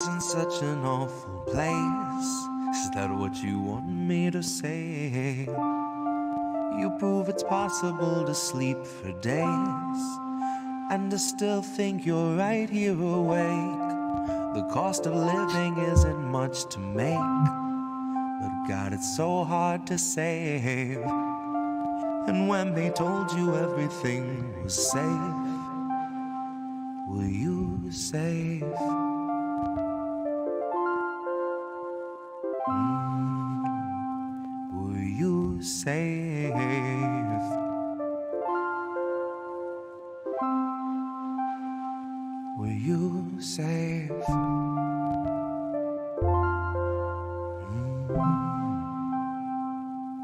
isn't such an awful place. Is that what you want me to say? You prove it's possible to sleep for days and to still think you're right here awake. The cost of living isn't much to make, but God, it's so hard to save. And when they told you everything was safe, were you safe? Were you safe? Were you safe?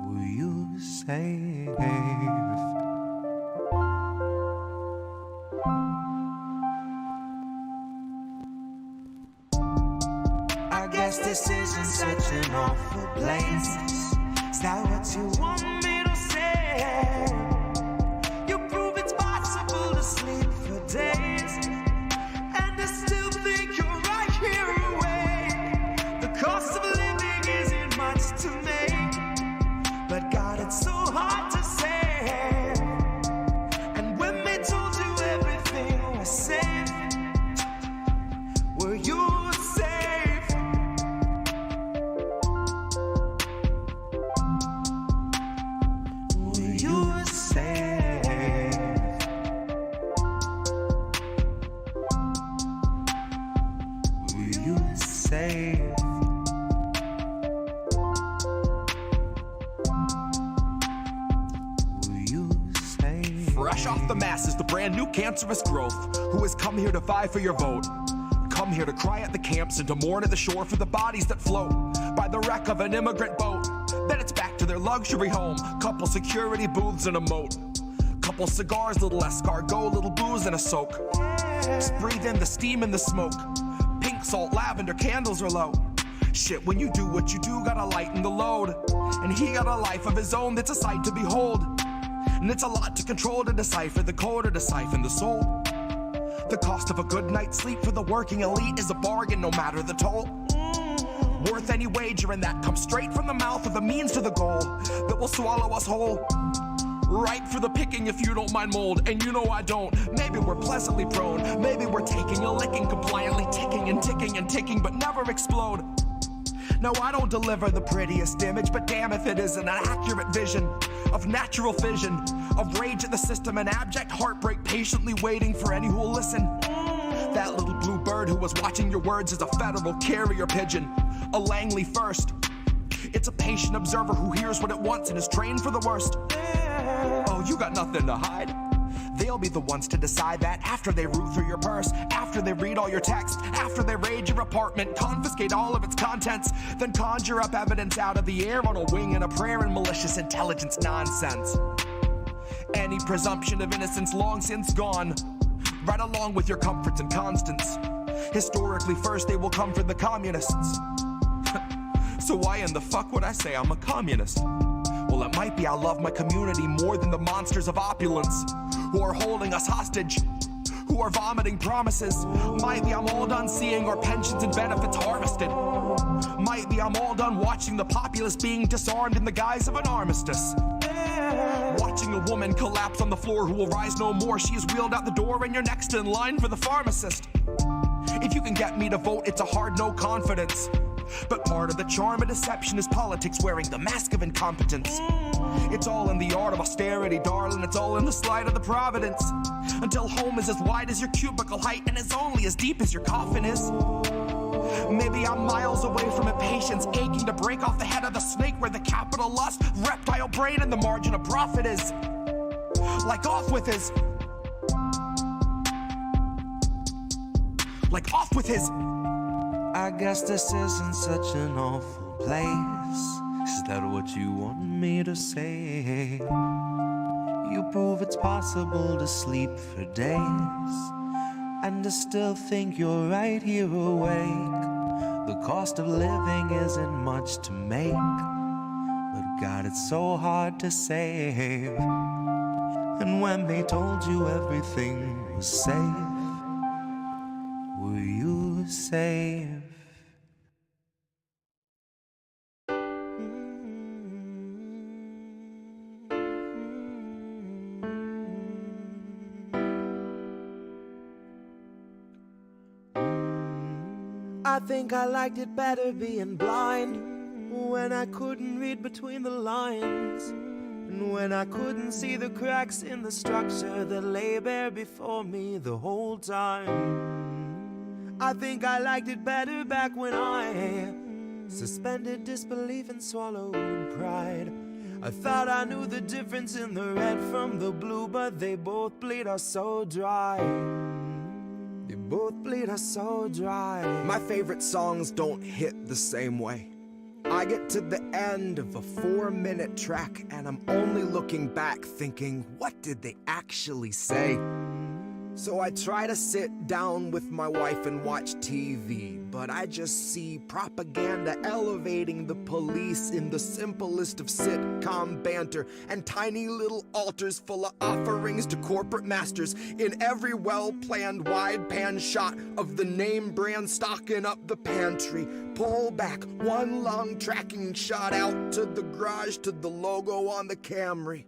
Were you safe? I guess this isn't such an awful place. Is that what you want me to say? You prove it's possible to sleep for days and to still think you're right here awake. The cost of living isn't much to make, but God, it's so hard to say. And when they told you everything was safe, were you safe? Were you safe? Were you safe? Were you safe? Fresh off the masses, the brand new cancerous growth, who has come here to vie for your vote. Come here to cry at the camps and to mourn at the shore for the bodies that float by the wreck of an immigrant boat. Then it's back to their luxury home, couple security booths and a moat. Couple cigars, little escargot, little booze and a soak. Just breathe in the steam and the smoke. Pink salt, lavender, candles are low. Shit, when you do what you do, gotta lighten the load. And he got a life of his own that's a sight to behold. And it's a lot to control, to decipher the code or to siphon the soul. The cost of a good night's sleep for the working elite is a bargain, no matter the toll. Worth any wager, and that comes straight from the mouth of the means to the goal that will swallow us whole. Ripe for the picking if you don't mind mold, and you know I don't. Maybe we're pleasantly prone, maybe we're taking a licking, compliantly ticking and ticking and ticking, but never explode. No, I don't deliver the prettiest image, but damn if it isn't an accurate vision of natural fission, of rage at the system and abject heartbreak, patiently waiting for any who will listen. That little blue bird who was watching your words is a federal carrier pigeon, a Langley first. It's a patient observer who hears what it wants and is trained for the worst. Oh, you got nothing to hide. They'll be the ones to decide that after they root through your purse, after they read all your text, after they raid your apartment, confiscate all of its contents, then conjure up evidence out of the air on a wing and a prayer and malicious intelligence nonsense. Any presumption of innocence long since gone, right along with your comforts and constants. Historically first they will come for the communists. So why in the fuck would I say I'm a communist? Well, it might be I love my community more than the monsters of opulence who are holding us hostage, who are vomiting promises. Might be I'm all done seeing our pensions and benefits harvested. Might be I'm all done watching the populace being disarmed in the guise of an armistice. Watching a woman collapse on the floor who will rise no more. She is wheeled out the door and you're next in line for the pharmacist. If you can get me to vote, it's a hard no confidence. But part of the charm of deception is politics wearing the mask of incompetence. It's all in the art of austerity, darling. It's all in the slide of the providence. Until home is as wide as your cubicle height and is only as deep as your coffin is. Maybe I'm miles away from impatience, aching to break off the head of the snake where the capital lust, reptile brain, and the margin of profit is. Like off with his. Like off with his. I guess this isn't such an awful place. Is that what you want me to say? You prove it's possible to sleep for days and to still think you're right here awake. The cost of living isn't much to make, but God, it's so hard to save. And when they told you everything was safe, were you safe? I think I liked it better being blind, when I couldn't read between the lines, and when I couldn't see the cracks in the structure that lay bare before me the whole time. I think I liked it better back when I suspended disbelief and swallowed pride. I thought I knew the difference in the red from the blue, but they both bleed us so dry. They both bleed us so dry. My favorite songs don't hit the same way. I get to the end of a 4-minute track and I'm only looking back thinking, what did they actually say? So I try to sit down with my wife and watch TV, but I just see propaganda elevating the police in the simplest of sitcom banter, and tiny little altars full of offerings to corporate masters in every well-planned wide pan shot of the name brand stocking up the pantry. Pull back one long tracking shot out to the garage to the logo on the Camry.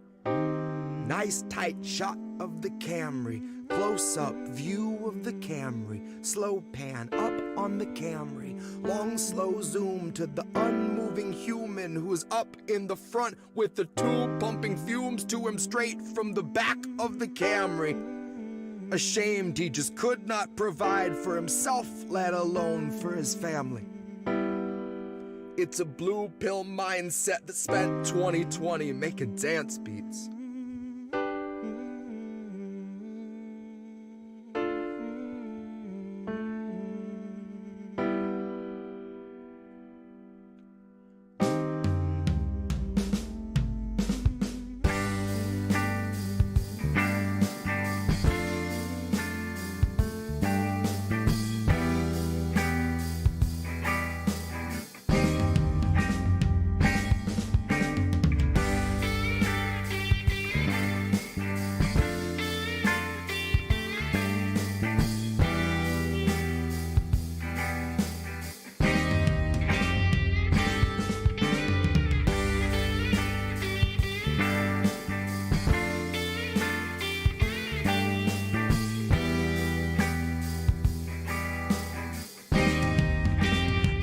Nice tight shot of the Camry. Close-up view of the Camry, slow pan up on the Camry, long slow zoom to the unmoving human who's up in the front with the tube pumping fumes to him straight from the back of the Camry. Ashamed he just could not provide for himself, let alone for his family. It's a blue pill mindset that spent 2020 making dance beats.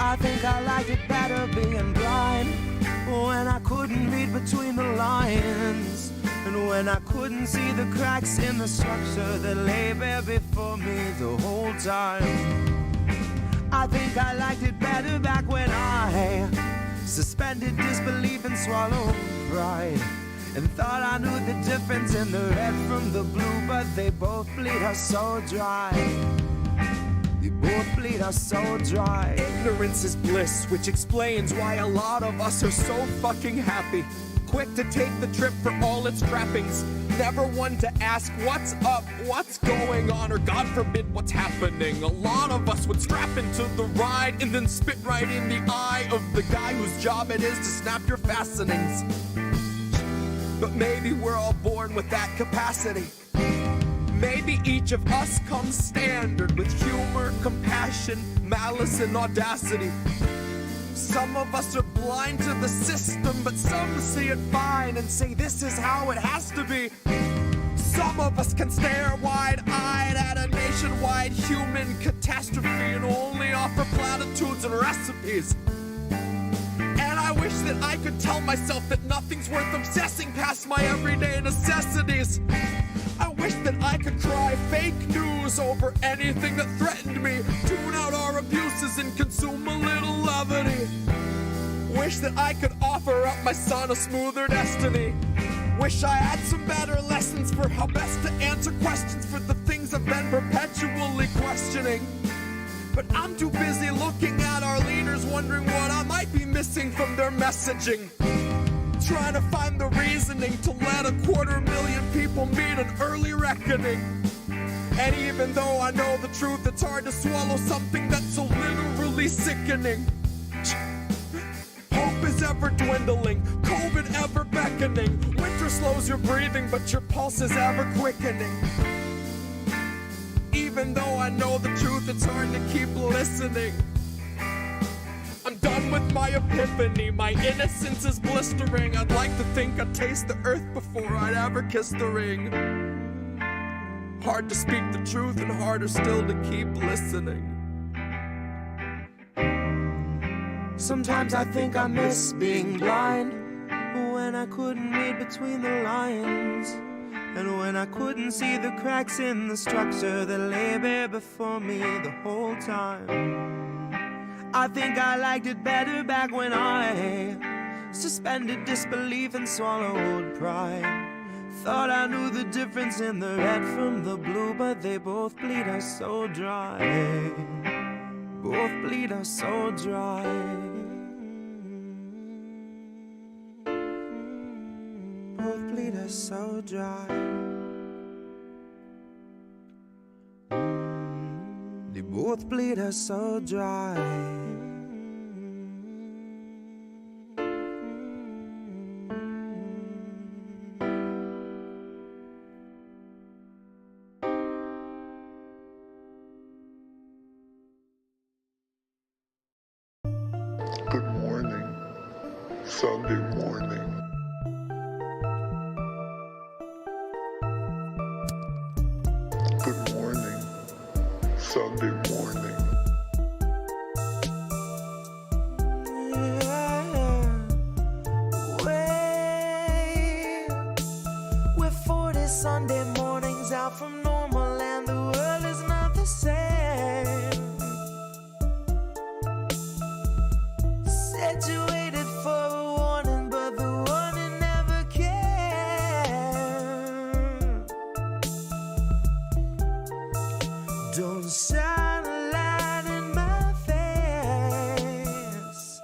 I think I liked it better being blind, when I couldn't read between the lines, and when I couldn't see the cracks in the structure that lay bare before me the whole time. I think I liked it better back when I suspended disbelief and swallowed pride, and thought I knew the difference in the red from the blue, but they both bleed us so dry. They both bleed us so dry. Ignorance is bliss, which explains why a lot of us are so fucking happy. Quick to take the trip for all its trappings. Never one to ask what's up, what's going on, or God forbid what's happening. A lot of us would strap into the ride and then spit right in the eye of the guy whose job it is to snap your fastenings. But maybe we're all born with that capacity. Maybe each of us comes standard with humor, compassion, malice, and audacity. Some of us are blind to the system, but some see it fine and say this is how it has to be. Some of us can stare wide-eyed at a nationwide human catastrophe and only offer platitudes and recipes. And I wish that I could tell myself that nothing's worth obsessing past my everyday necessities. I wish that I could cry fake news over anything that threatened me, tune out our abuses and consume a little levity. Wish that I could offer up my son a smoother destiny. Wish I had some better lessons for how best to answer questions for the things I've been perpetually questioning. But I'm too busy looking at our leaders, wondering what I might be missing from their messaging. Trying to find the reasoning to let 250,000 people meet an early reckoning. And even though I know the truth, it's hard to swallow something that's so literally sickening. Hope is ever dwindling, COVID ever beckoning. Winter slows your breathing, but your pulse is ever quickening. Even though I know the truth, it's hard to keep listening. I'm done with my epiphany, my innocence is blistering. I'd like to think I'd taste the earth before I'd ever kiss the ring. Hard to speak the truth and harder still to keep listening. Sometimes I think I miss being blind, when I couldn't read between the lines, and when I couldn't see the cracks in the structure that lay bare before me the whole time. I think I liked it better back when I suspended disbelief and swallowed pride. Thought I knew the difference in the red from the blue, but they both bleed us so dry. Both bleed us so dry. Both bleed us so dry. They both bleed us so dry. Good morning, Sunday morning. Good morning, Sunday morning. We're 40 Sunday mornings out from normal, and the world is not the same. Said you waited for a warning, but the warning never came. Don't shine a light in my face.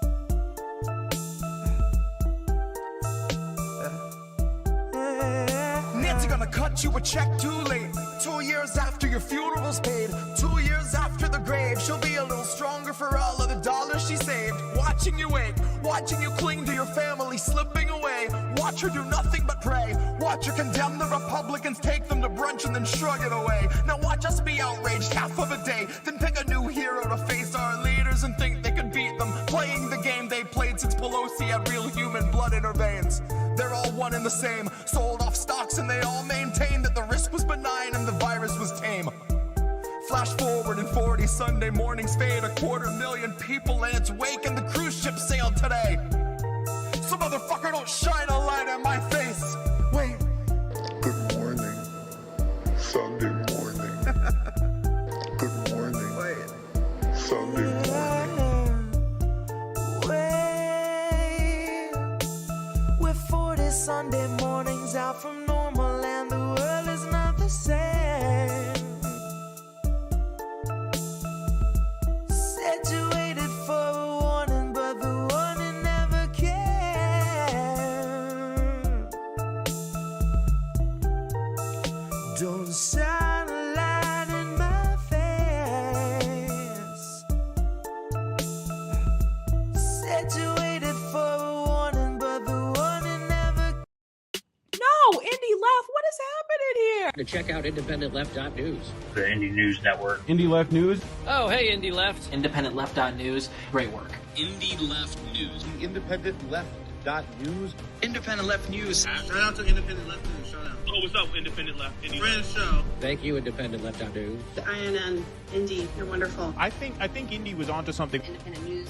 Nancy gonna cut you a check too late. 2 years after your funeral's paid, 2 years after the grave, she'll be a little stronger for all of the dollars she saved. Watching you wake, watching you cling to your family slipping away. Watch her do nothing but pray. Watch her condemn the Republicans, take them to brunch and then shrug it away. Now watch us be outraged half of a day, then pick a new hero to face our leaders and think they could beat them, playing the game they played since Pelosi had real human blood in her veins. They're all one and the same, sold off stocks and they all maintain that the risk was benign and the virus was tame. Flash forward and 40 Sunday mornings fade, 250,000 people and it's wake and the cruise ship sailed today. So motherfucker, don't shine a light in my face. Wait. Good morning, Sunday morning. Good morning, Wait. Sunday morning. We're 40 Sunday mornings out from normal, and the world is not the same. Said you waited for a warning, but the warning never came. Don't shine a light in my face. Said you waited for a warning, but the warning never. No, Indy left. What is happening here? To check out IndependentLeft.news. The Indie News Network. Indie Left News. Oh, hey, Indie Left. IndependentLeft.news. Great work. Indie Left News. Independent Left.news. Independent Left News. Shout out to Independent Left News. Shout out. Oh, what's up, Independent Left? Friend show. Thank you, IndependentLeft.news. The INN, Indy, you're wonderful. I think Indy was onto something. Independent News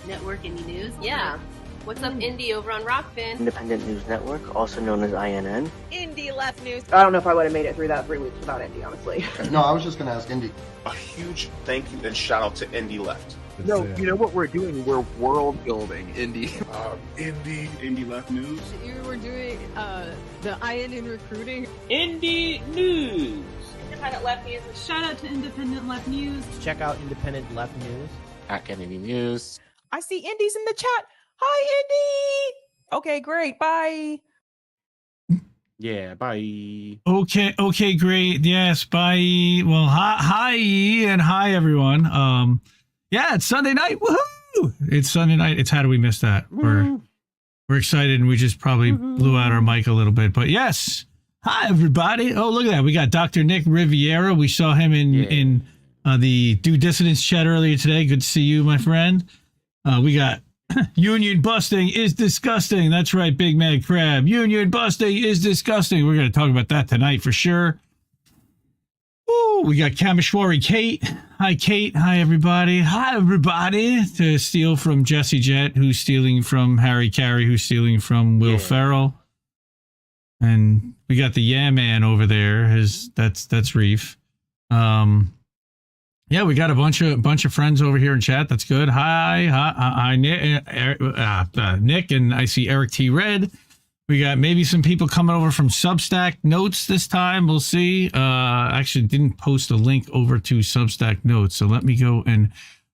Network, Indie News. Yeah. What's up, Indy, over on Rockfin? Independent News Network, also known as INN. Indie Left News. I don't know if I would have made it through that 3 weeks without Indy, honestly. No, I was just going to ask Indy. A huge thank you and shout out to Indie Left. No, you know what we're doing? We're world building, Indy. Indie Left News. You were doing the INN recruiting. Indie News. Independent Left News. Shout out to Independent Left News. Check out Independent Left News. At Kennedy News. I see Indy's in the chat. Hi, Indy. Okay, great. Bye. Yeah, bye. Okay, great. Yes, bye. Well, hi, and hi, everyone. Yeah, it's Sunday night. Woohoo! It's Sunday night. It's how do we miss that? We're excited, and we just probably blew out our mic a little bit. But yes, hi, everybody. Oh, look at that. We got Dr. Nick Riviera. We saw him in the Do Dissidence chat earlier today. Good to see you, my friend. We got union busting is disgusting. That's right, Big Mad Crab. Union busting is disgusting. We're going to talk about that tonight for sure. Woo! We got Kameshwari Kate. Hi, Kate. Hi, everybody. Hi, everybody. To steal from Jesse Jett, who's stealing from Harry Carey, who's stealing from Will Ferrell. And we got the Yeah Man over there. That's Reef. Yeah, we got a bunch of friends over here in chat. That's good. Hi, Nick, and I see Eric T. Red. We got maybe some people coming over from Substack Notes this time. We'll see. Actually, didn't post a link over to Substack Notes, so let me go and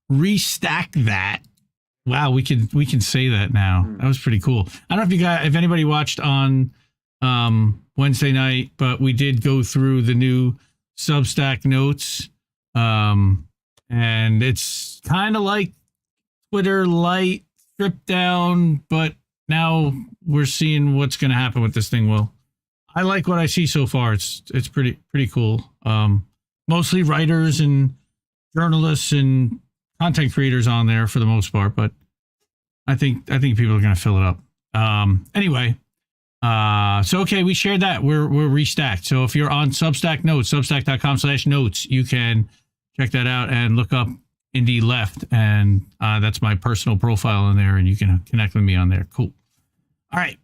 restack that. Wow, we can say that now. That was pretty cool. I don't know if anybody watched on Wednesday night, but we did go through the new Substack Notes, and it's kind of like Twitter Lite stripped down, but now we're seeing what's going to happen with this thing. Well, I like what I see so far. It's pretty cool. Mostly writers and journalists and content creators on there for the most part, but I think people are going to fill it up. Anyway, so okay, we shared that. We're restacked. So if you're on Substack Notes, substack.com/notes, you can check that out and look up Indie Left, and that's my personal profile in there, and you can connect with me on there. Cool. All right.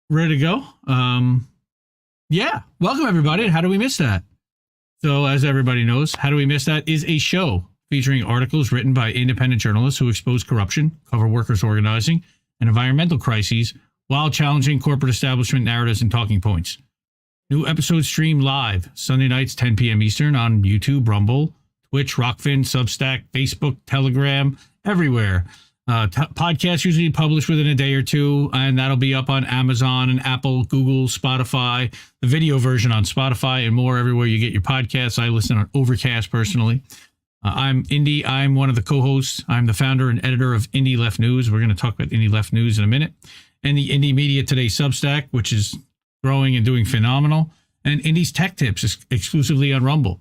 Ready to go? Yeah. Welcome, everybody. How do we miss that? So as everybody knows, How Do We Miss That is a show featuring articles written by independent journalists who expose corruption, cover workers' organizing, and environmental crises while challenging corporate establishment narratives and talking points. New episodes stream live Sunday nights, 10 p.m. Eastern on YouTube, Rumble, Twitch, Rockfin, Substack, Facebook, Telegram, everywhere. Podcasts usually published within a day or two, and that'll be up on Amazon and Apple, Google, Spotify, the video version on Spotify, and more everywhere you get your podcasts. I listen on Overcast personally. I'm Indy. I'm one of the co-hosts. I'm the founder and editor of Indie Left News. We're going to talk about Indie Left News in a minute. And the Indie Media Today Substack, which is growing and doing phenomenal. And Indie's Tech Tips exclusively on Rumble.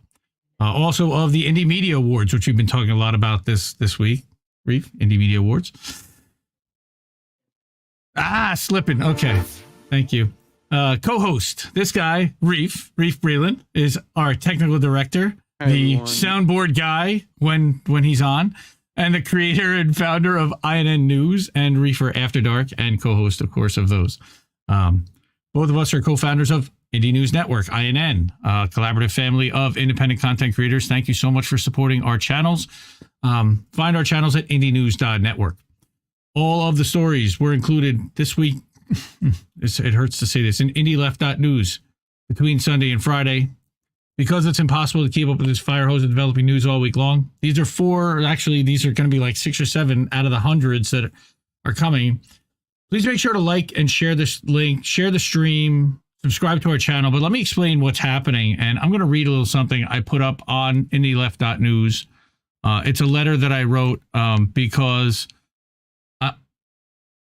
Also of the Indie Media Awards, which we've been talking a lot about this week. Reef, Indie Media Awards. Slipping. Okay. Thank you. Co-host. This guy, Reef Breland, is our technical director. The soundboard guy when he's on, and the creator and founder of INN News and Reefer After Dark, and co-host, of course, of those. Both of us are co-founders of Indie News Network, INN, a collaborative family of independent content creators. Thank you so much for supporting our channels. Find our channels at indienews.network. All of the stories were included this week. It hurts to say this, in indieleft.news between Sunday and Friday. Because it's impossible to keep up with this fire hose of developing news all week long. These are these are going to be like 6 or 7 out of the hundreds that are coming. Please make sure to like and share this link, share the stream, subscribe to our channel. But let me explain what's happening. And I'm going to read a little something I put up on indieleft.news. It's a letter that I wrote because,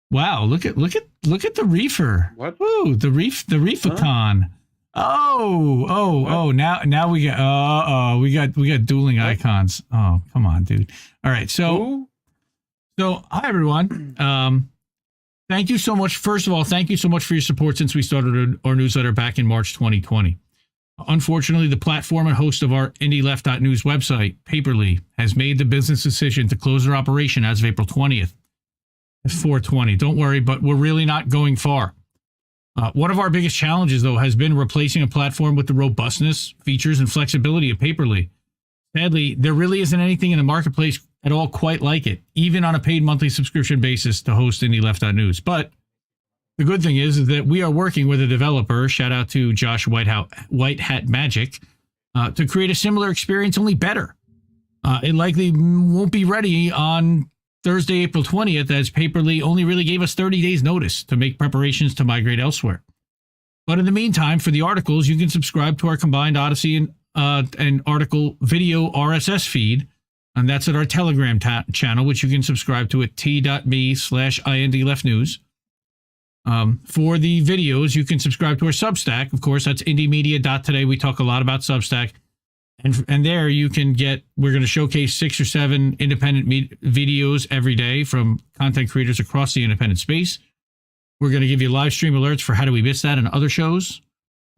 wow, look at the reefer. What? Ooh, the reefathon. Oh, now we got dueling icons. Oh, come on, dude. All right. So hi everyone. Thank you so much. First of all, thank you so much for your support since we started our newsletter back in March 2020. Unfortunately, the platform and host of our indieleft.news website, Paperly, has made the business decision to close their operation as of April 20th. It's 4/20. Don't worry, but we're really not going far. One of our biggest challenges, though, has been replacing a platform with the robustness, features, and flexibility of Paperly. Sadly, there really isn't anything in the marketplace at all quite like it, even on a paid monthly subscription basis to host indieleft.news. But the good thing is that we are working with a developer, shout out to Josh White Hat Magic, to create a similar experience, only better. It likely won't be ready on Thursday, April 20th, as Paperly only really gave us 30 days notice to make preparations to migrate elsewhere. But in the meantime, for the articles, you can subscribe to our combined Odyssey and article video RSS feed, and that's at our Telegram channel, which you can subscribe to at t.me/indleftnews. For the videos, you can subscribe to our Substack. Of course, that's indiemedia.today. We talk a lot about Substack. And there you can we're going to showcase 6 or 7 independent videos every day from content creators across the independent space. We're going to give you live stream alerts for How Do We Miss That and other shows.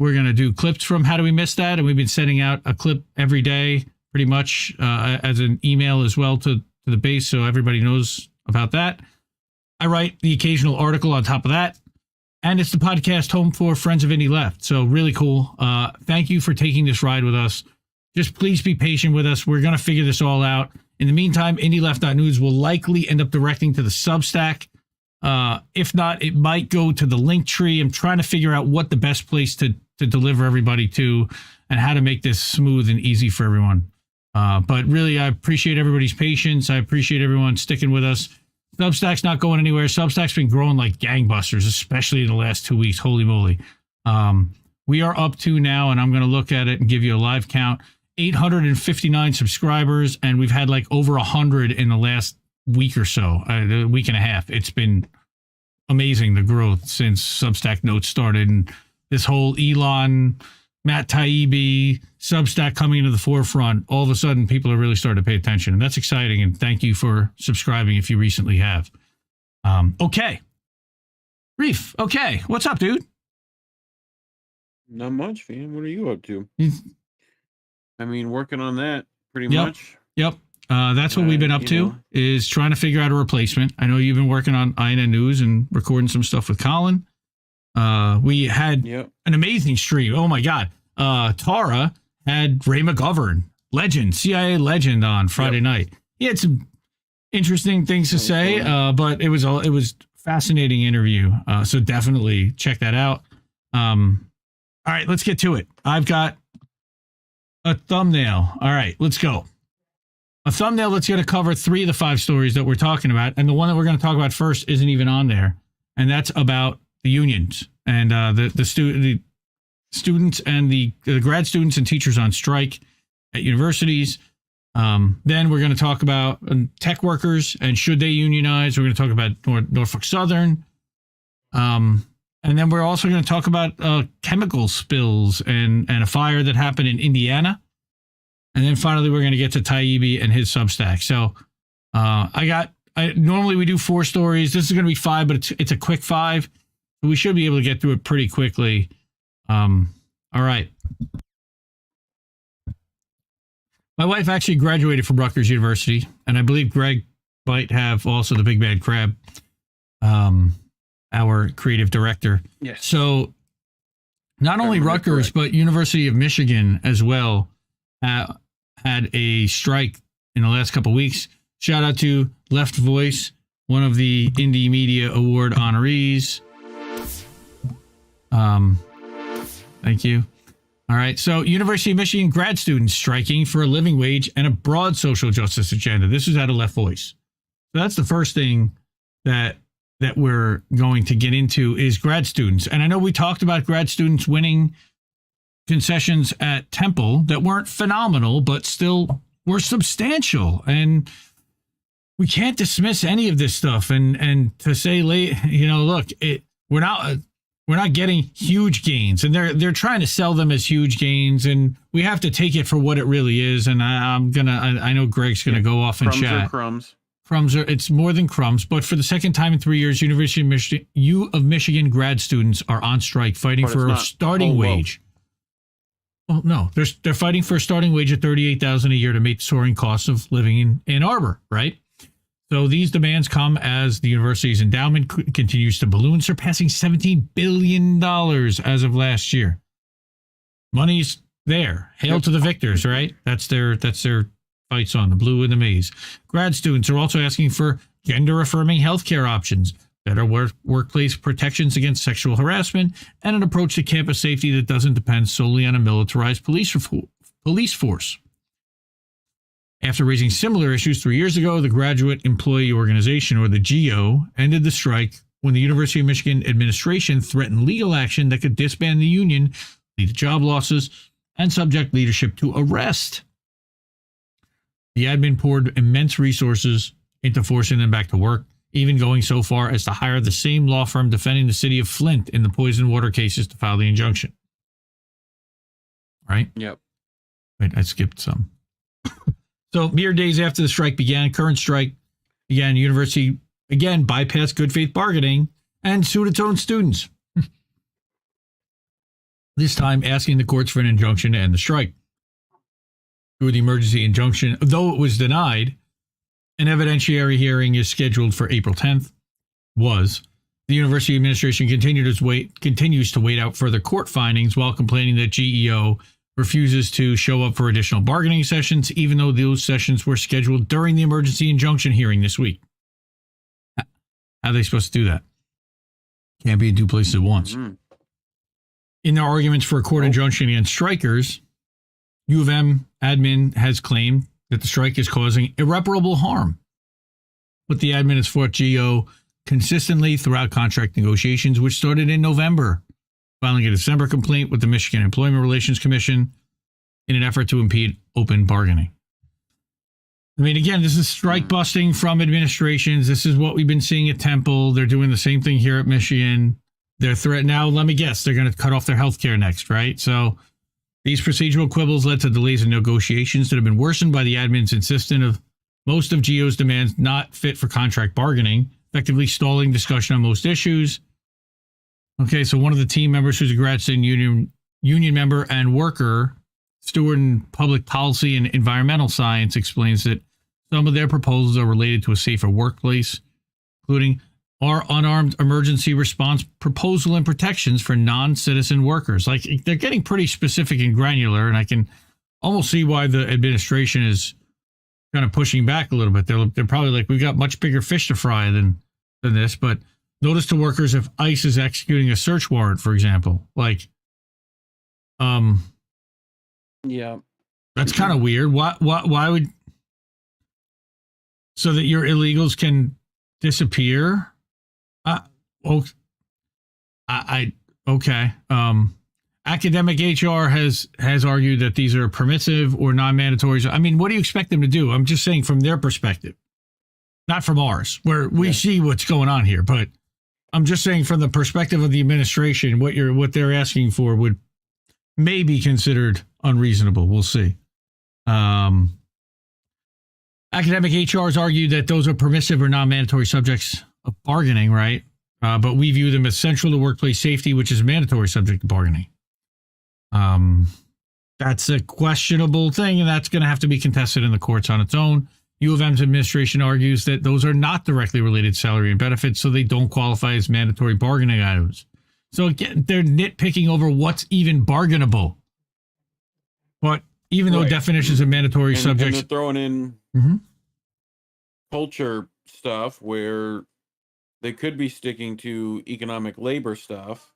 we're going to do clips from How Do We Miss That? And we've been sending out a clip every day, pretty much as an email as well to the base, so everybody knows about that. I write the occasional article on top of that. And it's the podcast home for Friends of Indie Left. So really cool. Thank you for taking this ride with us. Just please be patient with us. We're going to figure this all out. In the meantime, IndieLeft.news will likely end up directing to the Substack. If not, it might go to the link tree. I'm trying to figure out what the best place to deliver everybody to and how to make this smooth and easy for everyone. But really, I appreciate everybody's patience. I appreciate everyone sticking with us. Substack's not going anywhere. Substack's been growing like gangbusters, especially in the last 2 weeks. Holy moly. We are up to now, and I'm going to look at it and give you a live count, 859 subscribers, and we've had like over 100 in the last week or so, a week and a half. It's been amazing, the growth since Substack Notes started, and this whole Elon, Matt Taibbi, Substack coming into the forefront. All of a sudden, people are really starting to pay attention, and that's exciting, and thank you for subscribing if you recently have. Okay. Reef, okay. What's up, dude? Not much, fam. What are you up to? I mean, working on that pretty Yep. much. Yep. That's what we've been up to, is trying to figure out a replacement. I know you've been working on INN News and recording some stuff with Colin. We had an amazing stream. Oh my God. Tara had Ray McGovern, legend, CIA legend, on Friday night. He had some interesting things to say, but it was fascinating interview. So definitely check that out. All right, let's get to it. I've got a thumbnail. All right, let's go. A thumbnail that's going to cover 3 of the 5 stories that we're talking about. And the one that we're going to talk about first isn't even on there. And that's about the unions and the students and the grad students and teachers on strike at universities. Then we're going to talk about tech workers and should they unionize. We're going to talk about Norfolk Southern. And then we're also going to talk about chemical spills and a fire that happened in Indiana. And then finally, we're going to get to Taibbi and his Substack. So normally we do 4 stories. This is going to be 5, but it's a quick 5. We should be able to get through it pretty quickly. All right. My wife actually graduated from Rutgers University, and I believe Greg might have also, the Big Bad Crab, our creative director. Yes. So not only Rutgers, but University of Michigan as well had a strike in the last couple of weeks. Shout out to Left Voice, one of the Indie Media Award honorees. Thank you. All right. So University of Michigan grad students striking for a living wage and a broad social justice agenda. This is out of Left Voice. So that's the first thing that we're going to get into is grad students. And I know we talked about grad students winning concessions at Temple that weren't phenomenal, but still were substantial. And we can't dismiss any of this stuff. And to say, look, we're not getting huge gains, and they're trying to sell them as huge gains, and we have to take it for what it really is. And I know Greg's gonna go off and chat. Crumbs are, it's more than crumbs, but for the second time in 3 years, University of Michigan grad students are on strike fighting for a starting wage. Well, no, they're fighting for a starting wage of $38,000 a year to meet soaring costs of living in Ann Arbor, right? So these demands come as the university's endowment continues to balloon, surpassing $17 billion as of last year. Money's there. Hail to the victors, right? That's their fight song, the blue and the maize. Grad students are also asking for gender-affirming healthcare options, better workplace protections against sexual harassment, and an approach to campus safety that doesn't depend solely on a militarized police force. After raising similar issues 3 years ago, the Graduate Employee Organization, or the GO, ended the strike when the University of Michigan administration threatened legal action that could disband the union, lead to job losses, and subject leadership to arrest. The admin poured immense resources into forcing them back to work, even going so far as to hire the same law firm defending the city of Flint in the poison water cases to file the injunction. Right? Yep. Wait, I skipped some. So mere days after the strike began, current strike began, university again bypassed good faith bargaining and sued its own students. this time asking the courts for an injunction to end the strike. Through the emergency injunction, though it was denied, an evidentiary hearing is scheduled for April 10th. The university administration continues to wait out further court findings while complaining that GEO refuses to show up for additional bargaining sessions, even though those sessions were scheduled during the emergency injunction hearing this week. How are they supposed to do that? Can't be in two places at once. Mm-hmm. In their arguments for a court injunction against strikers, U of M admin has claimed that the strike is causing irreparable harm. But the admin has fought GEO consistently throughout contract negotiations, which started in November, filing a December complaint with the Michigan Employment Relations Commission in an effort to impede open bargaining. I mean, again, this is strike busting from administrations. This is what we've been seeing at Temple. They're doing the same thing here at Michigan. They're now, let me guess, they're going to cut off their health care next, right? So these procedural quibbles led to delays in negotiations that have been worsened by the admin's insistence of most of GEO's demands not fit for contract bargaining, effectively stalling discussion on most issues. Okay, so one of the team members who's a graduate union member and worker, steward in public policy and environmental science, explains that some of their proposals are related to a safer workplace, including our unarmed emergency response proposal and protections for non-citizen workers. Like, they're getting pretty specific and granular, and I can almost see why the administration is kind of pushing back a little bit. They're probably like, we've got much bigger fish to fry than this. But notice to workers if ICE is executing a search warrant, for example. Like, yeah, that's kind of weird. Why would, so that your illegals can disappear? Okay. Academic HR has argued that these are permissive or non-mandatory. I mean, what do you expect them to do? I'm just saying from their perspective, not from ours, where we see what's going on here. But I'm just saying from the perspective of the administration, what they're asking for would may be considered unreasonable. We'll see. Academic HR has argued that those are permissive or non-mandatory subjects of bargaining, right? But we view them as central to workplace safety, which is a mandatory subject of bargaining. That's a questionable thing, and that's going to have to be contested in the courts on its own. U of M's administration argues that those are not directly related to salary and benefits, so they don't qualify as mandatory bargaining items. So again, they're nitpicking over what's even bargainable. But even though definitions of mandatory subjects... And they're throwing in culture stuff where they could be sticking to economic labor stuff.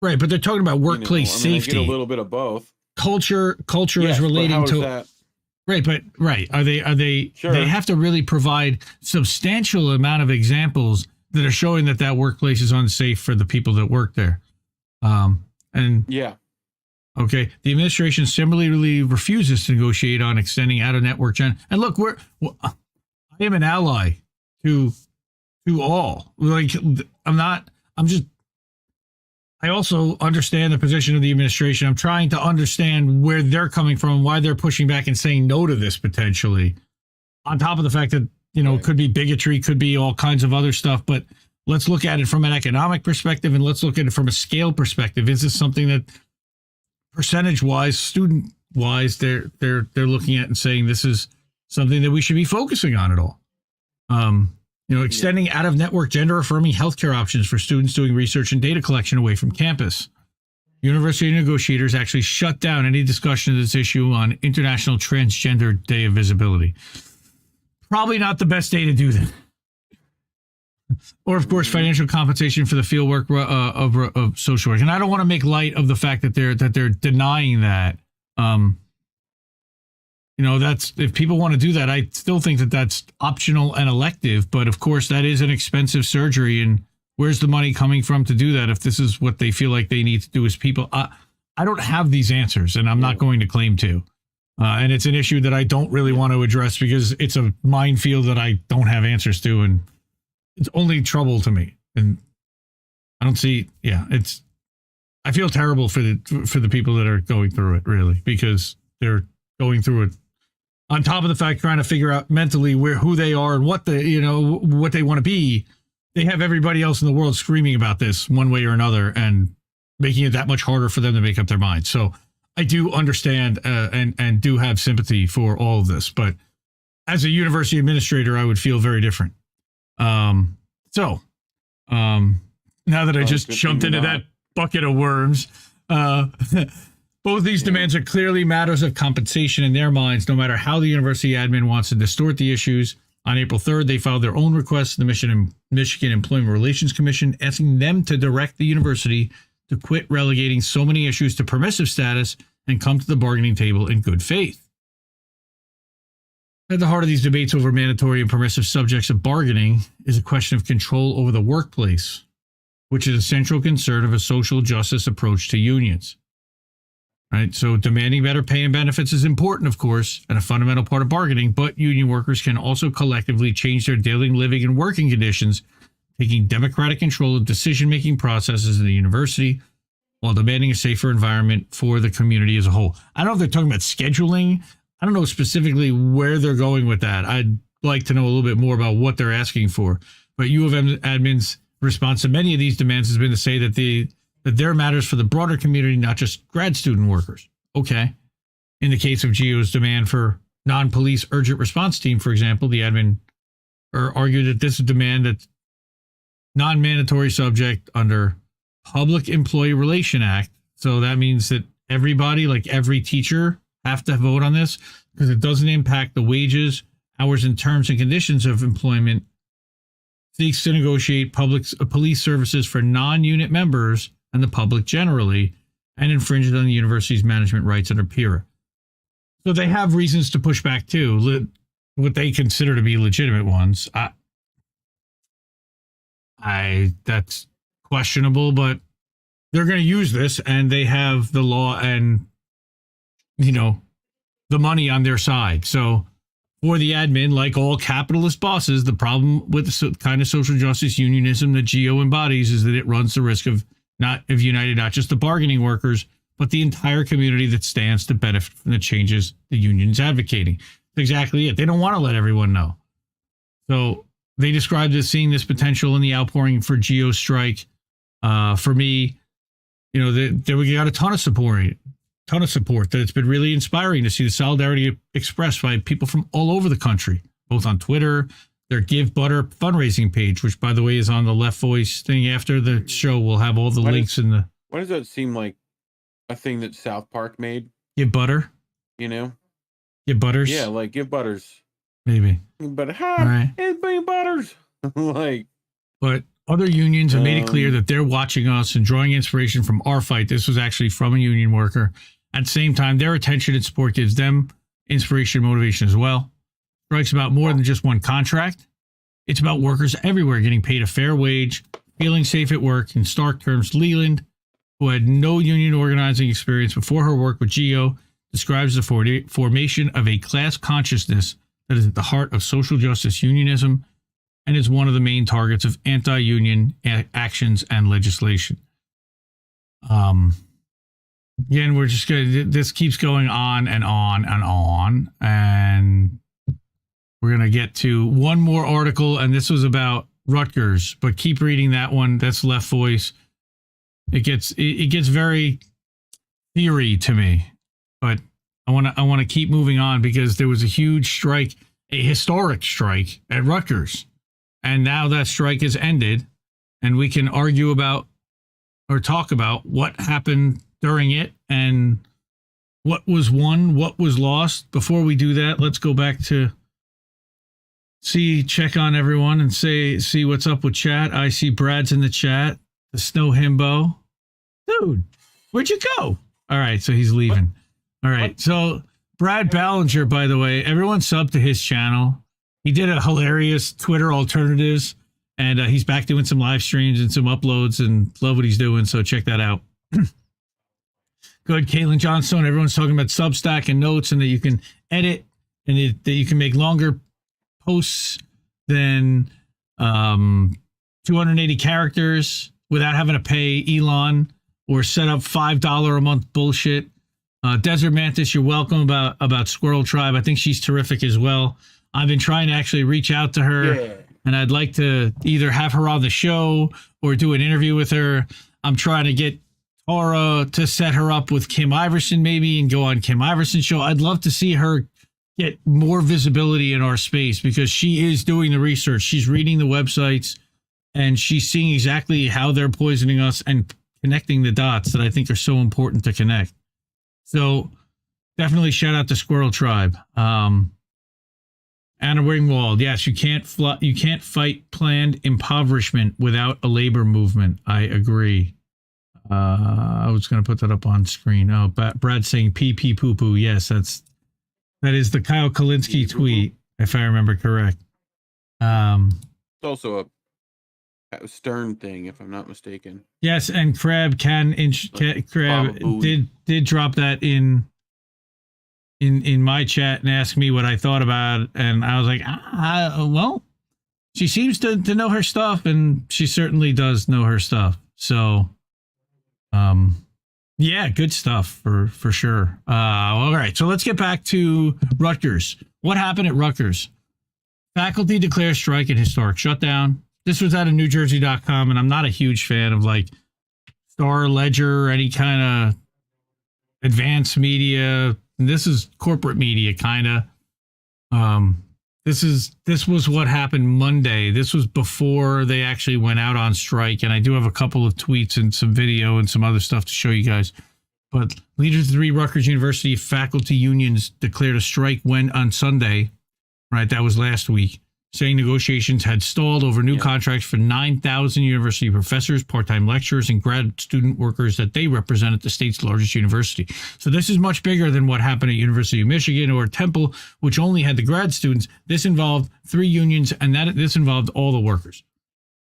Right, but they're talking about workplace safety. They get a little bit of both. Culture is relating to that? Right. Are they sure. They have to really provide substantial amount of examples that are showing that workplace is unsafe for the people that work there. Okay. The administration similarly refuses to negotiate on extending out-of-network and look, I am an ally to all. Like, I also understand the position of the administration. I'm trying to understand where they're coming from, why they're pushing back and saying no to this potentially. On top of the fact that, it could be bigotry, could be all kinds of other stuff, but let's look at it from an economic perspective and let's look at it from a scale perspective. Is this something that percentage-wise, student-wise, they're looking at and saying this is something that we should be focusing on at all? Extending out-of-network gender-affirming healthcare options for students doing research and data collection away from campus. University negotiators actually shut down any discussion of this issue on International Transgender Day of Visibility. Probably not the best day to do that. Or, of course, financial compensation for the fieldwork of social work. And I don't want to make light of the fact that they're denying that. That's, if people want to do that, I still think that that's optional and elective. But of course, that is an expensive surgery. And where's the money coming from to do that? If this is what they feel like they need to do as people, I don't have these answers and I'm not going to claim to. And it's an issue that I don't really want to address because it's a minefield that I don't have answers to. And it's only trouble to me. And I don't see, I feel terrible for the people that are going through it, really, because they're going through it. On top of the fact, trying to figure out mentally who they are and what they want to be, they have everybody else in the world screaming about this one way or another, and making it that much harder for them to make up their minds. So I do understand and do have sympathy for all of this, but as a university administrator, I would feel very different. Now that I just jumped into that bucket of worms, both these demands are clearly matters of compensation in their minds, no matter how the university admin wants to distort the issues. On April 3rd, they filed their own request to the Michigan Employment Relations Commission, asking them to direct the university to quit relegating so many issues to permissive status and come to the bargaining table in good faith. At the heart of these debates over mandatory and permissive subjects of bargaining is a question of control over the workplace, which is a central concern of a social justice approach to unions. Right? So demanding better pay and benefits is important, of course, and a fundamental part of bargaining, but union workers can also collectively change their daily living and working conditions, taking democratic control of decision-making processes in the university while demanding a safer environment for the community as a whole. I don't know if they're talking about scheduling. I don't know specifically where they're going with that. I'd like to know a little bit more about what they're asking for. But U of M admin's response to many of these demands has been to say that their matters for the broader community, not just grad student workers. Okay. In the case of GEO's demand for non-police urgent response team, for example, the admin argued that this is a demand that's non-mandatory subject under Public Employee Relation Act. So that means that everybody, like every teacher, have to vote on this because it doesn't impact the wages, hours, and terms and conditions of employment. Seeks to negotiate police services for non-unit members and the public generally, and infringes on the university's management rights under PIRA. So they have reasons to push back too, what they consider to be legitimate ones. That's questionable, but they're going to use this, and they have the law and, the money on their side. So for the admin, like all capitalist bosses, the problem with the kind of social justice unionism that GEO embodies is that it runs the risk of uniting not just the bargaining workers, but the entire community that stands to benefit from the changes the union is advocating. That's exactly it. They don't want to let everyone know. So they described as seeing this potential in the outpouring for GEO strike. For me, we got a ton of support. That it's been really inspiring to see the solidarity expressed by people from all over the country, both on Twitter, their Give Butter fundraising page, which, by the way, is on the Left Voice thing after the show. We'll have all the links in the... Why does that seem like a thing that South Park made? Give Butter? Give Butters? Yeah, like Give Butters. Maybe. But hi, it's Big Butters. But other unions have made it clear that they're watching us and drawing inspiration from our fight. This was actually from a union worker. At the same time, their attention and support gives them inspiration and motivation as well. Strike's about more than just one contract. It's about workers everywhere getting paid a fair wage, feeling safe at work. In stark terms, Leland, who had no union organizing experience before her work with GEO, describes the formation of a class consciousness that is at the heart of social justice unionism and is one of the main targets of anti-union actions and legislation. Again, we're just this keeps going on and on and on, and we're going to get to one more article, and this was about Rutgers, but keep reading that one. That's Left Voice. It gets very theory to me, but I want to keep moving on because there was a huge strike, a historic strike at Rutgers, and now that strike has ended, and we can argue about or talk about what happened during it and what was won, what was lost. Before we do that, let's go back to check on everyone and see what's up with chat. I see Brad's in the chat. The Snow Himbo. Dude, where'd you go? All right, so he's leaving. All right, so Brad Ballinger, by the way, everyone sub to his channel. He did a hilarious Twitter alternatives, and he's back doing some live streams and some uploads, and love what he's doing, so check that out. Good. Caitlin Johnstone, everyone's talking about Substack and notes and that you can edit and that you can make longer posts than 280 characters without having to pay Elon or set up $5 a month bullshit. Desert Mantis, you're welcome about Squirrel Tribe. I think she's terrific as well. I've been trying to actually reach out to her, and I'd like to either have her on the show or do an interview with her. I'm trying to get or to set her up with Kim Iverson maybe and go on Kim Iverson's show. I'd love to see her get more visibility in our space because she is doing the research. She's reading the websites and she's seeing exactly how they're poisoning us and connecting the dots that I think are so important to connect. So definitely shout out to Squirrel Tribe. Anna Ringwald, yes, you can't fight planned impoverishment without a labor movement. I agree. I was going to put that up on screen. Oh, Brad saying pee pee poo poo. Yes, that is the Kyle Kalinske tweet, if I remember correct. It's also a Stern thing, if I'm not mistaken. Yes, and Crab did drop that in my chat and ask me what I thought about it, and I was like, well, she seems to know her stuff, and she certainly does know her stuff. So, yeah, good stuff for sure. All right, so let's get back to Rutgers. What happened at Rutgers? Faculty declares strike and historic shutdown. This was out of NewJersey.com, and I'm not a huge fan of like Star Ledger or any kind of advanced media. This is corporate media, kind of. This was what happened Monday. This was before they actually went out on strike, and I do have a couple of tweets and some video and some other stuff to show you guys. But leaders of 3 Rutgers University faculty unions declared a strike on Sunday. Right, that was last week, saying negotiations had stalled over new contracts for 9,000 university professors, part-time lecturers, and grad student workers that they represent at the state's largest university. So this is much bigger than what happened at University of Michigan or Temple, which only had the grad students. This involved 3 unions, and this involved all the workers.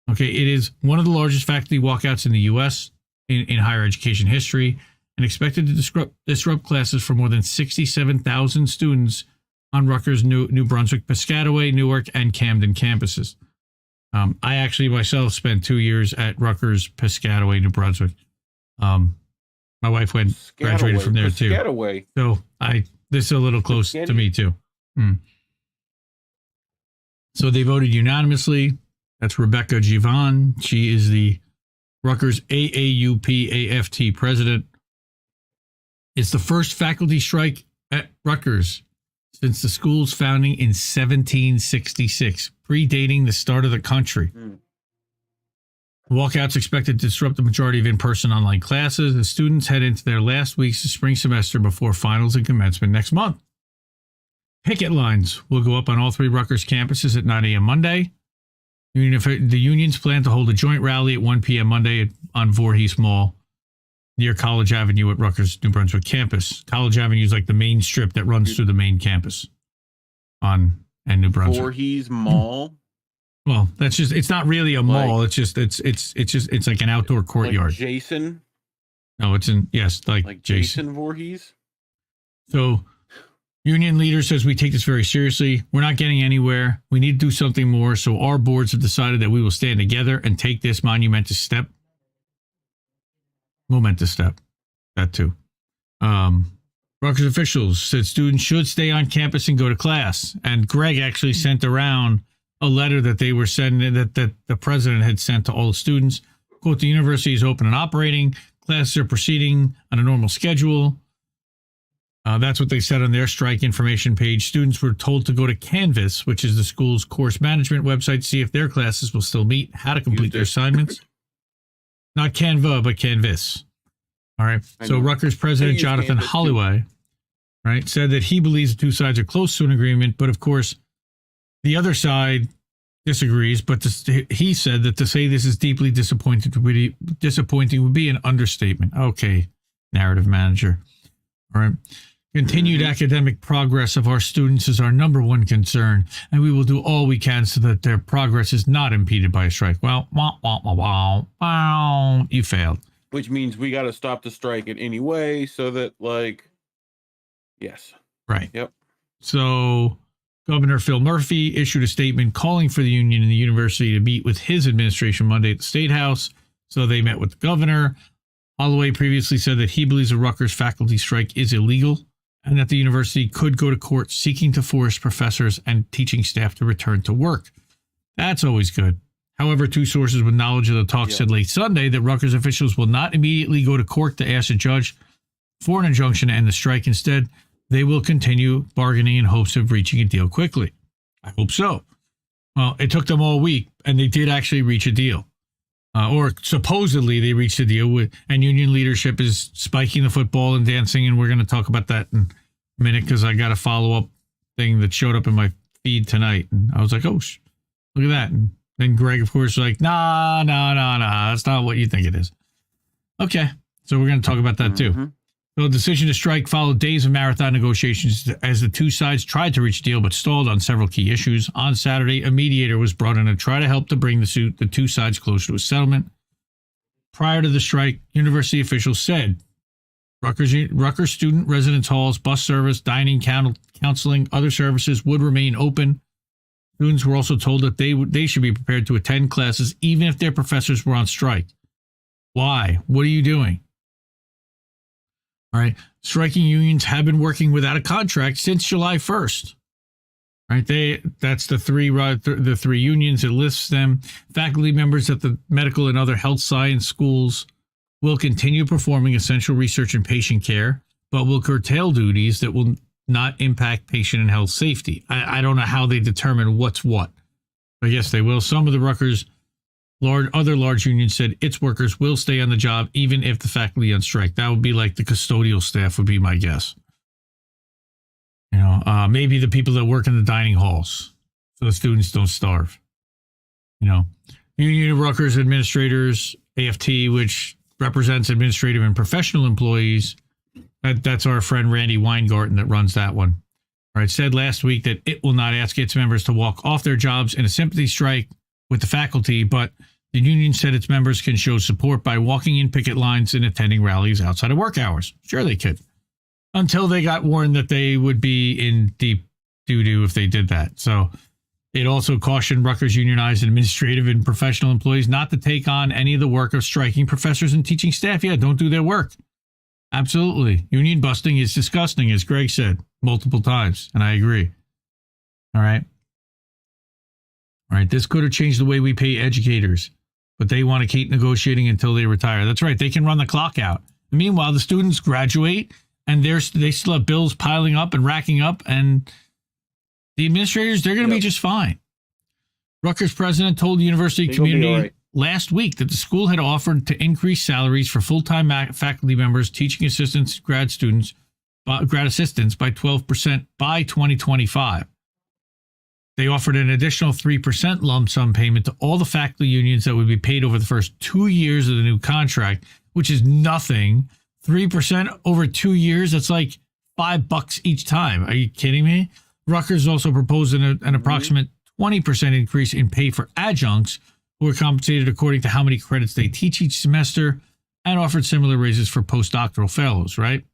Okay, it is one of the largest faculty walkouts in the U.S. in higher education history, and expected to disrupt classes for more than 67,000 students on Rutgers, New Brunswick, Piscataway, Newark, and Camden campuses. I actually myself spent 2 years at Rutgers, Piscataway, New Brunswick. My wife graduated from there too. Piscataway. So this is a little close to me too. So they voted unanimously. That's Rebecca Givan. She is the Rutgers AAUP-AFT president. It's the first faculty strike at Rutgers since the school's founding in 1766, predating the start of the country. The walkout's expected to disrupt the majority of in-person online classes as students head into their last weeks of spring semester before finals and commencement next month. Picket lines will go up on all 3 Rutgers campuses at 9 a.m. Monday. The unions plan to hold a joint rally at 1 p.m. Monday on Voorhees Mall near College Avenue at Rutgers, New Brunswick campus. College Avenue is like the main strip that runs through the main campus and New Brunswick. Voorhees Mall. Well, that's just, it's not really a mall. It's like an outdoor courtyard. Like Jason? No, it's like Jason Voorhees. So union leader says we take this very seriously. We're not getting anywhere. We need to do something more. So our boards have decided that we will stand together and take this momentous step. That too. Rutgers officials said students should stay on campus and go to class. And Greg actually sent around a letter that they were sending, that the president had sent to all the students. Quote, the university is open and operating. Classes are proceeding on a normal schedule. That's what they said on their strike information page. Students were told to go to Canvas, which is the school's course management website, to see if their classes will still meet, how to complete their assignments. Not Canva, but Canvas. All right. So Rutgers president Jonathan Holloway, right, said that he believes the 2 sides are close to an agreement, but of course, the other side disagrees. But he said that to say this is deeply disappointing would be an understatement. Okay, narrative manager. All right. Continued academic progress of our students is our number one concern, and we will do all we can so that their progress is not impeded by a strike. Well, you failed. Which means we got to stop the strike in any way so that, yes. Right. Yep. So Governor Phil Murphy issued a statement calling for the union and the university to meet with his administration Monday at the State House. So they met with the governor. Holloway previously said that he believes a Rutgers faculty strike is illegal, and that the university could go to court seeking to force professors and teaching staff to return to work. That's always good. However, two sources with knowledge of the talk said late Sunday that Rutgers officials will not immediately go to court to ask a judge for an injunction to end the strike. Instead, they will continue bargaining in hopes of reaching a deal quickly. I hope so. Well, it took them all week, and they did actually reach a deal. Or supposedly they reached a deal with, and union leadership is spiking the football and dancing, and we're going to talk about that in a minute because I got a follow-up thing that showed up in my feed tonight, and I was like, oh, look at that. And then Greg, of course, was like, nah, that's not what you think it is. Okay, so we're going to talk about that too. The decision to strike followed days of marathon negotiations as the two sides tried to reach a deal but stalled on several key issues. On Saturday, a mediator was brought in to try to help to bring the two sides closer to a settlement. Prior to the strike, university officials said Rutgers student residence halls, bus service, dining, counseling, other services would remain open. Students were also told that they should be prepared to attend classes even if their professors were on strike. Why? What are you doing? All right. Striking unions have been working without a contract since July 1st. Right. That's the three unions. It lists them. Faculty members at the medical and other health science schools will continue performing essential research and patient care, but will curtail duties that will not impact patient and health safety. I don't know how they determine what's what. I guess they will. Some of the Rutgers other large unions said its workers will stay on the job even if the faculty on strike. That would be like the custodial staff would be my guess. You know, maybe the people that work in the dining halls so the students don't starve. You know, Union of Rutgers Administrators, AFT, which represents administrative and professional employees. That's our friend Randy Weingarten that runs that one. All right, said last week that it will not ask its members to walk off their jobs in a sympathy strike with the faculty, but the union said its members can show support by walking in picket lines and attending rallies outside of work hours. Sure they could. Until they got warned that they would be in deep doo-doo if they did that. So it also cautioned Rutgers unionized administrative and professional employees not to take on any of the work of striking professors and teaching staff. Yeah, don't do their work. Absolutely. Union busting is disgusting, as Greg said multiple times, and I agree. All right. All right, this could have changed the way we pay educators, but they want to keep negotiating until they retire. That's right. They can run the clock out. Meanwhile, the students graduate, and they still have bills piling up and racking up, and the administrators, they're going to be just fine. Rutgers president told the university community last week that the school had offered to increase salaries for full-time faculty members, teaching assistants, grad assistants by 12% by 2025. They offered an additional 3% lump sum payment to all the faculty unions that would be paid over the first 2 years of the new contract, which is nothing. 3% over 2 years, that's like $5 each time. Are you kidding me? Rutgers also proposed an approximate 20% increase in pay for adjuncts who are compensated according to how many credits they teach each semester, and offered similar raises for postdoctoral fellows, right?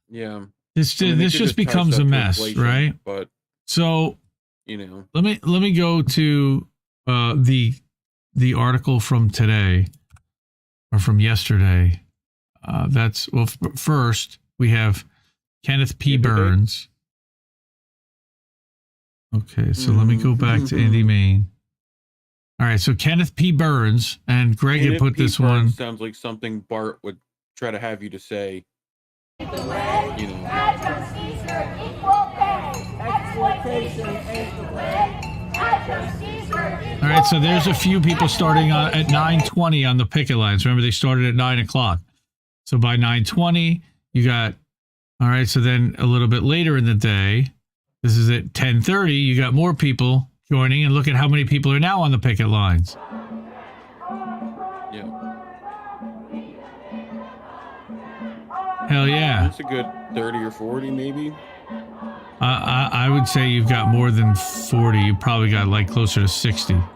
Yeah. This just becomes a mess, right? But so, you know, let me go to the article from today or from yesterday. First we have Kenneth P. Burns. Okay, so let me go back to Indy, Maine. All right, so Kenneth P. Burns, and Greg had put this one. Sounds like something Bart would try to have you to say. You know. All right, so there's a few people starting at 9:20 on the picket lines. Remember, they started at 9 o'clock. So by 9:20, you got, all right, so then a little bit later in the day, this is at 10:30, you got more people joining, and look at how many people are now on the picket lines. Yeah. Hell yeah. That's a good 30 or 40 maybe. I would say you've got more than 40. You probably got like closer to 60. All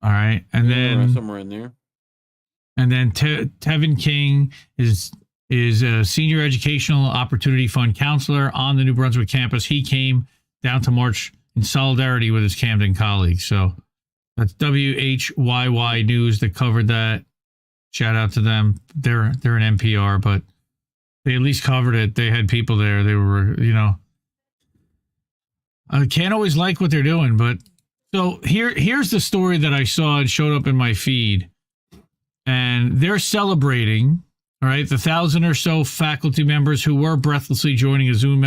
right. And then somewhere in there. And then Tevin King is a senior educational opportunity fund counselor on the New Brunswick campus. He came down to march in solidarity with his Camden colleagues. So that's WHYY News that covered that. Shout out to them. They're an NPR, but they at least covered it. They had people there. They were, you know, I can't always like what they're doing, but So here's the story that I saw. It showed up in my feed, and they're celebrating. All right, the 1,000 or so faculty members who were breathlessly joining a Zoom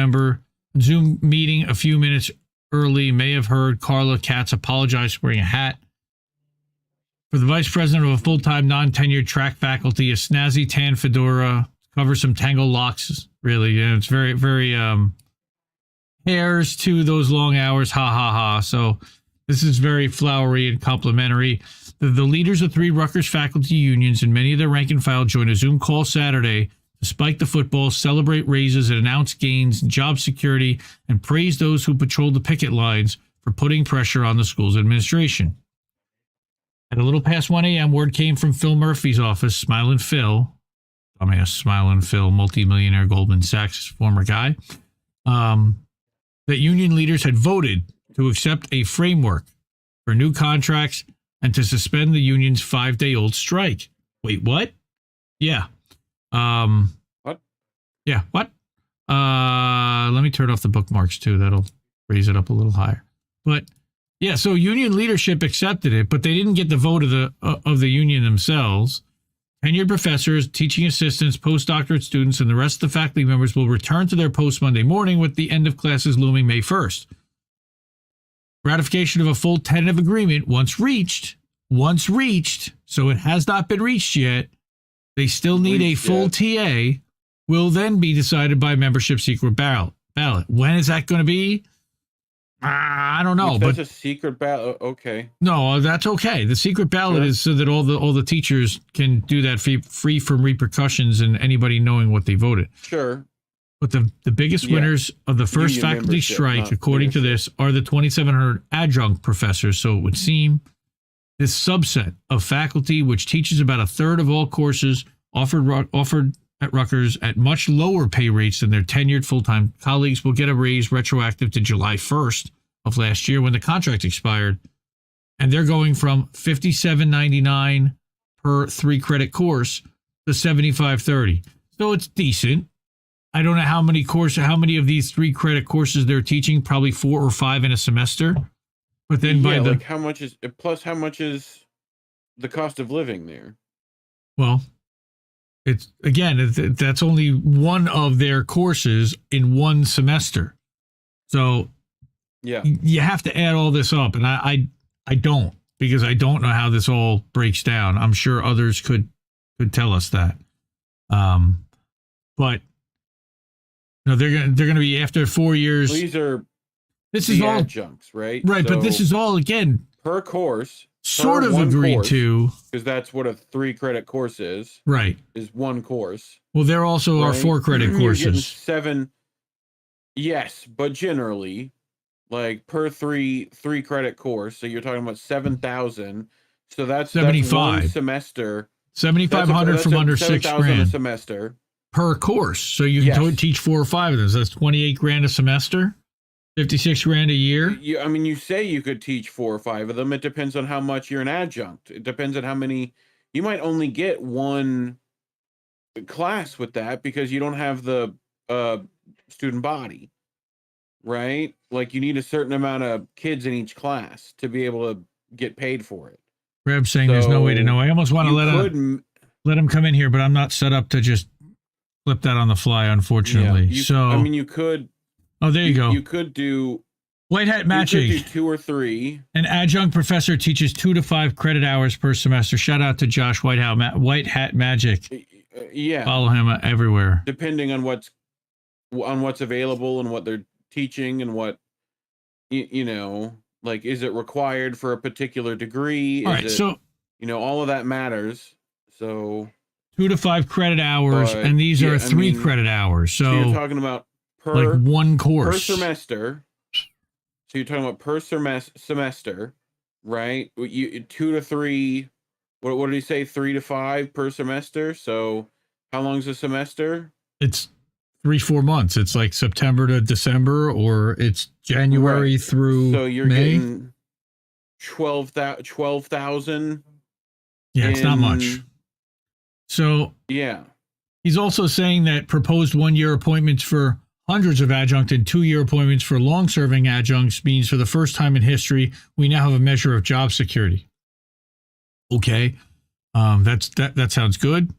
meeting a few minutes early may have heard Carla Katz apologize for wearing a hat. For the vice president of a full-time, non-tenured track faculty, a snazzy tan fedora covers some tangled locks. Really, yeah, it's very, very hairs to those long hours. Ha ha ha. So this is very flowery and complimentary. The leaders of 3 Rutgers faculty unions and many of their rank and file joined a Zoom call Saturday to spike the football, celebrate raises, and announce gains in job security, and praise those who patrolled the picket lines for putting pressure on the school's administration. At a little past 1 a.m., word came from Phil Murphy's office, Smilin' Phil, Smilin' Phil, multimillionaire Goldman Sachs former guy, that union leaders had voted to accept a framework for new contracts and to suspend the union's 5-day-old strike. Wait, what? Yeah. What? Yeah, what? Let me turn off the bookmarks too. That'll raise it up a little higher. But yeah, so union leadership accepted it, but they didn't get the vote of the union themselves. Tenured professors, teaching assistants, postdoctorate students, and the rest of the faculty members will return to their posts Monday morning, with the end of classes looming May 1st. Ratification of a full tentative agreement once reached, so it has not been reached yet. They still need a full TA, will then be decided by membership secret ballot. When is that going to be? I don't know. That's a secret ballot. Okay. No, that's okay. The secret ballot is so that all the teachers can do that free from repercussions and anybody knowing what they voted. Sure. But the biggest winners of the first Union faculty strike, according to this, are the 2,700 adjunct professors. So it would seem this subset of faculty, which teaches about a third of all courses offered at Rutgers at much lower pay rates than their tenured full-time colleagues, will get a raise retroactive to July 1st of last year when the contract expired. And they're going from $57.99 per 3-credit course to $75.30. So it's decent. I don't know how many of these 3-credit courses they're teaching, probably 4 or 5 in a semester. But then how much is the cost of living there? Well, it's again, that's only one of their courses in one semester. So yeah, you have to add all this up. And I don't, because I don't know how this all breaks down. I'm sure others could tell us that. But no, they're going to be after 4 years. This is all adjuncts, right? Right, so, but this is all again per course. Sort of agreed to, because that's what a 3-credit course is. Right, is one course. Well, there also are 4-credit courses. 7. Yes, but generally, like per 3-credit course. So you're talking about 7,000. So that's 75 that's one semester. 7,500 from under $6,000 a semester per course. So you can teach 4 or 5 of those. That's $28,000 a semester, $56,000 a year. You say you could teach 4 or 5 of them. It depends on how much you're an adjunct. It depends on how many. You might only get one class with that because you don't have the student body, right? Like you need a certain amount of kids in each class to be able to get paid for it. Rab's saying there's no way to know. I almost want to let him come in here, but I'm not set up to just flip that on the fly, unfortunately. Yeah, you could. Oh, there you go. You could do White Hat Magic. You could do 2 or 3. An adjunct professor teaches 2 to 5 credit hours per semester. Shout out to Josh White Hat Magic. Yeah. Follow him everywhere. Depending on what's available and what they're teaching and what like is it required for a particular degree? All right, so all of that matters. So 2 to 5 credit hours, and these are 3 credit hours. So you're talking about like one course per semester. So you're talking about per semester, right? 2 to 3. What did he say? 3 to 5 per semester. So how long is a semester? It's 3-4 months. It's like September to December, or it's January through So you're May. getting 12,000. Yeah, it's not much. So yeah, he's also saying that proposed 1-year appointments for hundreds of adjunct and 2-year appointments for long-serving adjuncts means for the first time in history, we now have a measure of job security. Okay, that sounds good.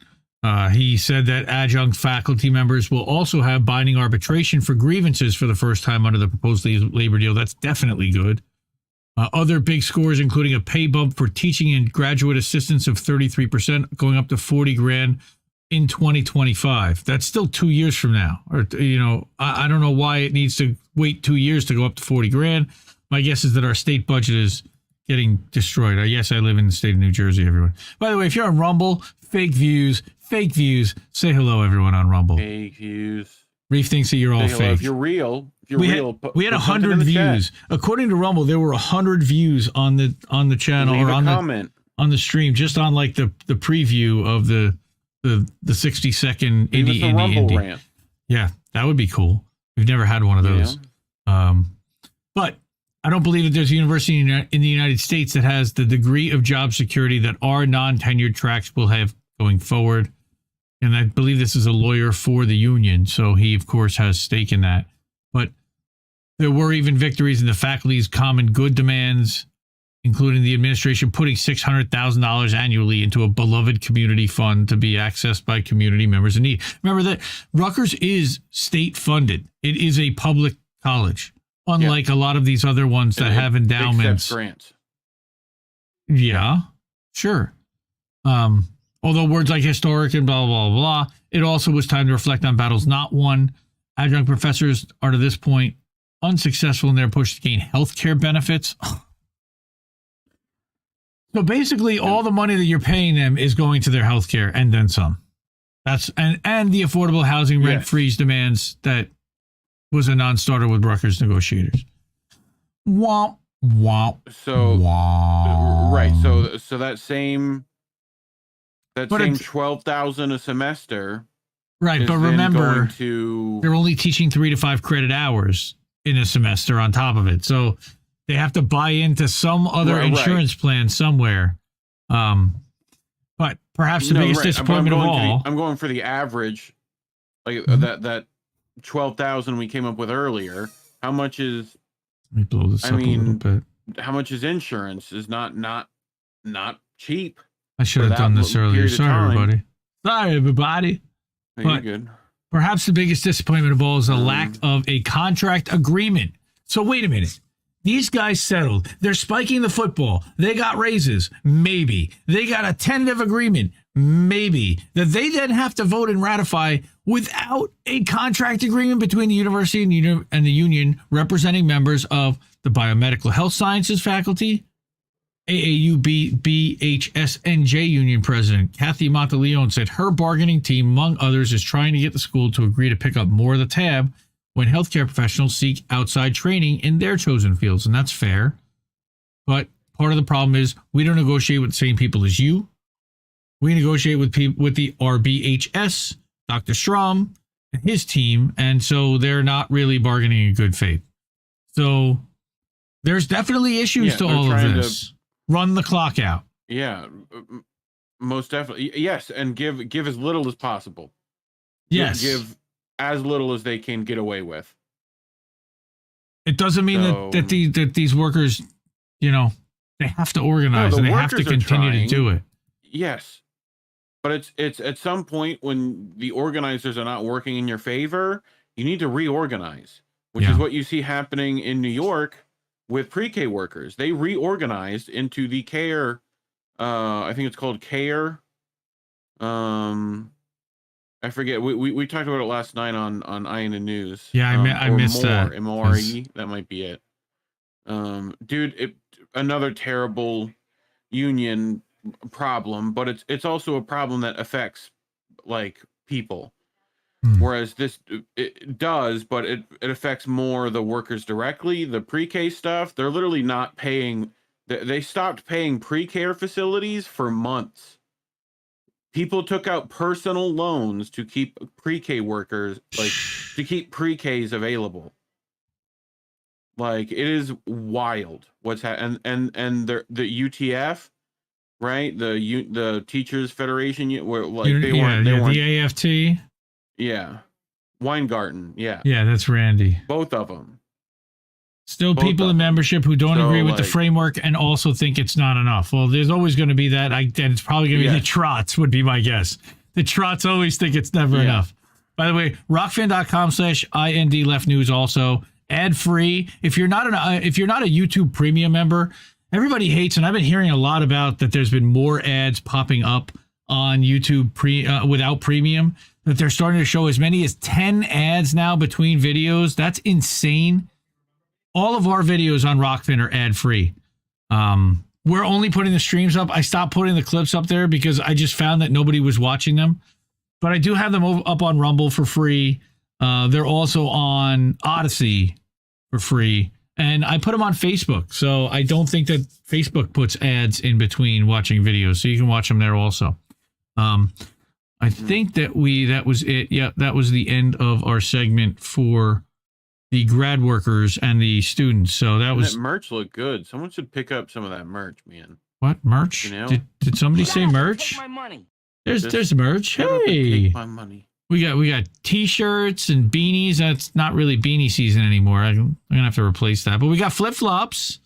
He said that adjunct faculty members will also have binding arbitration for grievances for the first time under the proposed labor deal. That's definitely good. Other big scores, including a pay bump for teaching and graduate assistants of 33%, going up to $40,000 in 2025. That's still 2 years from now. Or, I don't know why it needs to wait 2 years to go up to $40,000. My guess is that our state budget is getting destroyed. Yes, I live in the state of New Jersey, everyone. By the way, if you're on Rumble, fake views. Say hello, everyone on Rumble. Fake views. Reef thinks that you're all fake. If you're real, we had 100 views. Chat. According to Rumble, there were 100 views on the channel or on the stream, just on like the preview of the 60-second indie. Rant. Yeah, that would be cool. We've never had one of those. Yeah. But I don't believe that there's a university in the United States that has the degree of job security that our non-tenured tracks will have going forward. And I believe this is a lawyer for the union, so he, of course, has stake in that. But there were even victories in the faculty's common good demands, including the administration putting $600,000 annually into a beloved community fund to be accessed by community members in need. Remember that Rutgers is state-funded. It is a public college, unlike a lot of these other ones that have endowments. Except grants. Yeah, sure. Although words like historic and blah, blah, blah, blah, it also was time to reflect on battles not won. Adjunct professors are to this point unsuccessful in their push to gain healthcare benefits. So basically all the money that you're paying them is going to their healthcare and then some. That's and the affordable housing rent freeze demands that was a non-starter with Rutgers negotiators. Womp, womp, so womp. Right. So that same 12,000 a semester. Right, but remember, they're only teaching 3 to 5 credit hours in a semester on top of it. So they have to buy into some other insurance plan somewhere. But perhaps the biggest disappointment of all. I'm going for the average, like that 12,000 we came up with earlier. How much is? Let me blow this up a little bit. How much is insurance? Is not cheap. I should have done this earlier. Sorry, everybody. You're good. Perhaps the biggest disappointment of all is the lack of a contract agreement. So wait a minute. These guys settled. They're spiking the football. They got raises. Maybe. They got a tentative agreement. Maybe. That they then have to vote and ratify without a contract agreement between the university and the union representing members of the biomedical health sciences faculty. AAUB BHSNJ union president Kathy Monteleone said her bargaining team, among others, is trying to get the school to agree to pick up more of the tab when healthcare professionals seek outside training in their chosen fields. And that's fair. But part of the problem is we don't negotiate with the same people as you. We negotiate with the RBHS, Dr. Strom, and his team. And so they're not really bargaining in good faith. So there's definitely issues to all of this. Run the clock out. Yeah, most definitely. Yes, and give as little as possible. Yes. Give as little as they can get away with. It doesn't mean that these workers, they have to organize and they have to continue to do it. Yes. But it's at some point when the organizers are not working in your favor, you need to reorganize, which is what you see happening in New York with pre-K workers. They reorganized into the CARE, I think it's called CARE. I forget. We talked about it last night on INN News. Yeah, I missed that. MORE, that might be it. Dude, another terrible union problem, but it's also a problem that affects like people. Whereas this it does, but it affects more the workers directly. The pre-K stuff, they're literally not paying. They stopped paying pre-care facilities for months. People took out personal loans to keep pre-K workers, like to keep pre-Ks available. Like, it is wild what's happening. And the UTF, right? The Teachers Federation, where like they weren't the AFT. Yeah, Weingarten, yeah. Yeah, that's Randy. Both of them. Still people in membership who don't agree with the like, framework and also think it's not enough. Well, there's always going to be that. And it's probably going to be the trots would be my guess. The trots always think it's never enough. By the way, rockfan.com/IND left news also ad free. If you're not a YouTube premium member, everybody hates, and I've been hearing a lot about that. There's been more ads popping up on YouTube without premium. That they're starting to show as many as 10 ads now between videos. That's insane. All of our videos on Rockfin are ad free. We're only putting the streams up. I stopped putting the clips up there because I just found that nobody was watching them. But I do have them up on Rumble for free. They're also on Odyssey for free. And I put them on Facebook. So I don't think that Facebook puts ads in between watching videos. So you can watch them there also. I think that was it. Yeah, that was the end of our segment for the grad workers and the students. So that was... That merch looked good. Someone should pick up some of that merch, man. What merch? You know? Did somebody say merch? My money. There's merch. Hey, take my money. We got t-shirts and beanies. That's not really beanie season anymore. I'm gonna have to replace that. But we got flip flops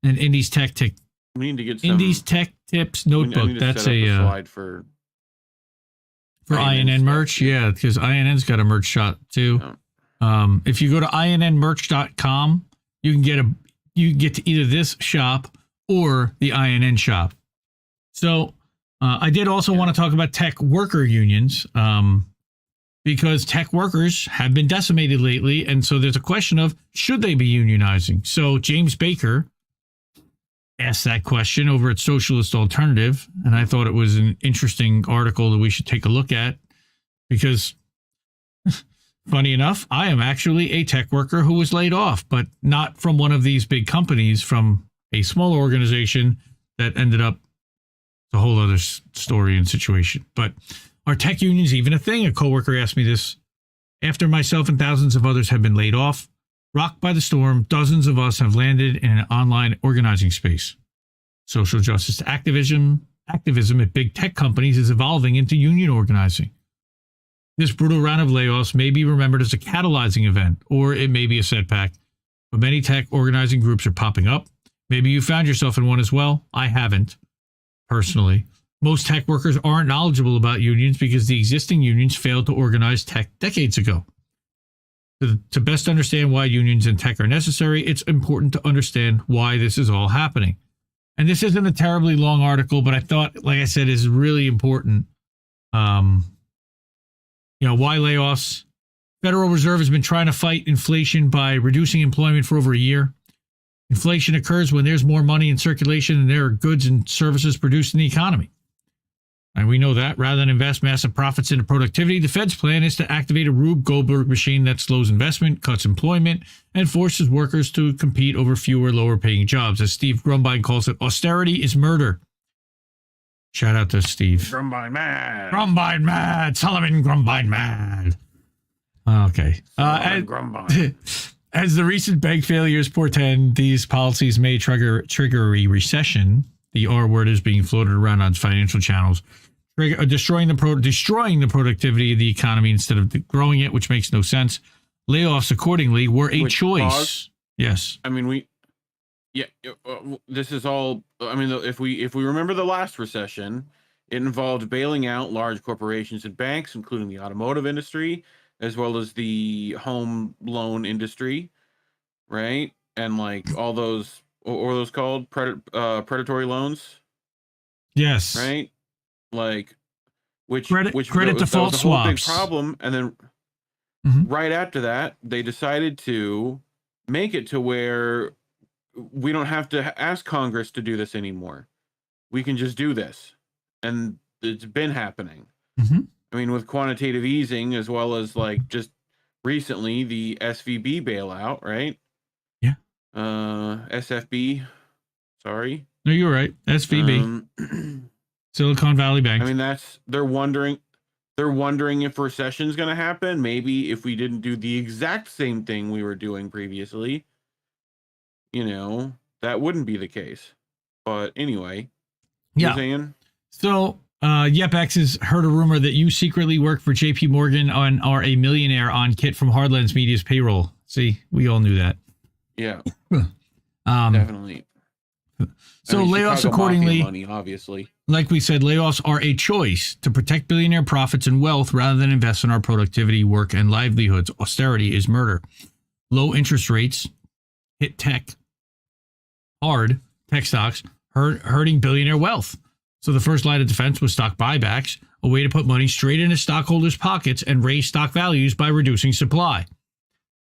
and Indy's Tech Tips. We need to get some Indy's Tech Tips notebook. That's a slide for INN merch. Yeah, because INN's got a merch shop too. Oh. If you go to innmerch.com, you can get to either this shop or the INN shop. So I did also want to talk about tech worker unions because tech workers have been decimated lately. And so there's a question of, should they be unionizing? So James Baker asked that question over at Socialist Alternative. And I thought it was an interesting article that we should take a look at because funny enough, I am actually a tech worker who was laid off, but not from one of these big companies, from a small organization that ended up a whole other story and situation. But are tech unions even a thing? A coworker asked me this. After myself and thousands of others have been laid off, rocked by the storm, dozens of us have landed in an online organizing space. Social justice activism at big tech companies is evolving into union organizing. This brutal round of layoffs may be remembered as a catalyzing event, or it may be a setback, but many tech organizing groups are popping up. Maybe you found yourself in one as well. I haven't. Personally, most tech workers aren't knowledgeable about unions because the existing unions failed to organize tech decades ago. To best understand why unions in tech are necessary, it's important to understand why this is all happening. And this isn't a terribly long article, but I thought, like I said, is really important. Why layoffs? Federal Reserve has been trying to fight inflation by reducing employment for over a year. Inflation occurs when there's more money in circulation and there are goods and services produced in the economy. And we know that rather than invest massive profits into productivity, the Fed's plan is to activate a Rube Goldberg machine that slows investment, cuts employment, and forces workers to compete over fewer, lower-paying jobs. As Steve Gruenberg calls it, austerity is murder. Shout out to Steve. Gruenberg mad. Gruenberg mad. Solomon Gruenberg mad. Okay. As the recent bank failures portend, these policies may trigger a recession. The R word is being floated around on financial channels, destroying the productivity of the economy instead of growing it, which makes no sense. Layoffs, accordingly, were a choice. Yes. I mean, this is all. I mean, if we remember the last recession, it involved bailing out large corporations and banks, including the automotive industry, as well as the home loan industry, right? And like all those, what are those called? Predatory loans? Yes. Right? Like, which credit default was a swaps. whole big problem. And then right after that, they decided to make it to where we don't have to ask Congress to do this anymore. We can just do this. And it's been happening. Mm-hmm. I mean, with quantitative easing, as well as like just recently the SVB bailout, right? Yeah. SFB. Sorry. No, you're right. SVB. Silicon Valley Bank. I mean, they're wondering if recession is going to happen. Maybe if we didn't do the exact same thing we were doing previously, that wouldn't be the case. But anyway, yeah. Saying? So YepX has heard a rumor that you secretly work for JP Morgan and are a millionaire on Kit from Hardlands Media's payroll. See, we all knew that. Yeah. Definitely. So layoffs Chicago accordingly, Mafia money, obviously. like we said, layoffs are a choice to protect billionaire profits and wealth rather than invest in our productivity, work, and livelihoods. Austerity is murder. Low interest rates hit tech hard, tech stocks, hurting billionaire wealth. So the first line of defense was stock buybacks, a way to put money straight into stockholders' pockets and raise stock values by reducing supply.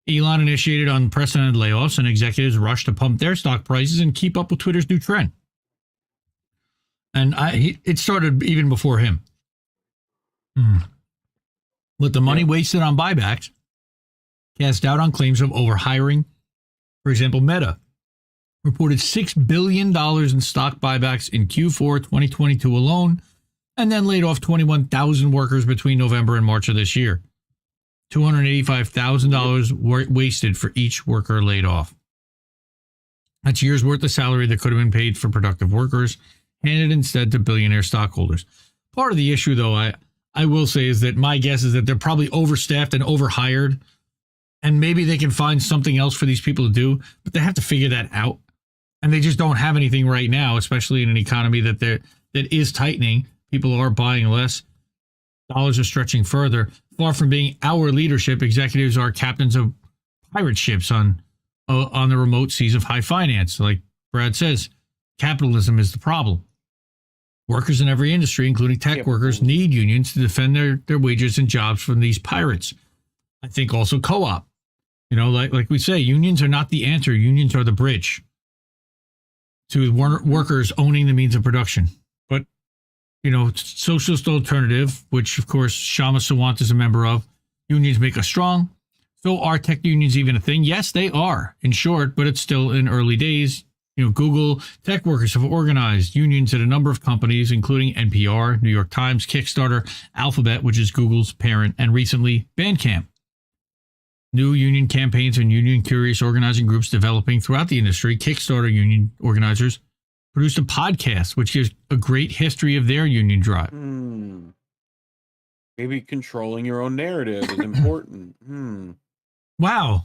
Elon initiated unprecedented layoffs, and executives rushed to pump their stock prices and keep up with Twitter's new trend. And it started even before him. But the money wasted on buybacks cast doubt on claims of overhiring. For example, Meta reported $6 billion in stock buybacks in Q4 2022 alone, and then laid off 21,000 workers between November and March of this year. $285,000 wasted for each worker laid off. That's years worth of salary that could have been paid for productive workers, handed instead to billionaire stockholders. Part of the issue, though, I will say, is that my guess is that they're probably overstaffed and overhired, and maybe they can find something else for these people to do, but they have to figure that out. And they just don't have anything right now, especially in an economy that is tightening. People are buying less. Dollars are stretching further. Far from being our leadership, executives are captains of pirate ships on the remote seas of high finance. Like Brad says, capitalism is the problem. Workers in every industry, including tech workers, need unions to defend their wages and jobs from these pirates. I think also co-op. You know, like we say, unions are not the answer. Unions are the bridge to workers owning the means of production. But, you know, Socialist Alternative, which, of course, Shama Sawant is a member of, unions make us strong. So are tech unions even a thing? Yes, they are, in short, but it's still in early days. You know, Google tech workers have organized unions at a number of companies, including NPR, New York Times, Kickstarter, Alphabet, which is Google's parent, and recently Bandcamp. New union campaigns and union-curious organizing groups developing throughout the industry. Kickstarter union organizers produced a podcast, which gives a great history of their union drive. Maybe controlling your own narrative is important. Wow.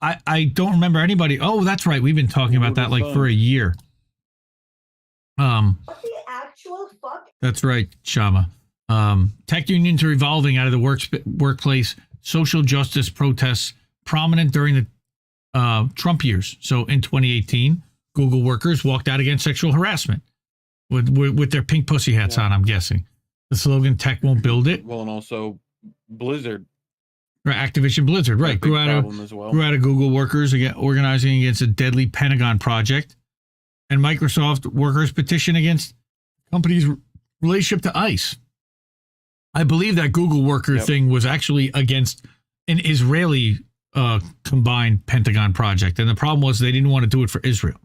I don't remember anybody. Oh, that's right. We've been talking about that like for a year. What the actual fuck? That's right, Shama. Tech unions are evolving out of the workplace social justice protests prominent during the Trump years. So in 2018, Google workers walked out against sexual harassment with their pink pussy hats on, I'm guessing. The slogan, tech won't build it. Well, and also Blizzard. Right, Activision Blizzard, right. Grew out of Google workers organizing against a deadly Pentagon project. And Microsoft workers petition against companies' relationship to ICE. I believe that Google worker thing was actually against an Israeli combined Pentagon project. And the problem was they didn't want to do it for Israel.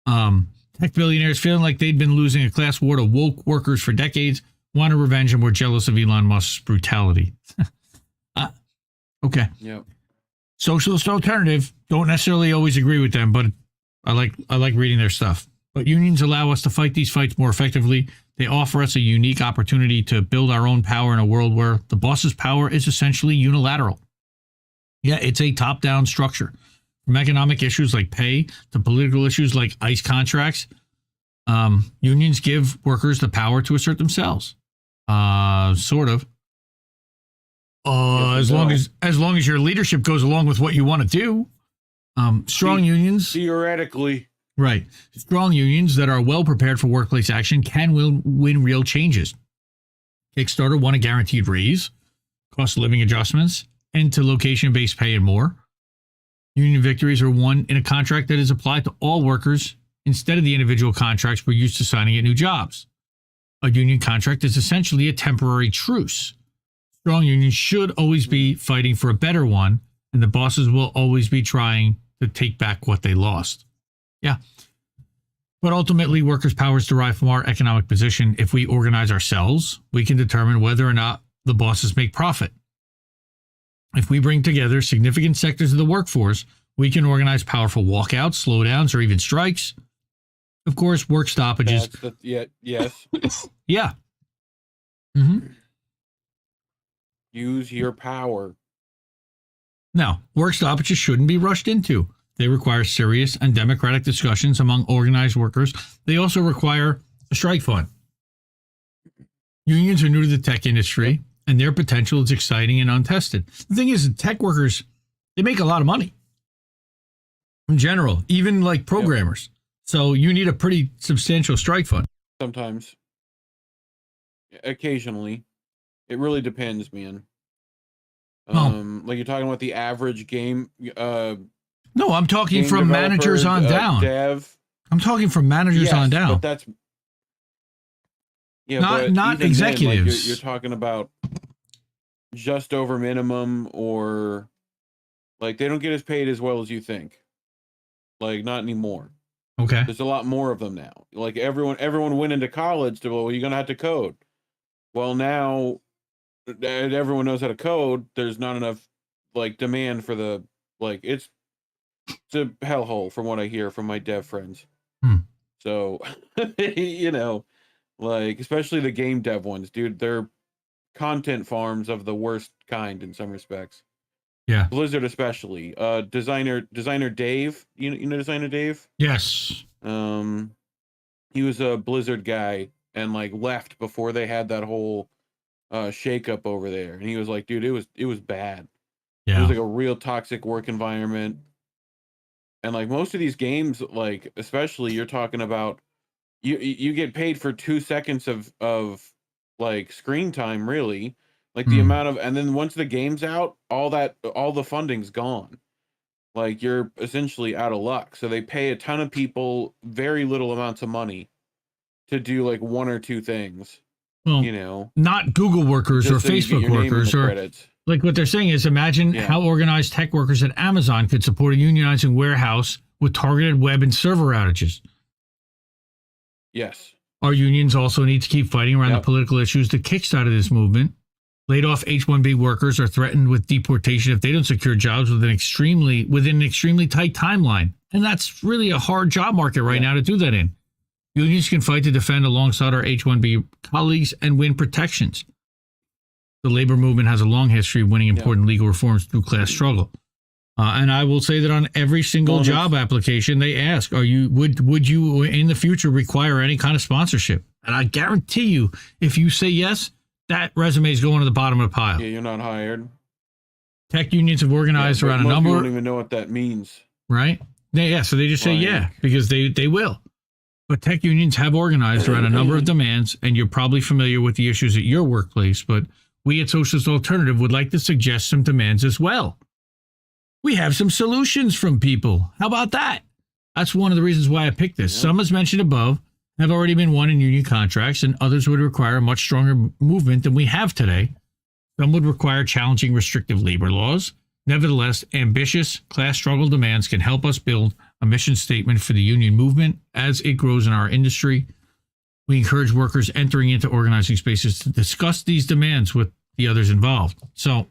Tech billionaires, feeling like they'd been losing a class war to woke workers for decades, wanted revenge and were jealous of Elon Musk's brutality. Okay. Yep. Socialist Alternative, don't necessarily always agree with them, but I like reading their stuff. But unions allow us to fight these fights more effectively. They offer us a unique opportunity to build our own power in a world where the boss's power is essentially unilateral. Yeah, it's a top-down structure. From economic issues like pay to political issues like ICE contracts, unions give workers the power to assert themselves. Sort of. As long as your leadership goes along with what you want to do. Strong unions. Theoretically. Right. Strong unions that are well prepared for workplace action can win real changes. Kickstarter won a guaranteed raise, cost of living adjustments, end to location-based pay, and more. Union victories are won in a contract that is applied to all workers instead of the individual contracts we're used to signing at new jobs. A union contract is essentially a temporary truce. Strong unions should always be fighting for a better one, and the bosses will always be trying to take back what they lost. Yeah. But ultimately, workers' power is derived from our economic position. If we organize ourselves, we can determine whether or not the bosses make profit. If we bring together significant sectors of the workforce, we can organize powerful walkouts, slowdowns, or even strikes. Of course, work stoppages. Yes. Yeah. Mm-hmm. Use your power. Now, work stoppages shouldn't be rushed into. They require serious and democratic discussions among organized workers. They also require a strike fund. Unions are new to the tech industry, and their potential is exciting and untested. The thing is, tech workers, they make a lot of money. In general, even like programmers. Yep. So you need a pretty substantial strike fund. Sometimes. Occasionally. It really depends, man. Like you're talking about the average game. No, I'm talking from managers on down. Dev. I'm talking from managers on down. But that's not executives. Then, like you're talking about just over minimum, or like they don't get as paid as well as you think. Like not anymore. Okay. There's a lot more of them now. Like everyone went into college to, well, you're gonna have to code. Well, now that everyone knows how to code, there's not enough like demand for the like it's a hellhole from what I hear from my dev friends. So you know, like especially the game dev ones, dude, they're content farms of the worst kind in some respects. Yeah. Blizzard especially. Designer Dave, you know designer Dave? Yes. He was a Blizzard guy and like left before they had that whole shakeup over there. And he was like, dude, it was bad. Yeah. It was like a real toxic work environment. And like most of these games, like especially you're talking about you get paid for 2 seconds of like screen time, really. Like the amount of, and then once the game's out, all the funding's gone. Like you're essentially out of luck. So they pay a ton of people very little amounts of money to do like one or two things. Well, you know, not Google workers or so Facebook workers or credits. Like what they're saying is imagine how organized tech workers at Amazon could support a unionizing warehouse with targeted web and server outages. Yes. Our unions also need to keep fighting around the political issues that kickstarted this movement. Laid off H-1B workers are threatened with deportation if they don't secure jobs within an extremely tight timeline. And that's really a hard job market right now to do that in. Unions can fight to defend alongside our H-1B colleagues and win protections. The labor movement has a long history of winning important legal reforms through class struggle. And I will say that on every single job application, they ask, would you in the future require any kind of sponsorship? And I guarantee you, if you say yes, that resume is going to the bottom of the pile. Yeah, you're not hired. Tech unions have organized around a number. People don't even know what that means. Right? So they just say because they will. But tech unions have organized around a number of demands, and you're probably familiar with the issues at your workplace, but we at Socialist Alternative would like to suggest some demands as well. We have some solutions from people. How about that? That's one of the reasons why I picked this. Yeah. Some, as mentioned above, have already been won in union contracts, and others would require a much stronger movement than we have today. Some would require challenging restrictive labor laws. Nevertheless, ambitious class struggle demands can help us build a mission statement for the union movement as it grows in our industry. We encourage workers entering into organizing spaces to discuss these demands with the others involved. So,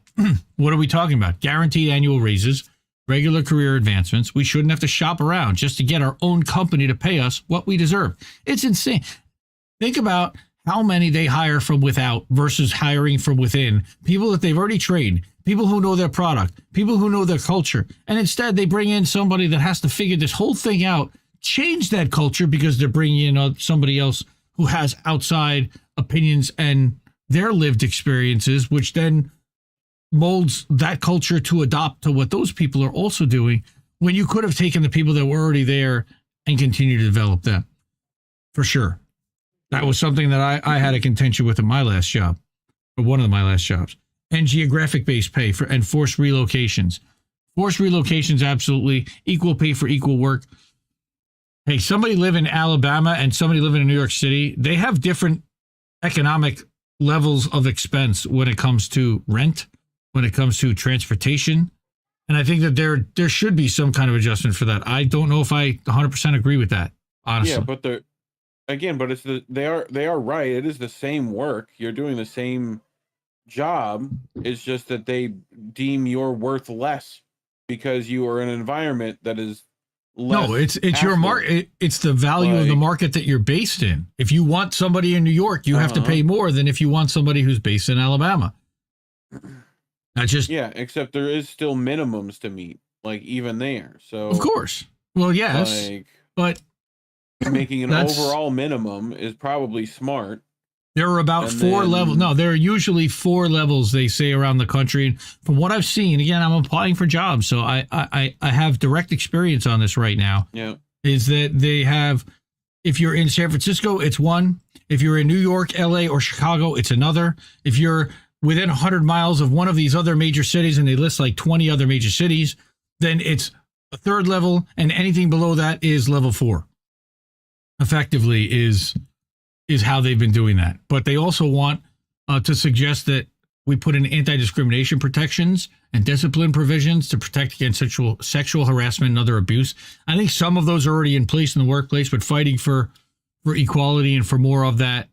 what are we talking about? Guaranteed annual raises, regular career advancements. We shouldn't have to shop around just to get our own company to pay us what we deserve. It's insane. Think about how many they hire from without versus hiring from within. People that they've already trained, people who know their product, people who know their culture. And instead they bring in somebody that has to figure this whole thing out, change that culture because they're bringing in somebody else who has outside opinions and their lived experiences, which then molds that culture to adopt to what those people are also doing, when you could have taken the people that were already there and continued to develop them. For sure. That was something that I had a contention with in my last job, or one of my last jobs. And geographic-based pay and forced relocations. Forced relocations, absolutely. Equal pay for equal work. Hey, somebody live in Alabama and somebody live in New York City, they have different economic levels of expense when it comes to rent, when it comes to transportation. And I think that there should be some kind of adjustment for that. I don't know if I 100% agree with that, honestly. Yeah, but they are right. It is the same work. You're doing the same job. It's just that they deem your worth less because you are in an environment that is No, it's your market. It's the value of the market that you're based in. If you want somebody in New York, you have to pay more than if you want somebody who's based in Alabama. Except there is still minimums to meet, like even there. So of course, well, yes, but making an overall minimum is probably smart. There are about 4 levels. No, there are usually 4 levels they say around the country. And from what I've seen, again, I'm applying for jobs, so I have direct experience on this right now. Yeah, is that they have, if you're in San Francisco, it's one. If you're in New York, LA, or Chicago, it's another. If you're within 100 miles of one of these other major cities, and they list like 20 other major cities, then it's a 3rd level, and anything below that is level 4. Effectively is how they've been doing that. But they also want to suggest that we put in anti-discrimination protections and discipline provisions to protect against sexual harassment and other abuse. I think some of those are already in place in the workplace, but fighting for equality and for more of that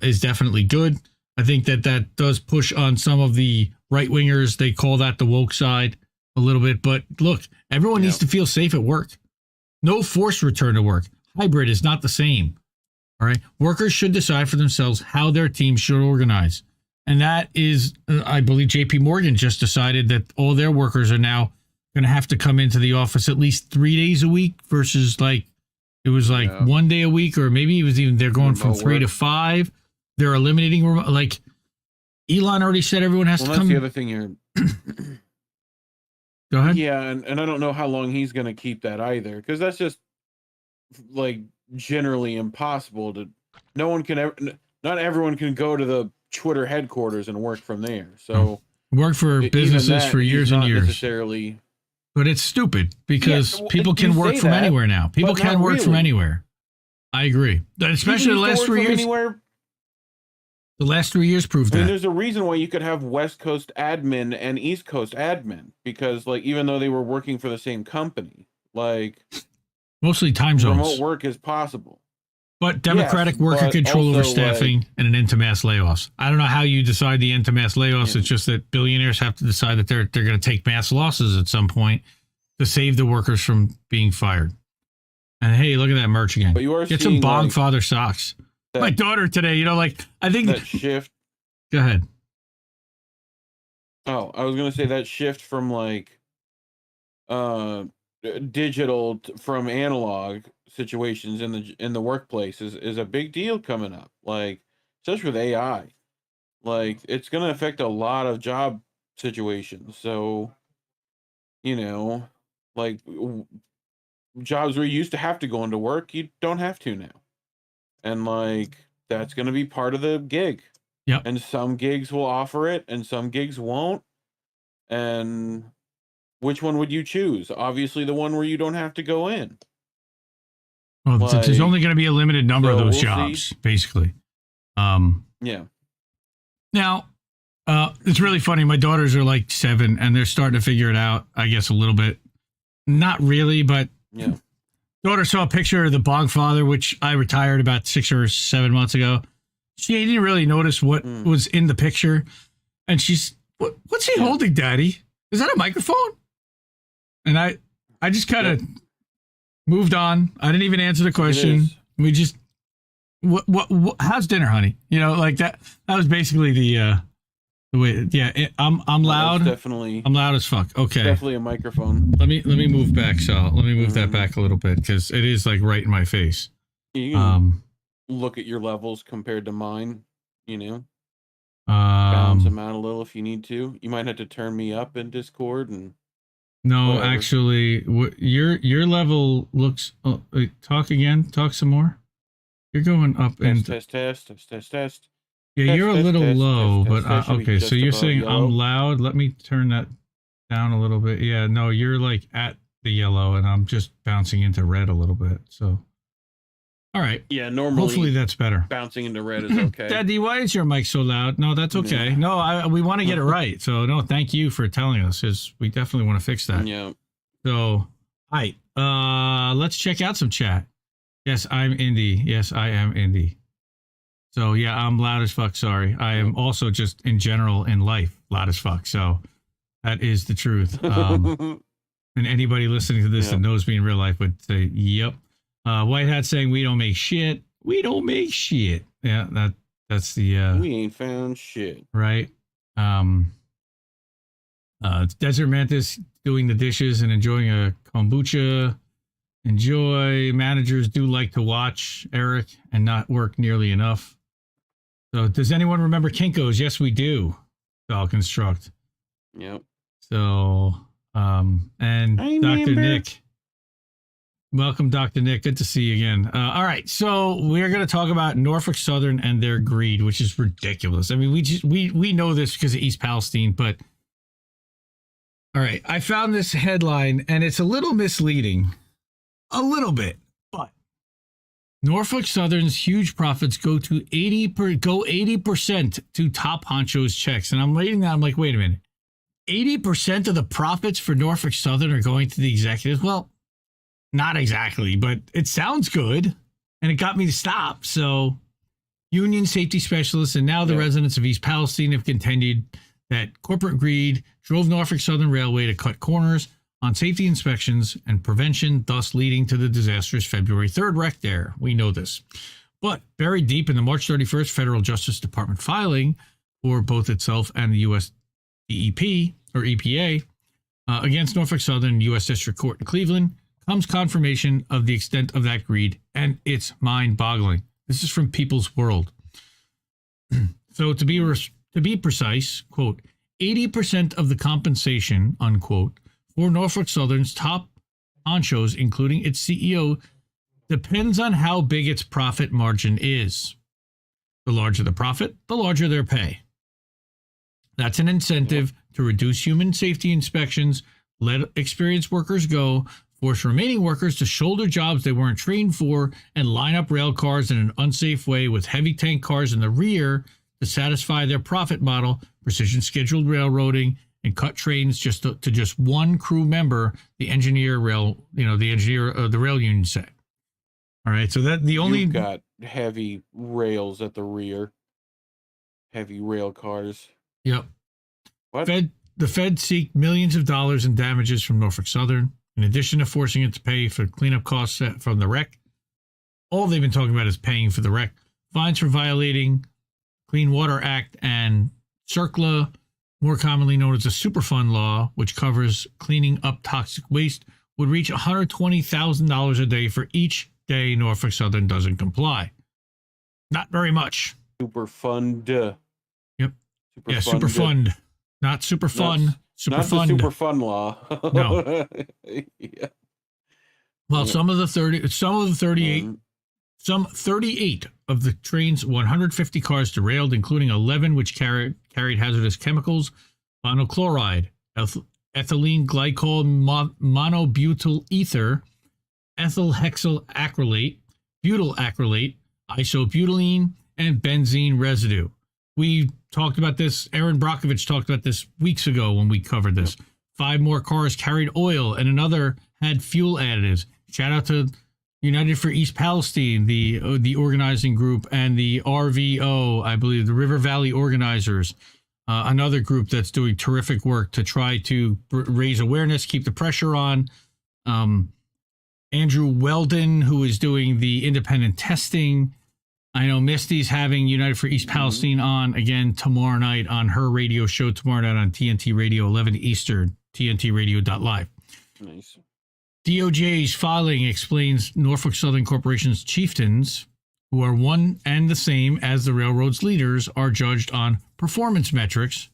is definitely good. I think that does push on some of the right-wingers. They call that the woke side a little bit. But look, everyone needs to feel safe at work. No forced return to work. Hybrid is not the same. All right. Workers should decide for themselves how their teams should organize. And that is, I believe JP Morgan just decided that all their workers are now going to have to come into the office at least 3 days a week versus it was 1 day a week, or maybe it was even, they're going from 3 to 5. They're eliminating, Elon already said everyone has to come. That's the other thing here. Go ahead. Yeah. And I don't know how long he's going to keep that either, because that's just generally impossible to, not everyone can go to the Twitter headquarters and work from there. So work for businesses for years and years. Necessarily, but it's stupid because people can work from anywhere now. People can work from anywhere. I agree. Especially the last 3 years. The last 3 years proved that. There's a reason why you could have West Coast admin and East Coast admin, because even though they were working for the same company, mostly time zones. Remote work is possible. But democratic worker control over staffing and an end to mass layoffs. I don't know how you decide the end to mass layoffs. Yeah. It's just that billionaires have to decide that they're going to take mass losses at some point to save the workers from being fired. And hey, look at that merch again. But you are get some Bongfather socks. My daughter today, I think that shift. Go ahead. Oh, I was going to say that shift from digital from analog situations in the workplace is a big deal coming up, especially with AI. It's going to affect a lot of job situations. So jobs where you used to have to go into work, you don't have to now, and that's going to be part of the gig. Yeah, and some gigs will offer it and some gigs won't. And which one would you choose? Obviously the one where you don't have to go in. Well, there's only going to be a limited number of those jobs, basically. Yeah. Now, it's really funny. My daughters are 7, and they're starting to figure it out, I guess, a little bit. Not really, but yeah. Daughter saw a picture of the Bongfather, which I retired about 6 or 7 months ago. She didn't really notice what was in the picture. And she's, what's he holding, Daddy? Is that a microphone? And I just kind of moved on. I didn't even answer the question. We just, what, how's dinner, honey? That was basically the way. Yeah, I'm loud. Definitely. I'm loud as fuck. Okay. Definitely a microphone. Let me move back, Sal. Let me move that back a little bit because it is right in my face. You can look at your levels compared to mine, balance them out a little if you need to. You might have to turn me up in Discord and. No, whatever. Actually, your level looks. Oh, wait, talk again. Talk some more. You're going up and test. Yeah, you're a little low, but okay. So you're saying yellow. I'm loud. Let me turn that down a little bit. Yeah, no, you're at the yellow, and I'm just bouncing into red a little bit. So, all right. Yeah, normally. Hopefully that's better. Bouncing into red is okay. Daddy, why is your mic so loud? No, that's okay. No, we want to get it right. So no, thank you for telling us. Because we definitely want to fix that. Yeah. So, all right. Let's check out some chat. Yes, I'm Indy. Yes, I am Indy. So yeah, I'm loud as fuck. Sorry. I am also just in general in life loud as fuck. So that is the truth. And anybody listening to this that knows me in real life would say, yep. White Hat saying, we don't make shit. We don't make shit. Yeah, that's the... we ain't found shit. Right. Desert Mantis doing the dishes and enjoying a kombucha. Enjoy. Managers do like to watch, Eric, and not work nearly enough. So does anyone remember Kinko's? Yes, we do. I'll construct. Yep. So, and Dr. Nick. Welcome, Dr. Nick. Good to see you again. All right. So we're going to talk about Norfolk Southern and their greed, which is ridiculous. I mean, we know this because of East Palestine, but all right. I found this headline and it's a little misleading. A little bit, but Norfolk Southern's huge profits go 80% to top honchos checks. And I'm reading that. I'm like, wait a minute. 80% of the profits for Norfolk Southern are going to the executives. Well, not exactly, but it sounds good. And it got me to stop. So union safety specialists and now the residents of East Palestine have contended that corporate greed drove Norfolk Southern Railway to cut corners on safety inspections and prevention, thus leading to the disastrous February 3rd wreck there. We know this. But buried deep in the March 31st Federal Justice Department filing for both itself and the U.S. DEP or EPA against Norfolk Southern U.S. District Court in Cleveland comes confirmation of the extent of that greed, and it's mind-boggling. This is from People's World. So to be precise, quote, 80% of the compensation, unquote, for Norfolk Southern's top honchos, including its CEO, depends on how big its profit margin is. The larger the profit, the larger their pay. That's an incentive to reduce human safety inspections, let experienced workers go, force remaining workers to shoulder jobs they weren't trained for, and line up rail cars in an unsafe way with heavy tank cars in the rear to satisfy their profit model, precision scheduled railroading, and cut trains just to just one crew member, the rail union say. All right, so that the only... You've got heavy rails at the rear. Heavy rail cars. Yep. What? The Fed seek millions of dollars in damages from Norfolk Southern, in addition to forcing it to pay for cleanup costs from the wreck. All they've been talking about is paying for the wreck. Fines for violating Clean Water Act and CERCLA, more commonly known as the Superfund law, which covers cleaning up toxic waste, would reach $120,000 a day for each day Norfolk Southern doesn't comply. Not very much. Superfund. Yep. Superfund. Not super fun. Not the Superfund law. No. Yeah. Well, some 38 of the train's 150 cars derailed, including 11 which carried hazardous chemicals, monochloride, ethylene glycol monobutyl ether, ethyl hexyl acrylate, butyl acrylate, isobutylene, and benzene residue. We talked about this. Aaron Brockovich talked about this weeks ago when we covered this. 5 more cars carried oil, and another had fuel additives. Shout out to United for East Palestine, the organizing group, and the RVO, I believe, the River Valley Organizers, another group that's doing terrific work to try to raise awareness, keep the pressure on. Andrew Weldon, who is doing the independent testing. I know Misty's having United for East Palestine on again tomorrow night on her radio show tomorrow night on TNT Radio, 11 Eastern, tntradio.live. Nice. DOJ's filing explains Norfolk Southern Corporation's chieftains, who are one and the same as the railroad's leaders, are judged on performance metrics,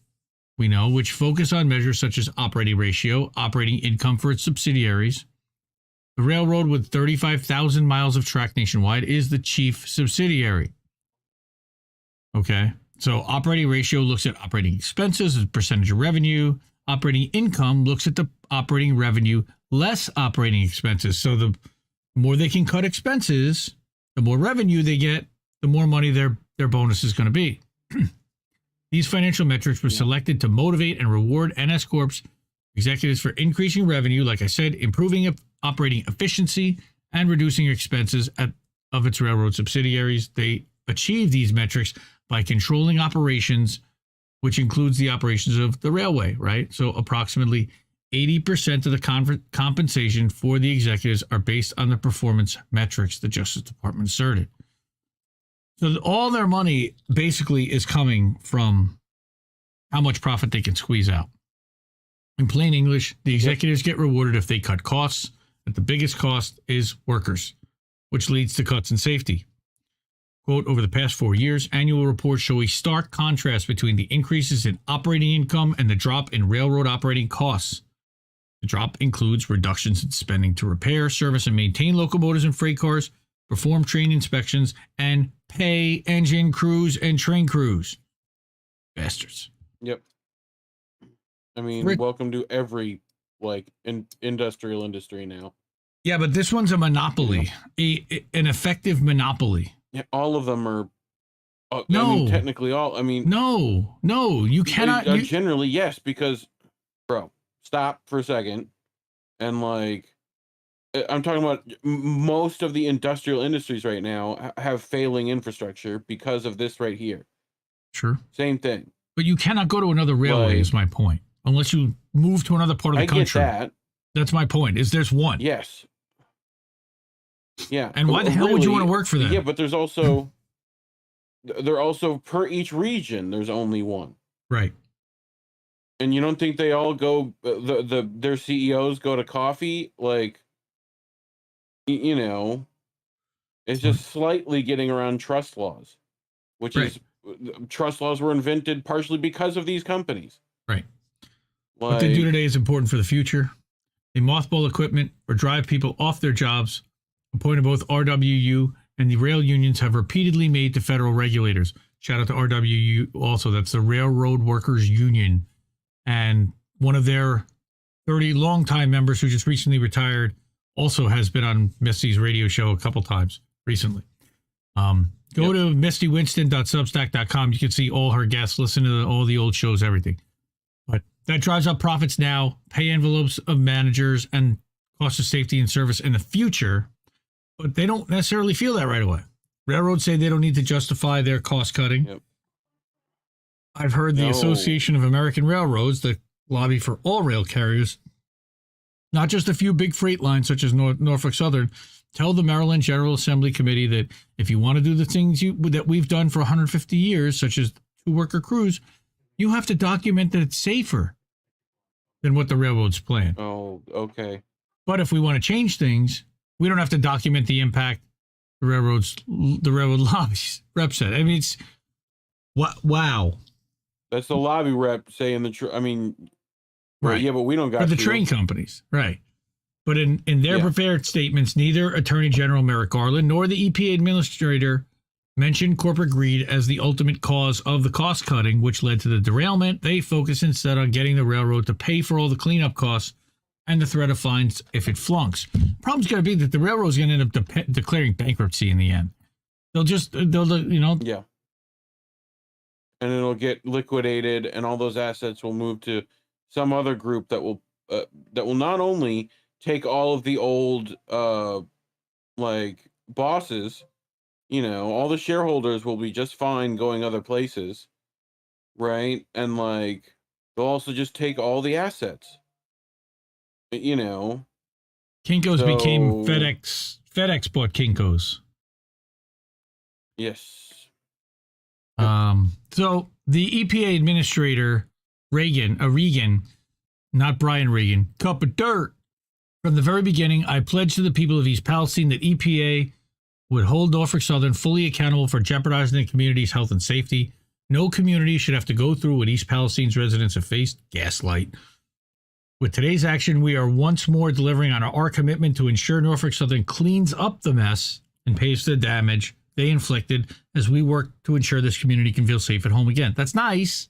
we know, which focus on measures such as operating ratio, operating income for its subsidiaries. The railroad with 35,000 miles of track nationwide is the chief subsidiary. Okay, so operating ratio looks at operating expenses as a percentage of revenue. Operating income looks at the operating revenue less operating expenses. So the more they can cut expenses, the more revenue they get, the more money their bonus is going to be. These financial metrics were selected to motivate and reward NS Corp's executives for increasing revenue, like I said, improving operating efficiency, and reducing expenses of its railroad subsidiaries. They achieve these metrics by controlling operations, which includes the operations of the railway, right? So approximately 80% of the compensation for the executives are based on the performance metrics, the Justice Department asserted. So all their money basically is coming from how much profit they can squeeze out. In plain English, the executives get rewarded if they cut costs, but the biggest cost is workers, which leads to cuts in safety. Quote, over the past 4 years, annual reports show a stark contrast between the increases in operating income and the drop in railroad operating costs. The drop includes reductions in spending to repair, service, and maintain locomotives and freight cars, perform train inspections, and pay engine crews and train crews. Bastards. Yep. I mean, welcome to every industrial industry now. Yeah, but this one's a monopoly, an effective monopoly. Yeah, all of them are. No, I mean, technically all. I mean, no, you cannot. Generally, yes, because, bro, stop for a second, and I'm talking about most of the industrial industries right now have failing infrastructure because of this right here. Sure. Same thing. But you cannot go to another railway. Is my point. Unless you move to another part of the country. I get that. That's my point. Is there's one. Yes. Yeah. And why the hell would you want to work for them? Yeah, but there's also they're also per each region. There's only one. Right. And you don't think they all go their CEOs go to coffee it's just slightly getting around trust laws, which is trust laws were invented partially because of these companies. Right. What they do today is important for the future. They mothball equipment or drive people off their jobs, a point of both RWU and the rail unions have repeatedly made to federal regulators. Shout out to RWU also. That's the Railroad Workers Union. And one of their 30 longtime members who just recently retired also has been on Misty's radio show a couple times recently. Go to mistywinston.substack.com. You can see all her guests, listen to all the old shows, everything. But that drives up profits now, pay envelopes of managers, and cost of safety and service in the future. But they don't necessarily feel that right away. Railroads say they don't need to justify their cost cutting. Yep. I've heard the Association of American Railroads, that lobby for all rail carriers, not just a few big freight lines such as Norfolk Southern, tell the Maryland General Assembly Committee that if you want to do the things that we've done for 150 years, such as two-worker crews, you have to document that it's safer than what the railroads plan. Oh, okay. But if we want to change things, we don't have to document the impact the railroad lobbies rep said. I mean, it's wow. That's the lobby rep saying right. Yeah, but we don't got for the train companies, right? But in their prepared statements, neither Attorney General Merrick Garland nor the EPA administrator mentioned corporate greed as the ultimate cause of the cost cutting, which led to the derailment. They focus instead on getting the railroad to pay for all the cleanup costs and the threat of fines if it flunks. Problem's going to be that the railroad's going to end up declaring bankruptcy in the end. They'll Yeah. And it'll get liquidated, and all those assets will move to some other group that will not only take all of the old bosses, all the shareholders will be just fine going other places, right? And they'll also just take all the assets. Kinko's became FedEx. FedEx bought Kinko's. Yes. So the EPA administrator, Regan, not Brian Regan, cup of dirt. From the very beginning, I pledged to the people of East Palestine that EPA would hold Norfolk Southern fully accountable for jeopardizing the community's health and safety. No community should have to go through what East Palestine's residents have faced, gaslight. With today's action, we are once more delivering on our commitment to ensure Norfolk Southern cleans up the mess and pays for the damage they inflicted as we work to ensure this community can feel safe at home again. That's nice.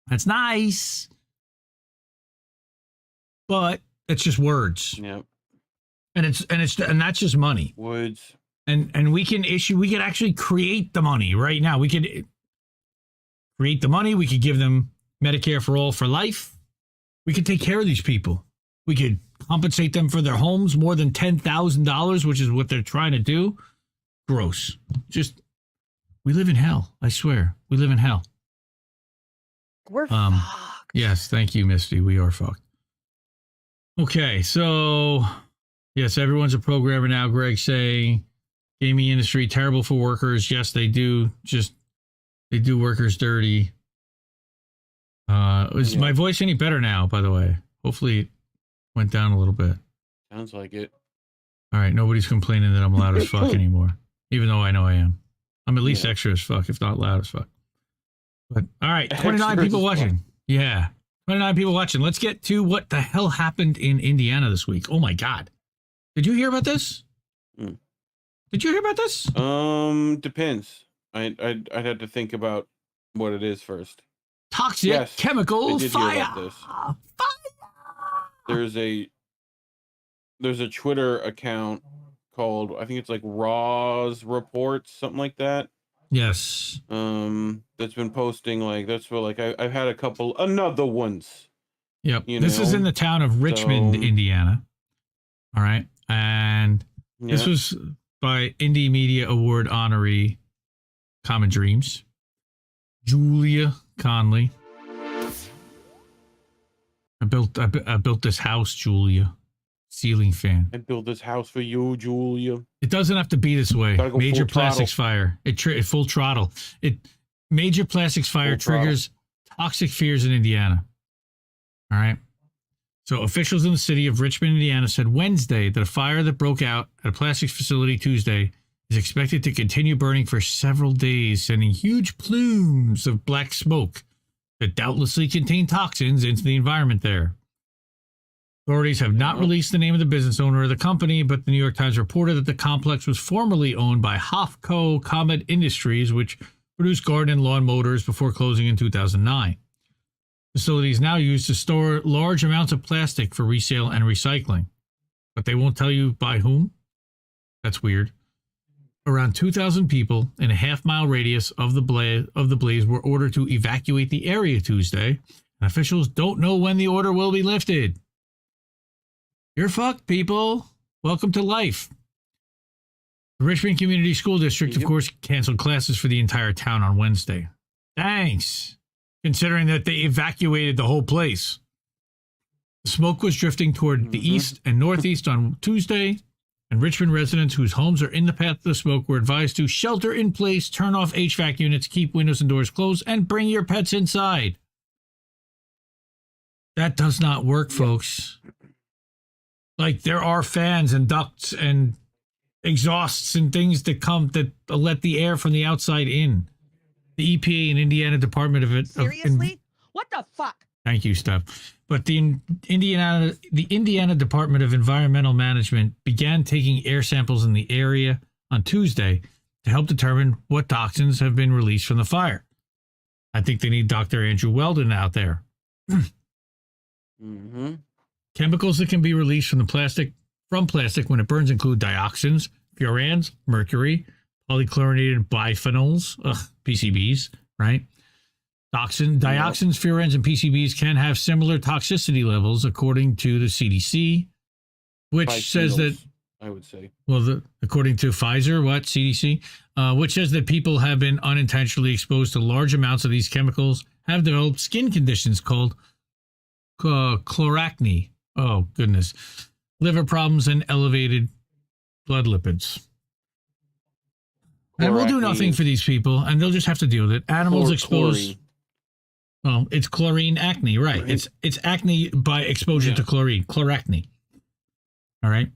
That's nice. But it's just words. Yep. And that's just money. Words. And we can actually create the money right now. We could create the money. We could give them Medicare for all for life. We could take care of these people. We could compensate them for their homes more than $10,000, which is what they're trying to do. Gross. We live in hell. I swear. We live in hell. We're fucked. Yes, thank you, Misty. We are fucked. Okay, so yes, everyone's a programmer now. Greg saying gaming industry terrible for workers. Yes, they do. They do workers dirty. Is my voice any better now, by the way? Hopefully it went down a little bit. Sounds like it. All right, nobody's complaining that I'm loud as fuck anymore, even though I know I am. I'm at least extra as fuck, if not loud as fuck. But all right, 29 people watching. Yeah, 29 people watching. Let's get to what the hell happened in Indiana this week. Oh my God. Did you hear about this? Did you hear about this? Depends. I'd have to think about what it is first. Toxic chemical fire. There's a Twitter account called, I think it's like Raw's Reports, something like that. Yes. That's been posting like that's for like I've had a couple another ones. Yep. This is in the town of Richmond, Indiana. All right. And this was by Indie Media Award honoree Common Dreams, Julia Conley. I built this house, Julia. Ceiling fan. I built this house for you, Julia. It doesn't have to be this way. Go Major plastics fire. Full throttle. Major plastics fire triggers toxic fears in Indiana. All right. So officials in the city of Richmond, Indiana said Wednesday that a fire that broke out at a plastics facility Tuesday is expected to continue burning for several days, sending huge plumes of black smoke that doubtlessly contain toxins into the environment there. Authorities have not released the name of the business owner or the company, but the New York Times reported that the complex was formerly owned by Hofco Cometh Industries, which produced garden and lawn motors before closing in 2009. The facility is now used to store large amounts of plastic for resale and recycling, but they won't tell you by whom. That's weird. Around 2,000 people in a half-mile radius of the blaze were ordered to evacuate the area Tuesday, and officials don't know when the order will be lifted. You're fucked, people. Welcome to life. The Richmond Community School District, of course, canceled classes for the entire town on Wednesday. Thanks, considering that they evacuated the whole place. The smoke was drifting toward the east and northeast on Tuesday, and Richmond residents whose homes are in the path of the smoke were advised to shelter in place, turn off HVAC units, keep windows and doors closed, and bring your pets inside. That does not work, folks. Like, there are fans and ducts and exhausts and things that let the air from the outside in. The EPA and Indiana Department of it. Seriously? What the fuck? Thank you, Steph. But the Indiana Department of Environmental Management began taking air samples in the area on Tuesday to help determine what toxins have been released from the fire. I think they need Dr. Andrew Weldon out there. Chemicals that can be released from plastic when it burns include dioxins, furans, mercury, polychlorinated biphenyls, PCBs, right? Dioxins, furans, and PCBs can have similar toxicity levels, according to the CDC, which says that, I would say, according to Pfizer, CDC, which says that people have been unintentionally exposed to large amounts of these chemicals, have developed skin conditions called chloracne. Oh, goodness. Liver problems and elevated blood lipids. And we'll do nothing for these people, and they'll just have to deal with it. Animals exposed. Well, it's chlorine acne, right? It's acne by exposure to chlorine, chloracne. All right.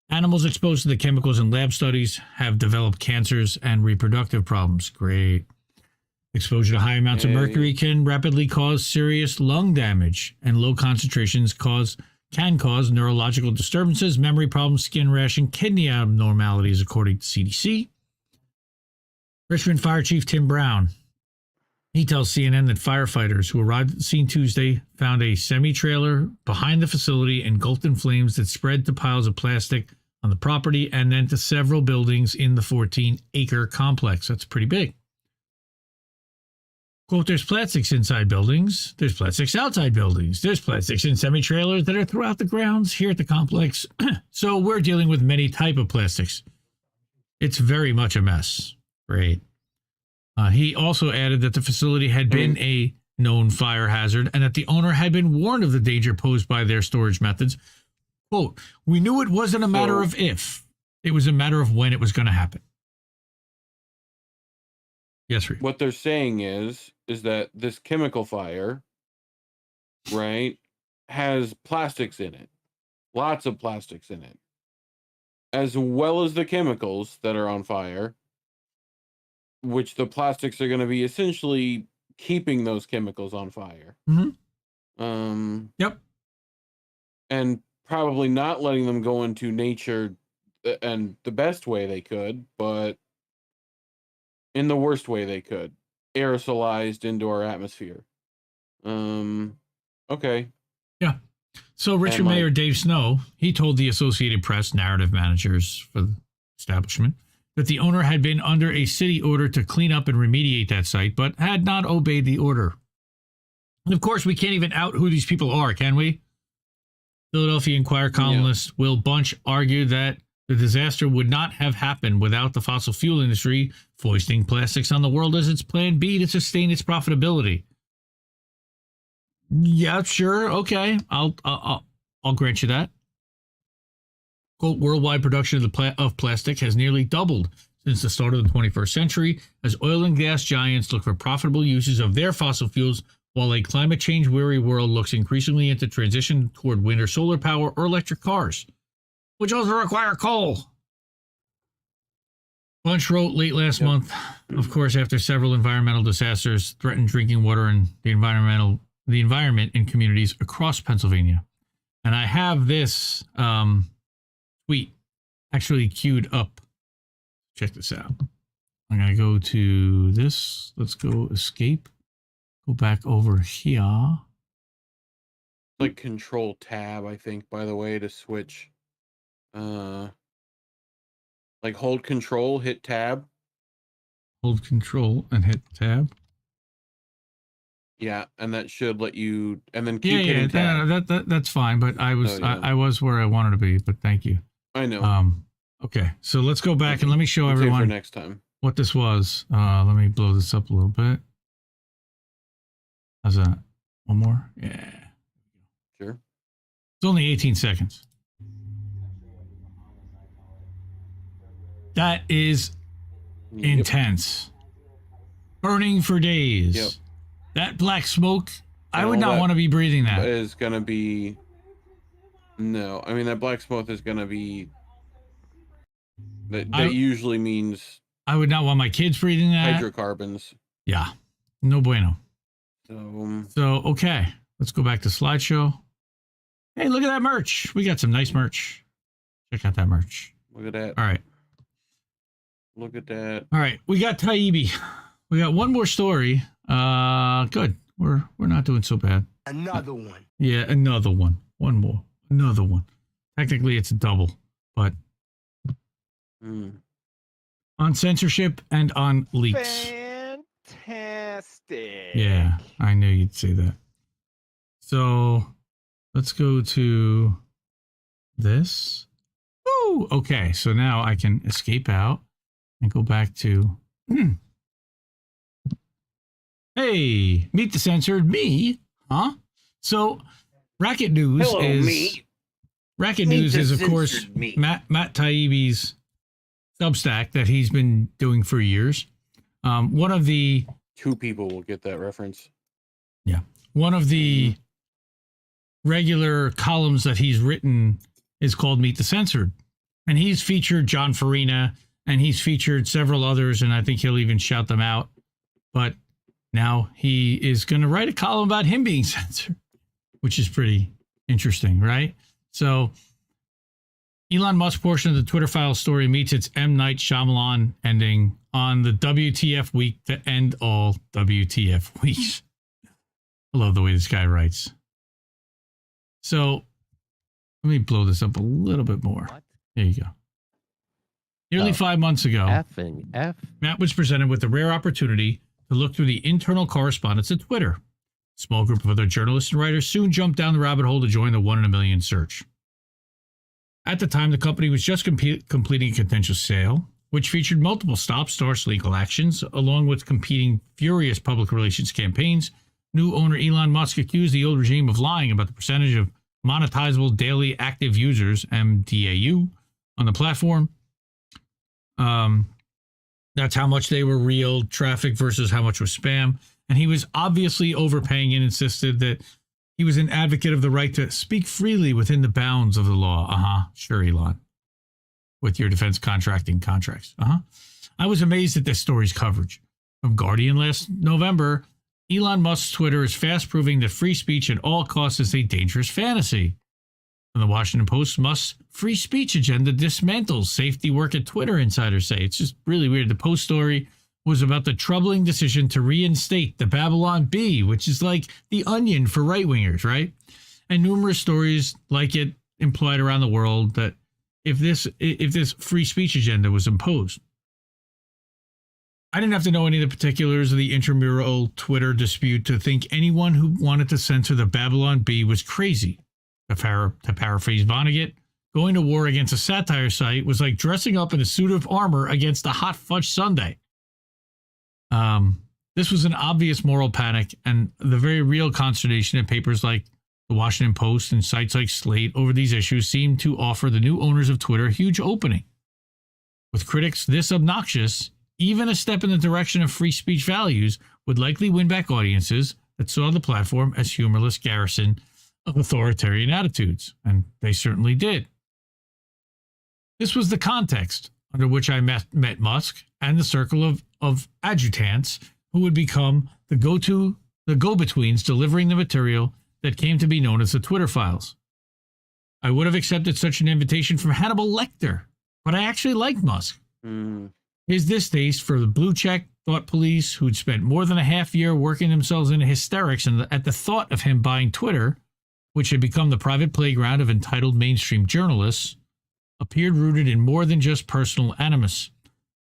Animals exposed to the chemicals in lab studies have developed cancers and reproductive problems. Great. Exposure to high amounts of mercury can rapidly cause serious lung damage, and low concentrations can cause neurological disturbances, memory problems, skin rash, and kidney abnormalities, according to CDC. Richmond Fire Chief Tim Brown, he tells CNN that firefighters who arrived at the scene Tuesday found a semi-trailer behind the facility engulfed in flames that spread to piles of plastic on the property and then to several buildings in the 14-acre complex. That's pretty big. Quote, there's plastics inside buildings. There's plastics outside buildings. There's plastics in semi-trailers that are throughout the grounds here at the complex. So we're dealing with many type of plastics. It's very much a mess. Great. He also added that the facility had been a known fire hazard and that the owner had been warned of the danger posed by their storage methods. Quote, "We knew it wasn't a matter of if, it was a matter of when it was going to happen." Yes, Reed. What they're saying is that this chemical fire, right, has plastics in it. Lots of plastics in it. As well as the chemicals that are on fire, which the plastics are going to be essentially keeping those chemicals on fire. Yep. And probably not letting them go into nature and the best way they could, but in the worst way they could, aerosolized into our atmosphere. Okay. Yeah. So Richard Mayor Dave Snow, he told the Associated Press narrative managers for the establishment that the owner had been under a city order to clean up and remediate that site, but had not obeyed the order. And of course, we can't even out who these people are, can we? Philadelphia Inquirer columnist Will Bunch argued that the disaster would not have happened without the fossil fuel industry foisting plastics on the world as its plan B to sustain its profitability. Yeah, sure. Okay. I'll grant you that. Quote, "Worldwide production of plastic has nearly doubled since the start of the 21st century as oil and gas giants look for profitable uses of their fossil fuels while a climate change weary world looks increasingly into transition toward wind or solar power or electric cars, which also require coal." Bunch wrote late last month, of course, after several environmental disasters threatened drinking water and the environment in communities across Pennsylvania. And I have this tweet actually queued up. Check this out. I'm going to go to this. Let's go escape. Go back over here. Like Control Tab, I think, by the way, to switch. Like hold Control, hit Tab. Hold Control and hit Tab. Yeah, and that should let you, and then keep hitting tab. That's fine. But I was where I wanted to be. But thank you. I know. Okay, so let's go back and let me show everyone for next time what this was. Let me blow this up a little bit. How's that? One more? Yeah. Sure. It's only 18 seconds. That is intense. Burning for days. Yep. That black smoke, I would not want to be breathing that. Is going to be... No, I mean, that black smoke is going to be... That usually means... I would not want my kids breathing that. Hydrocarbons. Yeah. No bueno. So, okay. Let's go back to slideshow. Hey, look at that merch. We got some nice merch. Check out that merch. Look at that. All right. Look at that. All right. We got Taibbi. We got one more story. Good. We're not doing so bad. Another one. Yeah, another one. One more. Another one. Technically, it's a double, but on censorship and on leaks. Fantastic. Yeah, I knew you'd say that. So let's go to this. Woo! Okay, so now I can escape out and go back to... Hey, meet the censored me, huh? So, Racket News Hello, is me. Racket News is of course Matt Taibbi's Substack that he's been doing for years. One of the 2 people will get that reference. Yeah, one of the regular columns that he's written is called Meet the Censored, and he's featured John Farina and he's featured several others, and I think he'll even shout them out. But now he is going to write a column about him being censored, which is pretty interesting, right? So Elon Musk portion of the Twitter file story meets its M. Night Shyamalan ending on the WTF week to end all WTF weeks. I love the way this guy writes. So let me blow this up a little bit more. There you go. Nearly 5 months ago, Matt was presented with the rare opportunity to look through the internal correspondence at Twitter. A small group of other journalists and writers soon jumped down the rabbit hole to join the 1 in a million search. At the time, the company was just completing a contentious sale, which featured multiple stop-starts legal actions, along with competing furious public relations campaigns New owner Elon Musk accused the old regime of lying about the percentage of monetizable daily active users, MDAU, on the platform. That's how much they were real traffic versus how much was spam. And he was obviously overpaying and insisted that he was an advocate of the right to speak freely within the bounds of the law. Sure, Elon. With your defense contracting contracts. I was amazed at this story's coverage. From Guardian last November, Elon Musk's Twitter is fast proving that free speech at all costs is a dangerous fantasy. From the Washington Post, Musk's free speech agenda dismantles safety work at Twitter, insiders say. It's just really weird. The Post story was about the troubling decision to reinstate the Babylon Bee, which is like the Onion for right-wingers, right? And numerous stories like it implied around the world that if this free speech agenda was imposed. I didn't have to know any of the particulars of the intramural Twitter dispute to think anyone who wanted to censor the Babylon Bee was crazy. To paraphrase Vonnegut, going to war against a satire site was like dressing up in a suit of armor against a hot fudge sundae. This was an obvious moral panic, and the very real consternation in papers like the Washington Post and sites like Slate over these issues seemed to offer the new owners of Twitter a huge opening. With critics this obnoxious, even a step in the direction of free speech values would likely win back audiences that saw the platform as humorless garrison of authoritarian attitudes, and they certainly did. This was the context under which I met Musk and the circle of adjutants who would become the go-betweens delivering the material that came to be known as the Twitter files. I would have accepted such an invitation from Hannibal Lecter, but I actually liked Musk. His distaste for the blue check thought police who'd spent more than a half year working themselves into hysterics at the thought of him buying Twitter, which had become the private playground of entitled mainstream journalists, appeared rooted in more than just personal animus.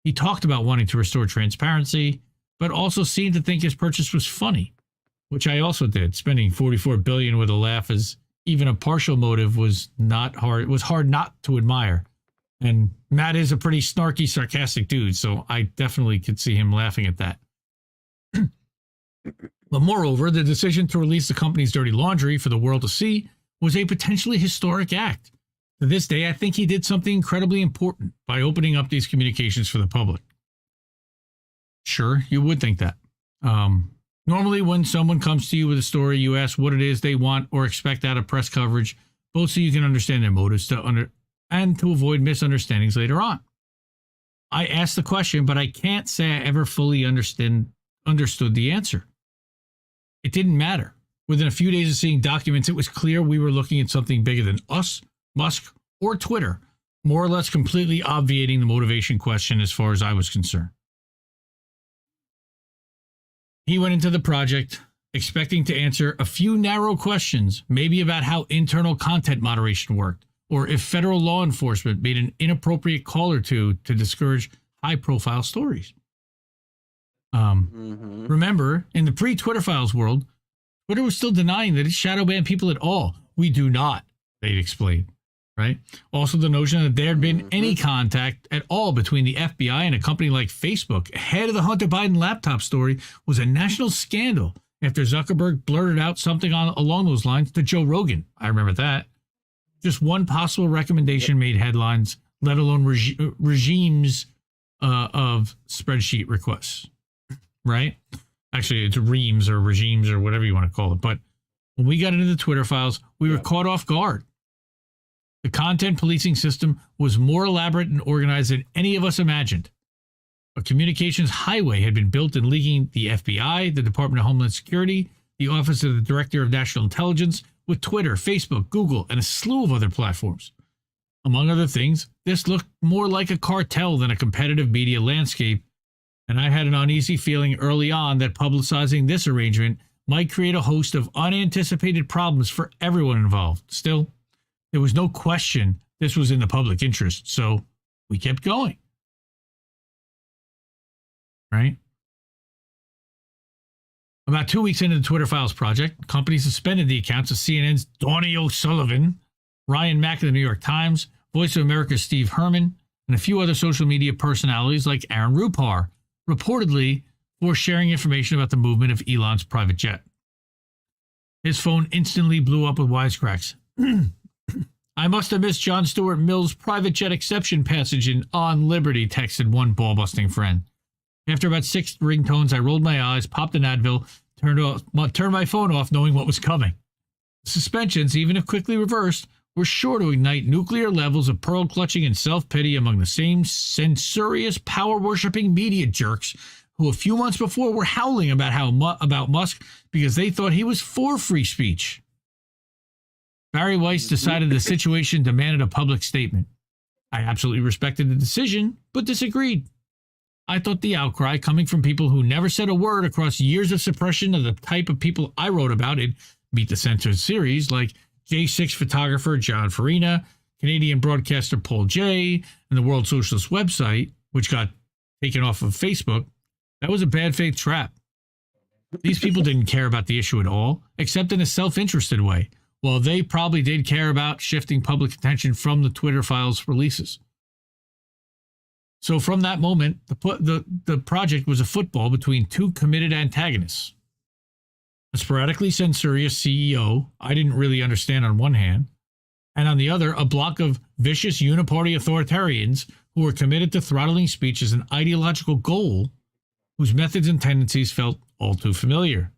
He talked about wanting to restore transparency, but also seemed to think his purchase was funny, which I also did. Spending $44 billion with a laugh as even a partial motive was hard not to admire. And Matt is a pretty snarky, sarcastic dude, so I definitely could see him laughing at that. But moreover, the decision to release the company's dirty laundry for the world to see was a potentially historic act. To this day, I think he did something incredibly important by opening up these communications for the public. Sure, you would think that. Normally, when someone comes to you with a story, you ask what it is they want or expect out of press coverage, both so you can understand their motives and to avoid misunderstandings later on. I asked the question, but I can't say I ever fully understood the answer. It didn't matter. Within a few days of seeing documents, it was clear we were looking at something bigger than us, Musk, or Twitter, more or less completely obviating the motivation question as far as I was concerned. He went into the project expecting to answer a few narrow questions, maybe about how internal content moderation worked, or if federal law enforcement made an inappropriate call or two to discourage high-profile stories. Remember, in the pre-Twitter Files world, Twitter was still denying that it shadow banned people at all. We do not, they'd explain, right? Also, the notion that there had been any contact at all between the FBI and a company like Facebook ahead of the Hunter Biden laptop story was a national scandal after Zuckerberg blurted out something along those lines to Joe Rogan. I remember that. Just one possible recommendation made headlines, let alone regimes of spreadsheet requests, right? Actually, it's reams or regimes or whatever you want to call it. But when we got into the Twitter Files, we were caught off guard. The content policing system was more elaborate and organized than any of us imagined. A communications highway had been built in linking the FBI, the Department of Homeland Security, the Office of the Director of National Intelligence, with Twitter, Facebook, Google, and a slew of other platforms. Among other things, this looked more like a cartel than a competitive media landscape, and I had an uneasy feeling early on that publicizing this arrangement might create a host of unanticipated problems for everyone involved. Still, there was no question this was in the public interest, so we kept going. Right? About 2 weeks into the Twitter Files project, the company suspended the accounts of CNN's Donnie O'Sullivan, Ryan Mack of the New York Times, Voice of America's Steve Herman, and a few other social media personalities like Aaron Rupar, reportedly for sharing information about the movement of Elon's private jet. His phone instantly blew up with wisecracks. I must have missed John Stuart Mill's private jet exception passage in On Liberty, texted one ball-busting friend. After about 6 ringtones, I rolled my eyes, popped an Advil, turned my phone off knowing what was coming. Suspensions, even if quickly reversed, were sure to ignite nuclear levels of pearl-clutching and self-pity among the same censorious, power-worshipping media jerks who a few months before were howling about Musk because they thought he was for free speech. Barry Weiss decided the situation demanded a public statement. I absolutely respected the decision, but disagreed. I thought the outcry coming from people who never said a word across years of suppression of the type of people I wrote about in Meet the Censored series, like J6 photographer John Farina, Canadian broadcaster Paul Jay, and the World Socialist website, which got taken off of Facebook, that was a bad faith trap. These people didn't care about the issue at all, except in a self-interested way. Well, they probably did care about shifting public attention from the Twitter files releases. So from that moment, the project was a football between two committed antagonists. A sporadically censorious CEO I didn't really understand on one hand, and on the other, a block of vicious uniparty authoritarians who were committed to throttling speech as an ideological goal whose methods and tendencies felt all too familiar.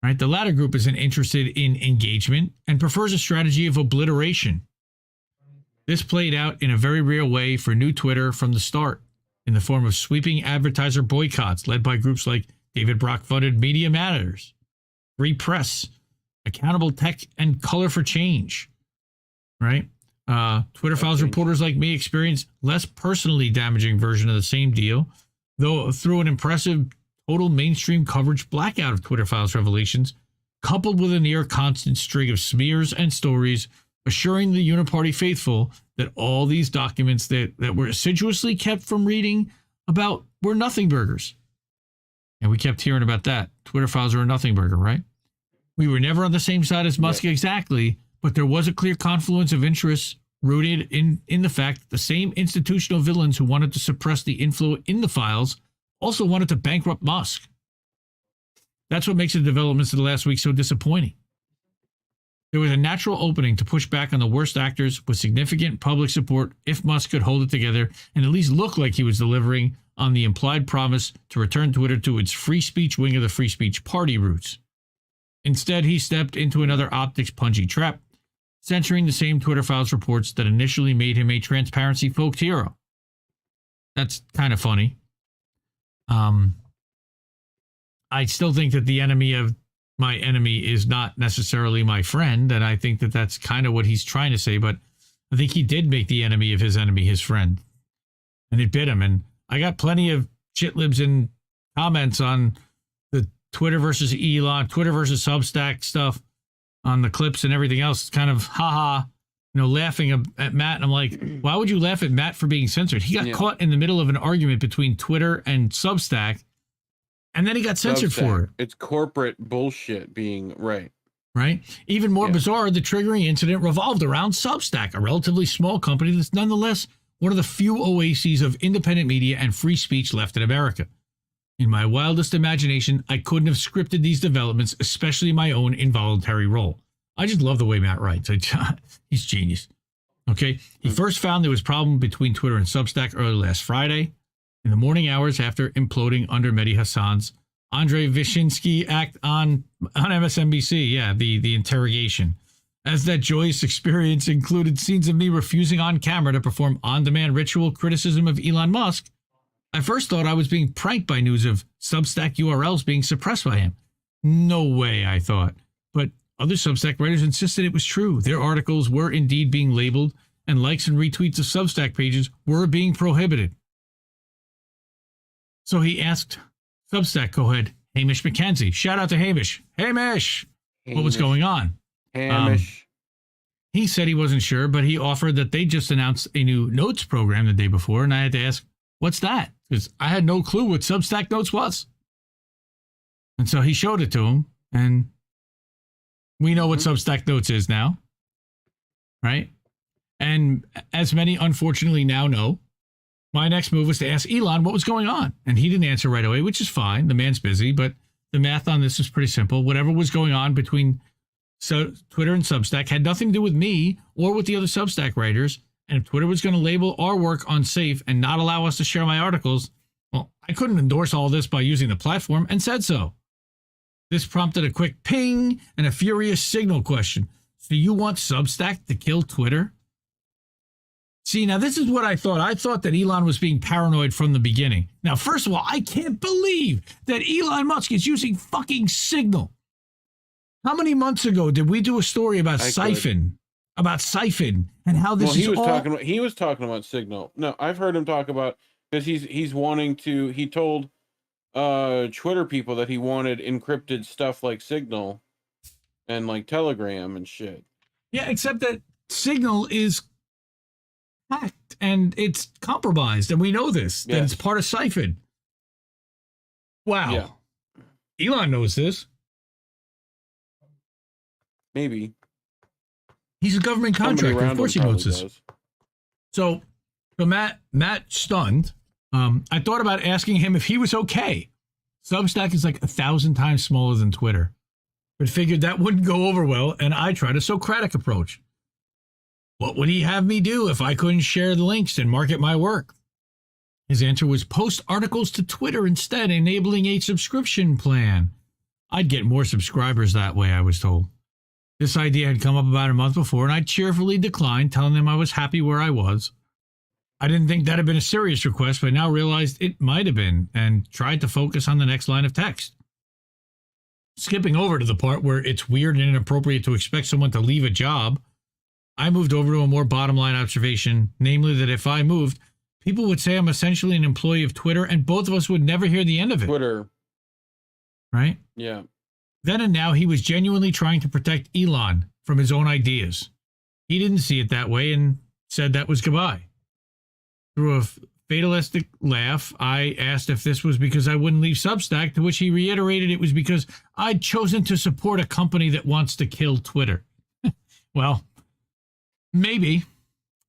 Right? The latter group isn't interested in engagement and prefers a strategy of obliteration. This played out in a very real way for New Twitter from the start, in the form of sweeping advertiser boycotts led by groups like David Brock-funded Media Matters, Free Press, Accountable Tech, and Color for Change. Right? Twitter Files reporters like me experienced less personally damaging version of the same deal, though through an impressive total mainstream coverage blackout of Twitter Files revelations, coupled with a near constant string of smears and stories assuring the uniparty faithful that all these documents that were assiduously kept from reading about were nothing burgers. And we kept hearing about that. Twitter Files are a nothing burger, right? We were never on the same side as Musk exactly, but there was a clear confluence of interests rooted in the fact that the same institutional villains who wanted to suppress the inflow in the files also wanted to bankrupt Musk. That's what makes the developments of the last week so disappointing. There was a natural opening to push back on the worst actors with significant public support if Musk could hold it together and at least look like he was delivering on the implied promise to return Twitter to its free speech wing of the free speech party roots. Instead, he stepped into another optics punchy trap, censoring the same Twitter Files reports that initially made him a transparency folk hero. That's kind of funny. I still think that the enemy of my enemy is not necessarily my friend, and I think that that's kind of what he's trying to say, but I think he did make the enemy of his enemy his friend, and it bit him. And I got plenty of shitlibs and comments on the Twitter versus Elon, Twitter versus Substack stuff on the clips and everything else, kind of haha, laughing at Matt. And I'm like, why would you laugh at Matt for being censored? He got caught in the middle of an argument between Twitter and Substack, and then he got censored for it. It's corporate bullshit being right. Right? Even more bizarre, the triggering incident revolved around Substack, a relatively small company that's nonetheless one of the few oases of independent media and free speech left in America. In my wildest imagination, I couldn't have scripted these developments, especially my own involuntary role. I just love the way Matt writes. He's genius. Okay? He first found there was a problem between Twitter and Substack early last Friday, in the morning hours after imploding under Mehdi Hassan's Andrei Vyshinsky act on MSNBC. Yeah, the interrogation. As that joyous experience included scenes of me refusing on camera to perform on-demand ritual criticism of Elon Musk, I first thought I was being pranked by news of Substack URLs being suppressed by him. No way, I thought. But other Substack writers insisted it was true. Their articles were indeed being labeled, and likes and retweets of Substack pages were being prohibited. So he asked Substack co-head Hamish McKenzie. Shout out to Hamish. Hamish! What was going on? Hamish. He said he wasn't sure, but he offered that they just announced a new notes program the day before, and I had to ask, what's that? Because I had no clue what Substack Notes was. And so he showed it to him, and we know what Substack Notes is now, right? And as many unfortunately now know, my next move was to ask Elon what was going on. And he didn't answer right away, which is fine. The man's busy, but the math on this is pretty simple. Whatever was going on between Twitter and Substack had nothing to do with me or with the other Substack writers. And if Twitter was going to label our work unsafe and not allow us to share my articles, well, I couldn't endorse all this by using the platform and said so. This prompted a quick ping and a furious Signal question. So you want Substack to kill Twitter? See, now this is what I thought. I thought that Elon was being paranoid from the beginning. Now, first of all, I can't believe that Elon Musk is using fucking Signal. How many months ago did we do a story about Siphon? About Siphon and how this he was talking about Signal. No, I've heard him talk about, because he's wanting to, he told Twitter people that he wanted encrypted stuff like Signal and like Telegram and shit. Yeah, except that Signal is hacked and it's compromised, and we know this, that it's part of Siphon. Wow. Yeah. Elon knows this. Maybe. He's a government contractor. Of course he knows this. So Matt stunned. I thought about asking him if he was okay. Substack is like 1,000 times smaller than Twitter, but figured that wouldn't go over well, and I tried a Socratic approach. What would he have me do if I couldn't share the links and market my work? His answer was post articles to Twitter instead, enabling a subscription plan. I'd get more subscribers that way, I was told. This idea had come up about a month before, and I cheerfully declined, telling them I was happy where I was. I didn't think that had been a serious request, but now realized it might have been, and tried to focus on the next line of text. Skipping over to the part where it's weird and inappropriate to expect someone to leave a job, I moved over to a more bottom-line observation, namely that if I moved, people would say I'm essentially an employee of Twitter, and both of us would never hear the end of it. Twitter. Right? Yeah. Then and now, he was genuinely trying to protect Elon from his own ideas. He didn't see it that way and said that was goodbye. Through a fatalistic laugh, I asked if this was because I wouldn't leave Substack, to which he reiterated it was because I'd chosen to support a company that wants to kill Twitter. Well, maybe.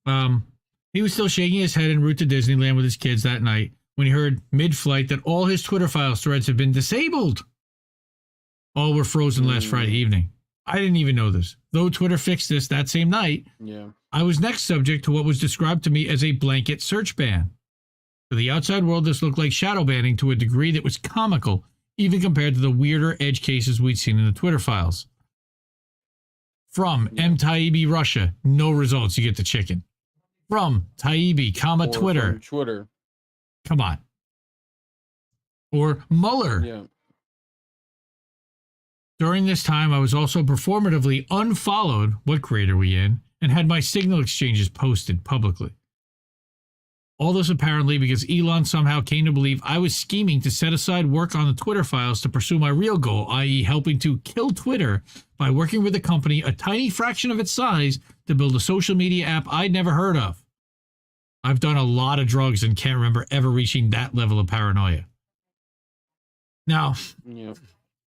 He was still shaking his head en route to Disneyland with his kids that night when he heard mid-flight that all his Twitter files threads had been disabled. All were frozen last Friday evening. I didn't even know this. Though Twitter fixed this that same night, I was next subject to what was described to me as a blanket search ban. To the outside world, this looked like shadow banning to a degree that was comical, even compared to the weirder edge cases we'd seen in the Twitter files. From M. Taibbi, Russia, no results, you get the chicken. From Taibbi, Twitter. Twitter. Come on. Or Mueller. Yeah. During this time, I was also performatively unfollowed, what grade are we in, and had my Signal exchanges posted publicly. All this apparently because Elon somehow came to believe I was scheming to set aside work on the Twitter files to pursue my real goal, i.e. helping to kill Twitter by working with a company a tiny fraction of its size to build a social media app I'd never heard of. I've done a lot of drugs and can't remember ever reaching that level of paranoia. Now,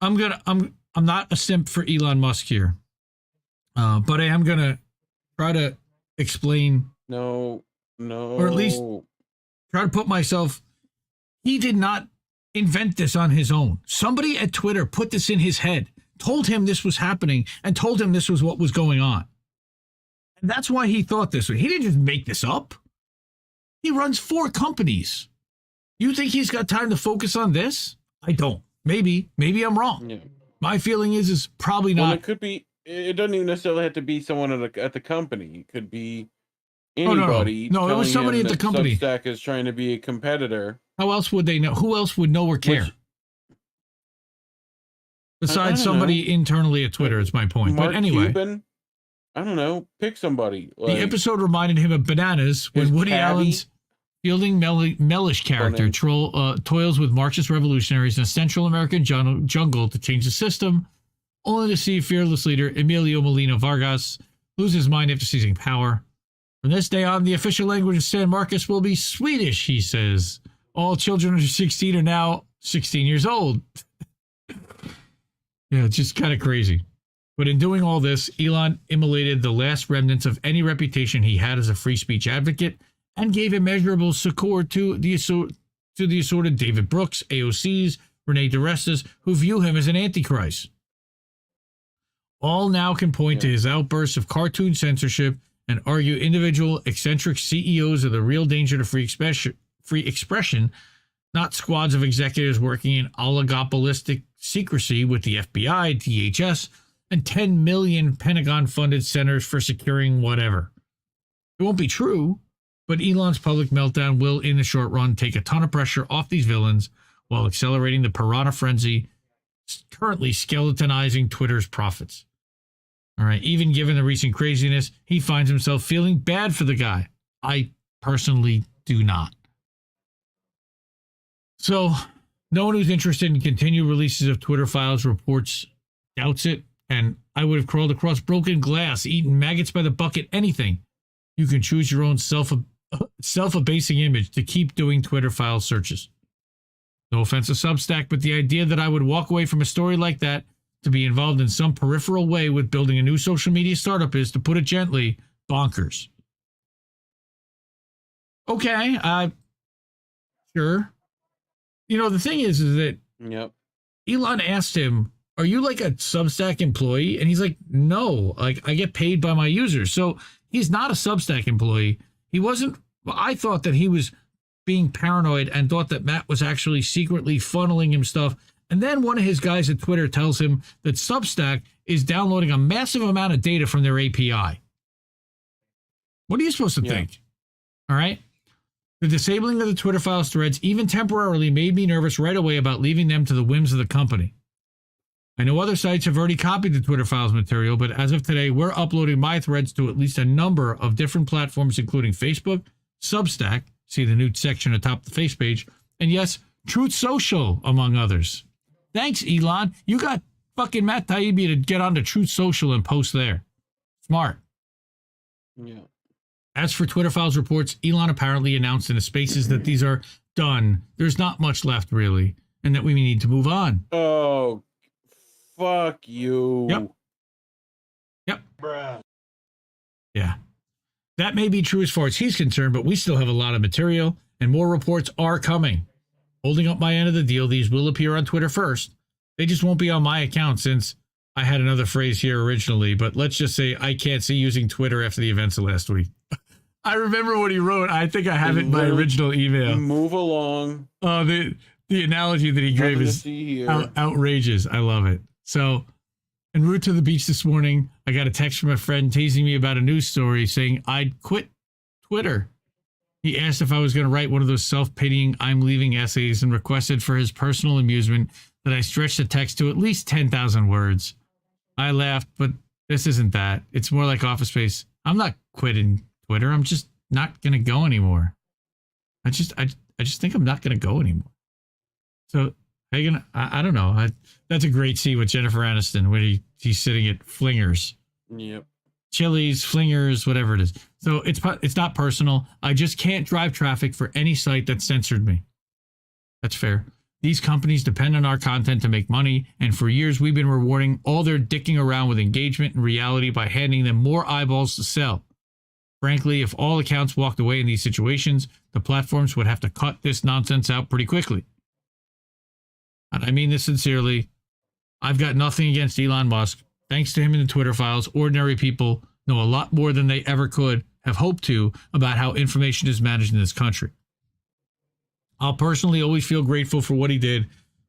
I'm not a simp for Elon Musk here, but I am going to try to explain. No. Or at least try to put myself. He did not invent this on his own. Somebody at Twitter put this in his head, told him this was happening, and told him this was what was going on. And that's why he thought this way. He didn't just make this up. He runs 4 companies. You think he's got time to focus on this? I don't. Maybe I'm wrong. Yeah. My feeling is probably not. Well, it could be. It doesn't even necessarily have to be someone at the company. It could be anybody. No, it was somebody at the company. Substack is trying to be a competitor. How else would they know? Who else would know or care? Besides somebody internally at Twitter, is my point. Mark but anyway. Cuban? I don't know. Pick somebody. The episode reminded him of Bananas when Woody Allen's Fielding Mellish character toils with Marxist revolutionaries in a Central American jungle to change the system, only to see fearless leader Emilio Molina Vargas lose his mind after seizing power. From this day on, the official language of San Marcos will be Swedish, he says. All children under 16 are now 16 years old. Yeah, it's just kind of crazy. But in doing all this, Elon immolated the last remnants of any reputation he had as a free speech advocate and gave immeasurable succor to the assorted David Brooks, AOCs, Rene DeRestas, who view him as an antichrist. All now can point to his outbursts of cartoon censorship and argue individual eccentric CEOs are the real danger to free expression, not squads of executives working in oligopolistic secrecy with the FBI, DHS, and 10 million Pentagon-funded centers for securing whatever. It won't be true, but Elon's public meltdown will, in the short run, take a ton of pressure off these villains while accelerating the piranha frenzy currently skeletonizing Twitter's profits. All right, even given the recent craziness, he finds himself feeling bad for the guy. I personally do not. So, no one who's interested in continued releases of Twitter files reports doubts it, and I would have crawled across broken glass, eaten maggots by the bucket, anything. You can choose your own self-abasing image to keep doing Twitter file searches. No offense to Substack, but the idea that I would walk away from a story like that to be involved in some peripheral way with building a new social media startup is, to put it gently, bonkers. Okay, sure. You know, the thing is that Elon asked him, are you like a Substack employee? And he's like, no, like I get paid by my users. So he's not a Substack employee. He wasn't, I thought that he was being paranoid and thought that Matt was actually secretly funneling him stuff. And then one of his guys at Twitter tells him that Substack is downloading a massive amount of data from their API. What are you supposed to think? All right. The disabling of the Twitter files threads, even temporarily, made me nervous right away about leaving them to the whims of the company. I know other sites have already copied the Twitter files material, but as of today, we're uploading my threads to at least a number of different platforms, including Facebook, Substack, see the new section atop the face page, and yes, Truth Social, among others. Thanks, Elon. You got fucking Matt Taibbi to get onto Truth Social and post there. Smart. Yeah. As for Twitter files reports, Elon apparently announced in the spaces that these are done. There's not much left, really, and that we need to move on. Oh, fuck you. Yep. Bruh. Yeah. That may be true as far as he's concerned, but we still have a lot of material, and more reports are coming. Holding up my end of the deal, these will appear on Twitter first. They just won't be on my account since I had another phrase here originally, but let's just say I can't see using Twitter after the events of last week. I remember what he wrote. I think I have it in my original email. Move along. Oh, the analogy that he gave is outrageous. I love it. So, en route to the beach this morning, I got a text from a friend teasing me about a news story saying I'd quit Twitter. He asked if I was going to write one of those self-pitying I'm leaving essays and requested for his personal amusement that I stretch the text to at least 10,000 words. I laughed, but this isn't that. It's more like Office Space. I'm not quitting Twitter. I'm just not going to go anymore. I just think I'm not going to go anymore. So I don't know. That's a great scene with Jennifer Aniston when he's sitting at Flingers. Yep. Chili's, Flingers, whatever it is. So it's not personal. I just can't drive traffic for any site that censored me. That's fair. These companies depend on our content to make money, and for years we've been rewarding all their dicking around with engagement and reality by handing them more eyeballs to sell. Frankly, if all accounts walked away in these situations, the platforms would have to cut this nonsense out pretty quickly. And I mean this sincerely. I've got nothing against Elon Musk. Thanks to him in the Twitter files, ordinary people know a lot more than they ever could have hoped to about how information is managed in this country. I'll personally always feel grateful for what he did,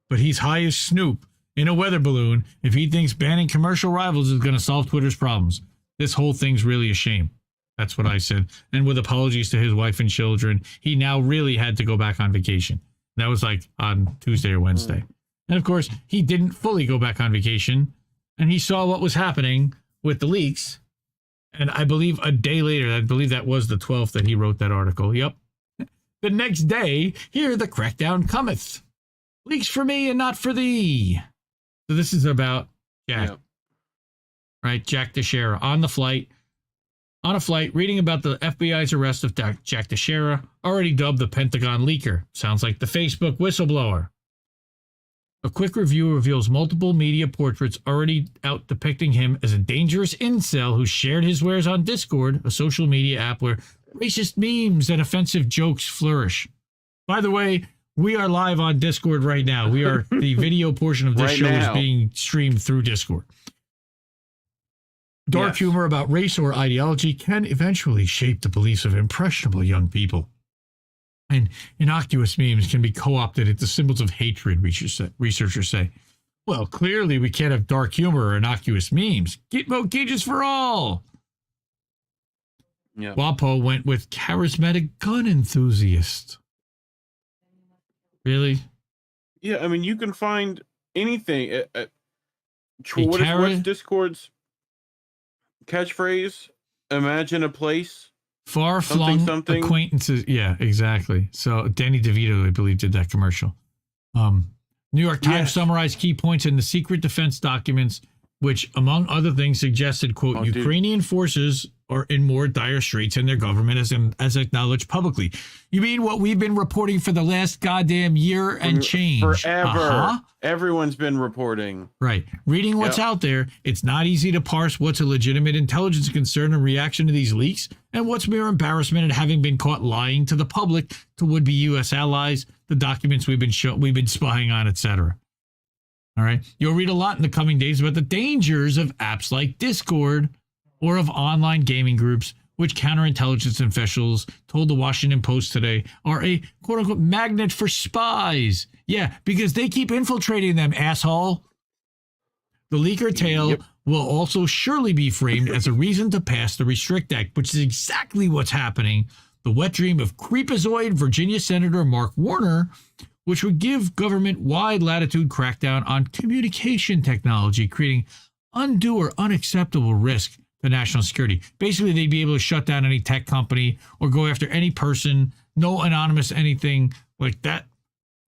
but he's high as Snoop in a weather balloon if he thinks banning commercial rivals is going to solve Twitter's problems. This whole thing's really a shame. That's what I said. And with apologies to his wife and children, he now really had to go back on vacation. That was like on Tuesday or Wednesday. And of course, he didn't fully go back on vacation. And he saw what was happening with the leaks. And I believe a day later, I believe that was the 12th that he wrote that article. Yep. The next day, here the crackdown cometh. Leaks for me and not for thee. So this is about Jack. Yep. Right? Jack Teixeira on a flight, reading about the FBI's arrest of Jack Teixeira, already dubbed the Pentagon leaker. Sounds like the Facebook whistleblower. A quick review reveals multiple media portraits already out depicting him as a dangerous incel who shared his wares on Discord, a social media app where racist memes and offensive jokes flourish. By the way, We are live on Discord right now. We are the video portion of this Right show now. is being streamed through Discord. Dark Yes. humor about race or ideology can eventually shape the beliefs of impressionable young people. And innocuous memes can be co-opted into symbols of hatred, researchers say. Well, clearly we can't have dark humor or innocuous memes. Gitmo cages for all. Yeah. WAPO went with charismatic gun enthusiast. Really? Yeah, I mean, you can find anything. What's Discord's catchphrase? Imagine a place. Far-flung something. acquaintances. Yeah, exactly. So Danny DeVito, I believe, did that commercial. New York Times summarized key points in the secret defense documents, which, among other things, suggested, quote, Ukrainian forces are in more dire straits than their government as acknowledged publicly. You mean what we've been reporting for the last goddamn year and change? Forever. Uh-huh. Everyone's been reporting. Right. Reading what's out there, it's not easy to parse what's a legitimate intelligence concern in reaction to these leaks and what's mere embarrassment at having been caught lying to the public, to would-be U.S. allies, the documents we've been spying on, etc. All right. You'll read a lot in the coming days about the dangers of apps like Discord or of online gaming groups, which counterintelligence officials told the Washington Post today are a quote-unquote magnet for spies. Yeah, because they keep infiltrating them, asshole. The leaker tale will also surely be framed as a reason to pass the Restrict Act, which is exactly what's happening. The wet dream of creepazoid Virginia Senator Mark Warner, which would give government wide latitude crackdown on communication technology, creating undue or unacceptable risk to national security. Basically, they'd be able to shut down any tech company or go after any person, no anonymous anything like that.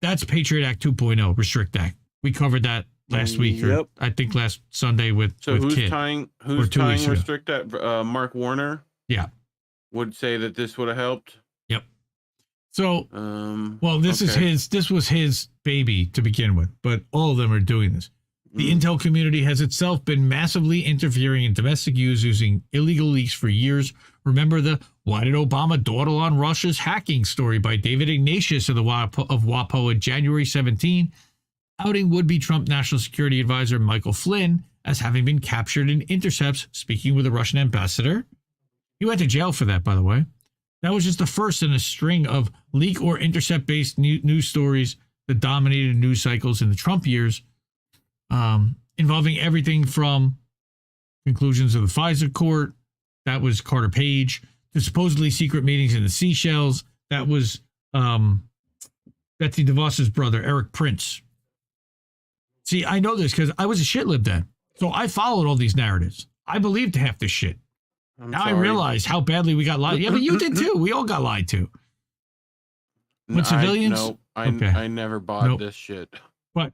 That's Patriot Act 2.0, Restrict Act. We covered that last week, or I think last Sunday with who's Kid, tying ago. Restrict Act? Mark Warner. Yeah, would say that this would have helped. Yep. So, this was his baby to begin with, but all of them are doing this. The intel community has itself been massively interfering in domestic use using illegal leaks for years. Remember the "Why did Obama dawdle on Russia's hacking" story by David Ignatius of WAPO in January 17, outing would-be Trump National Security Advisor Michael Flynn as having been captured in intercepts speaking with a Russian ambassador. He went to jail for that, by the way. That was just the first in a string of leak or intercept-based news stories that dominated news cycles in the Trump years, involving everything from conclusions of the FISA court, that was Carter Page, to supposedly secret meetings in the Seychelles, that was Betsy DeVos's brother, Eric Prince. See, I know this because I was a shitlib then, so I followed all these narratives. I believed half this shit. Now I realize how badly we got lied. Yeah, but you did too. We all got lied to. When civilians... I never bought this shit. But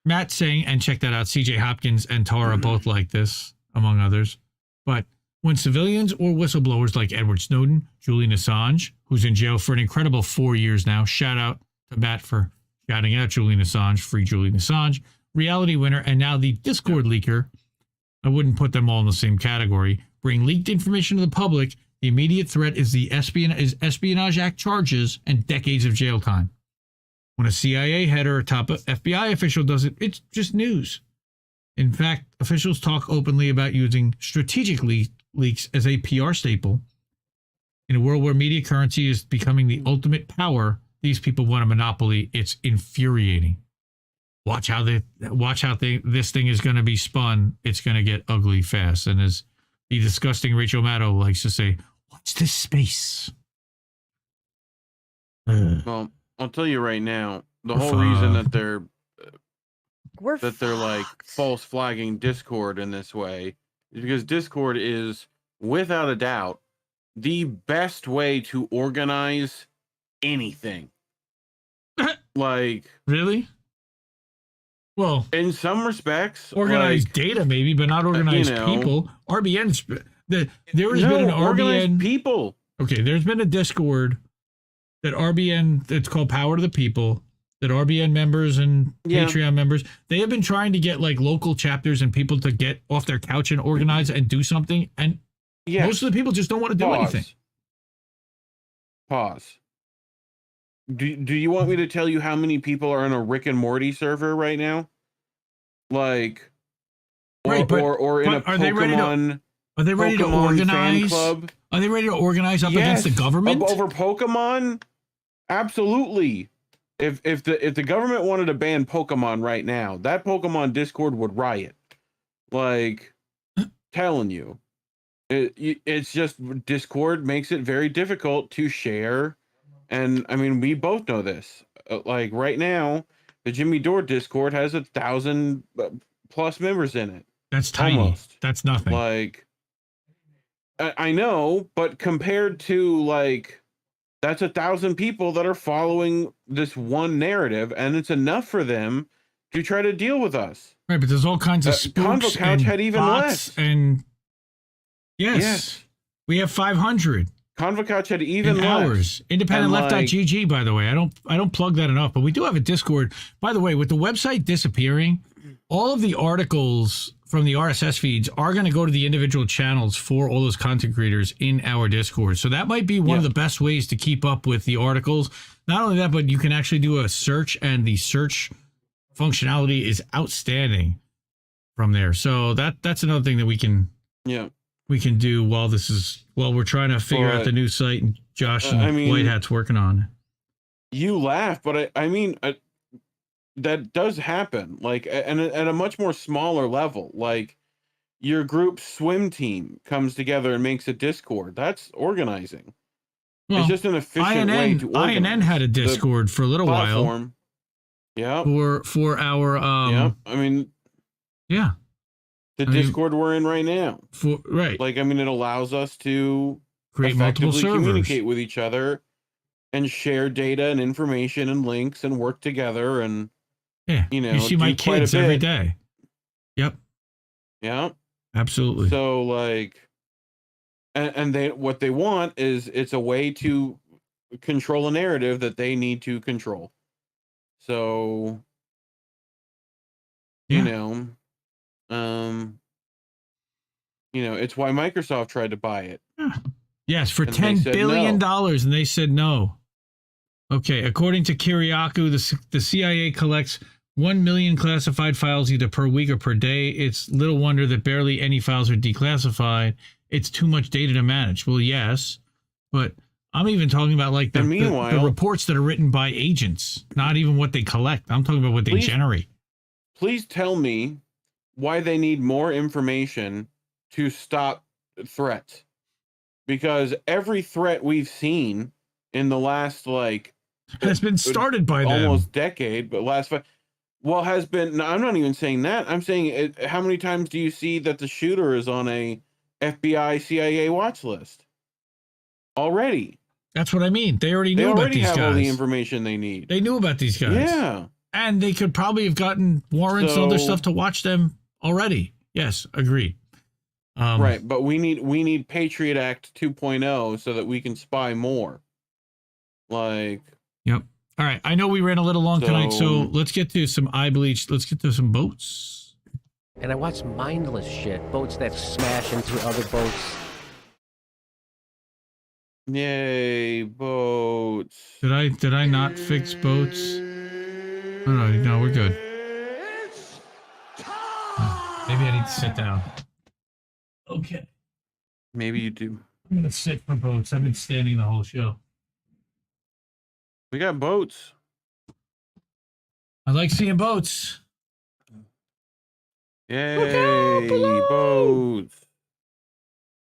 Matt's saying, and check that out, CJ Hopkins and Tara both like this, among others. But when civilians or whistleblowers like Edward Snowden, Julian Assange, who's in jail for an incredible 4 years now, shout out to Matt for shouting out Julian Assange, free Julian Assange, reality winner, and now the Discord leaker, I wouldn't put them all in the same category, bring leaked information to the public, the immediate threat is the Espionage Act charges and decades of jail time. When a CIA head or a top FBI official does it, it's just news. In fact, officials talk openly about using strategic leaks as a PR staple. In a world where media currency is becoming the ultimate power, these people want a monopoly. It's infuriating. Watch how this thing is going to be spun. It's going to get ugly fast. And as the disgusting Rachel Maddow likes to say, watch this space. Well, I'll tell you right now, the whole reason that they're like false flagging Discord in this way is because Discord is, without a doubt, the best way to organize anything. Like, really? Well, in some respects, organized data maybe, but not organized people. RBN's there has been an RBN people. Okay, there's been a Discord that RBN, it's called Power to the People, that RBN members and Patreon members, they have been trying to get like local chapters and people to get off their couch and organize and do something. And most of the people just don't want to do anything. Pause. Do you want me to tell you how many people are on a Rick and Morty server right now? Like, or right, but, or in a are they ready to? Are they ready to organize? Club? Are they ready to organize up against the government over Pokemon? Absolutely. If the government wanted to ban Pokemon right now, that Pokemon Discord would riot. Like, telling you, it's just Discord makes it very difficult to share. And I mean, we both know this. Like right now, the Jimmy Dore Discord has 1,000 plus members in it. That's tiny. Almost. That's nothing. Like, I know, but compared to like, that's 1,000 people that are following this one narrative, and it's enough for them to try to deal with us. Right, but there's all kinds of spooks Convo Couch and had even bots less. And yes, we have 500. Convo Couch had even less. Hours. IndependentLeft.gg, by the way. I don't plug that enough, but we do have a Discord. By the way, with the website disappearing, all of the articles from the RSS feeds are going to go to the individual channels for all those content creators in our Discord. So that might be one of the best ways to keep up with the articles. Not only that, but you can actually do a search, and the search functionality is outstanding from there. So that's another thing that we can do while we're trying to figure out the new site and Josh and White Hat's working on. You laugh, but I mean, that does happen, like, and at a much more smaller level. Like, your group's swim team comes together and makes a Discord. That's organizing. Well, it's just an efficient way to organize. INN had a Discord for a little while. Yeah. For our I mean, yeah. The Discord we're in right now. Right. Like, I mean, it allows us to create multiple servers, communicate with each other, and share data and information and links and work together. And you see my kids every day. Yep. Yeah. Absolutely. So like, and what they want is it's a way to control a narrative that they need to control. So, you know, it's why Microsoft tried to buy it. Yes, for $10 billion, and they said no. Okay, according to Kiriakou, the CIA collects 1 million classified files either per week or per day. It's little wonder that barely any files are declassified. It's too much data to manage. Well, yes, but I'm even talking about like the reports that are written by agents, not even what they collect. I'm talking about what they generate. Please tell me why they need more information to stop threats. Because every threat we've seen in the last, like, has been started by them. Almost decade, but has been. No, I'm not even saying that. I'm saying how many times do you see that the shooter is on a FBI, CIA watch list already? That's what I mean. They already knew about these guys. They already have all the information they need. They knew about these guys. Yeah. And they could probably have gotten warrants and other stuff to watch them already. Yes, agreed. Right, but we need Patriot Act 2.0 so that we can spy more. Like. Yep. All right. I know we ran a little long tonight, so let's get to some eye bleach. Let's get to some boats. And I watch mindless shit. Boats that smash into other boats. Yay, boats. Did I not fix boats? Oh, no, we're good. Maybe I need to sit down. Okay. Maybe you do. I'm going to sit for boats. I've been standing the whole show. We got boats. I like seeing boats. Yay, boats.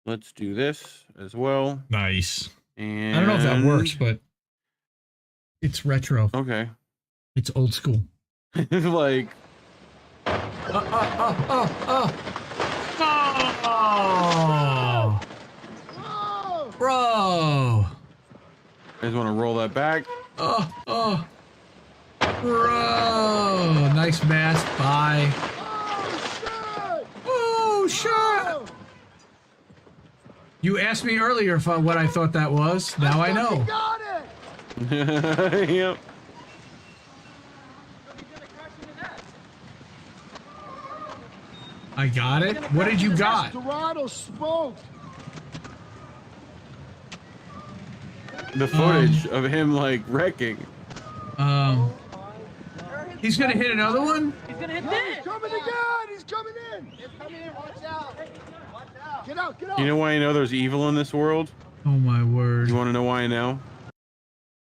Let's do this as well. Nice. And I don't know if that works, but it's retro. Okay. It's old school. Like. Oh, bro. You guys want to roll that back? Bro. Nice mask. Bye. Oh, shit. You asked me earlier what I thought that was. Now I know. Got it. Yep. I got it. What did you got? Dorado smoke. the footage of him like wrecking. He's gonna hit another one. He's gonna hit this. He's coming again. He's coming in. He's coming in. Watch out. Watch out. Get out. Get out. You know why I know there's evil in this world? Oh my word. You want to know why I know?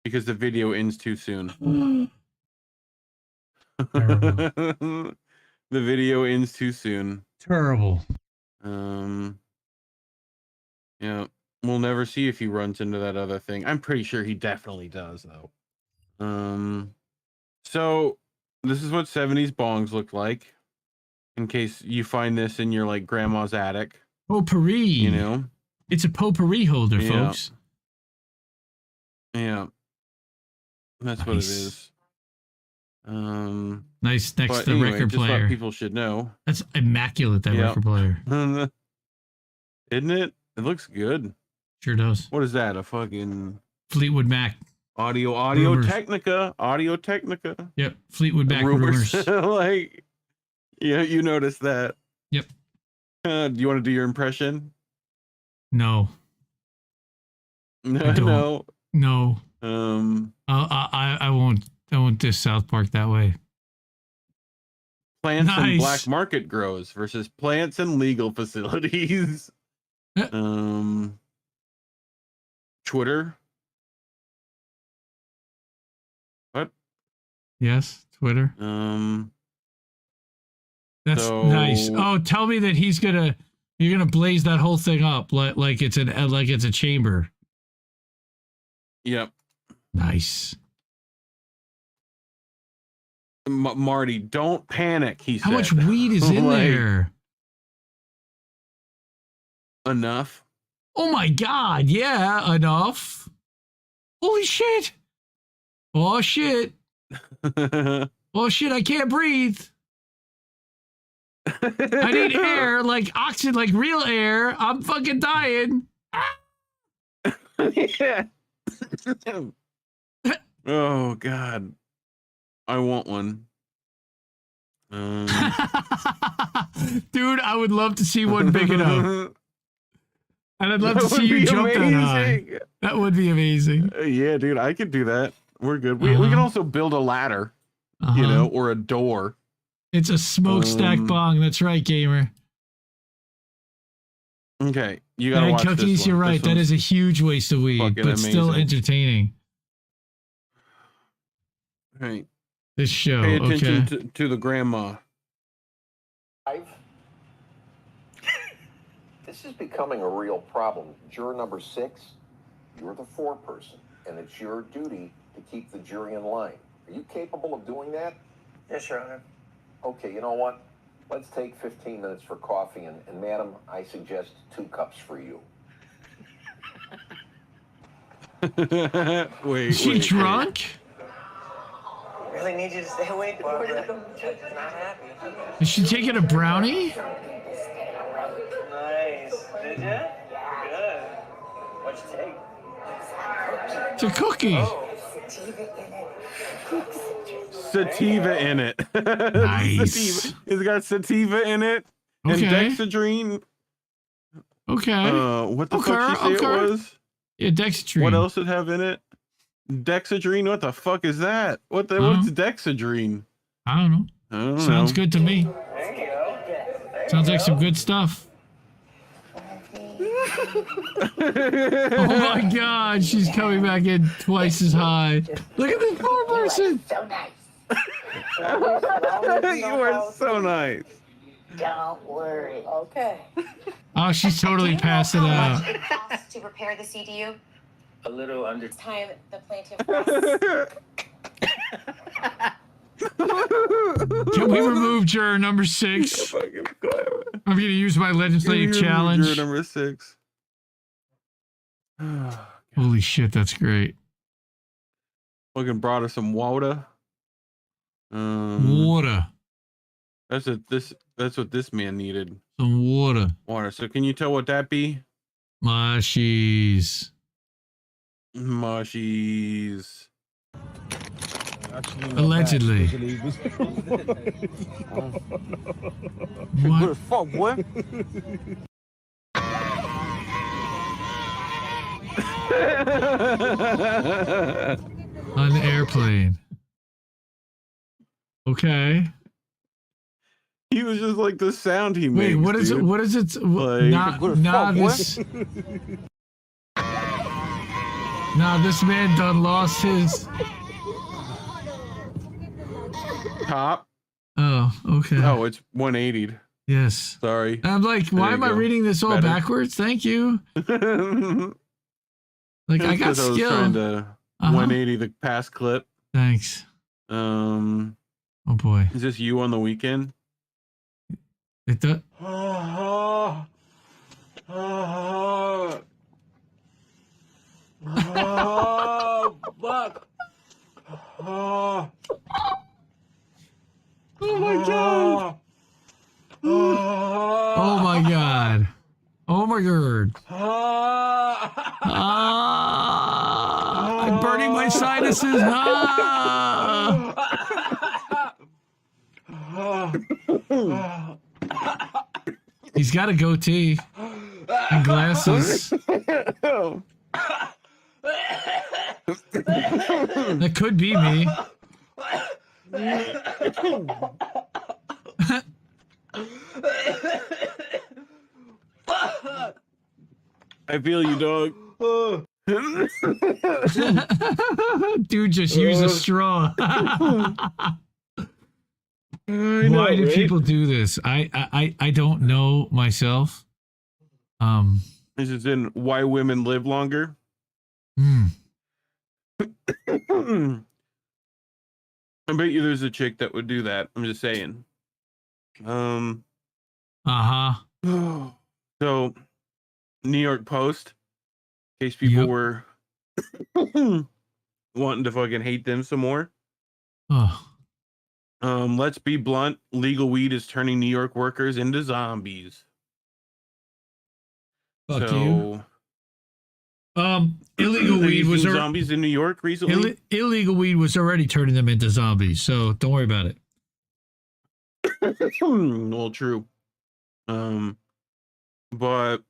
Because the video ends too soon. The video ends too soon. Terrible. Yeah, we'll never see if he runs into that other thing. I'm pretty sure he definitely does, though. So this is what 70s bongs look like. In case you find this in your like grandma's attic. Potpourri. You know, it's a potpourri holder, folks. Yeah, that's what it is. Nice next to the anyway, record just player. What people should know. That's immaculate. That record player. Isn't it? It looks good. Sure does. What is that? A fucking Fleetwood Mac. Audio Rumors. Technica. Audio Technica. Yep. Fleetwood Mac rumors. Like, yeah, you noticed that. Yep. Do you want to do your impression? No. No. No. I won't. I won't diss South Park that way. Plants and black market grows versus plants and legal facilities. Twitter. What? Yes, Twitter. That's nice. Oh, tell me that you're gonna blaze that whole thing up like it's a chamber. Yep. Nice. Marty, don't panic. He said. How much weed is in there? Enough. Oh my God! Yeah, enough. Holy shit! Oh shit! Oh shit! I can't breathe. I need air, like oxygen, like real air. I'm fucking dying. Yeah. Oh God. I want one. Dude, I would love to see one big enough. And I'd love to see you jump that high. That would be amazing. Yeah, dude, I could do that. We're good. We can also build a ladder, you know, or a door. It's a smokestack bong. That's right, gamer. Okay, you gotta watch Cookies, this one. you're right. That is a huge waste of weed, but amazing. still entertaining. Right. This show. Pay attention to the grandma. This is becoming a real problem. Juror number 6, you're the foreperson, and it's your duty to keep the jury in line. Are you capable of doing that? Yes, Your Honor. Okay, you know what? Let's take 15 minutes for coffee, and madam, I suggest 2 cups for you. Is she drunk? Really need you to stay awake, Barbara. Judge is not happy. Is she taking a brownie? Nice. Did you? Good. What'd you take? It's a cookie. Oh. Sativa in it. Nice. Sativa. It's got sativa in it. Okay. And dexedrine. Okay. What the fuck did you say it was? Yeah, dexedrine. What else did it have in it? Dexedrine? What the fuck is that? What's dexedrine? I don't know. Sounds good to me. There you go. Sounds like some good stuff. Oh my God, she's coming back in twice as high. Look at this poor person. So nice. You are so nice. Don't worry. Okay. Oh, she's totally passing out. It costs to repair the CDU? A little under Time the plaintiff Can we remove juror number 6? I'm going to use my legislative challenge. Juror number 6. Holy shit, that's great. Fucking brought her some water. Water. That's what this man needed. Some water. Water. So can you tell what that be? Mushies. Mushies. Allegedly. What? Fuck, what? On the airplane. Okay. He was just like the sound he Wait, makes. what is it? What is it? This man done lost his top. Oh, okay. Oh, it's 180'd. Yes. Sorry. I'm like, why am I reading this all backwards? Thank you. Like, I got skill. I was trying to 180 the past clip. Thanks. Oh boy. Is this you on the weekend? It does. Fuck. Oh my god. Oh my god. Oh my god. I'm burning my sinuses. He's got a goatee and glasses. That could be me. I feel you, dog. Dude, just use a straw. Why do people do this? I don't know myself. This is in Why Women Live Longer. I bet you there's a chick that would do that. I'm just saying. So, New York Post, in case people were wanting to fucking hate them some more. Let's be blunt. Legal weed is turning New York workers into zombies. Fuck you. Illegal weed was zombies in New York recently. Illegal weed was already turning them into zombies, so don't worry about it. Well, true. But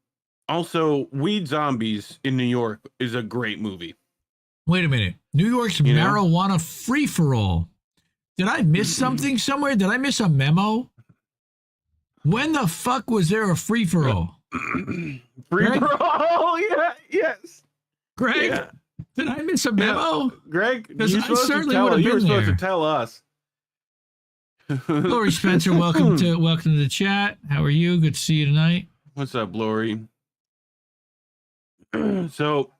also, Weed Zombies in New York is a great movie. Wait a minute. New York's marijuana free-for-all. Did I miss something somewhere? Did I miss a memo? When the fuck was there a free-for-all? Free-for-all? Yeah, yes. Greg, did I miss a memo? Greg, because I certainly you would have been supposed there. to tell us. Lori Spencer, welcome to the chat. How are you? Good to see you tonight. What's up, Lori? So,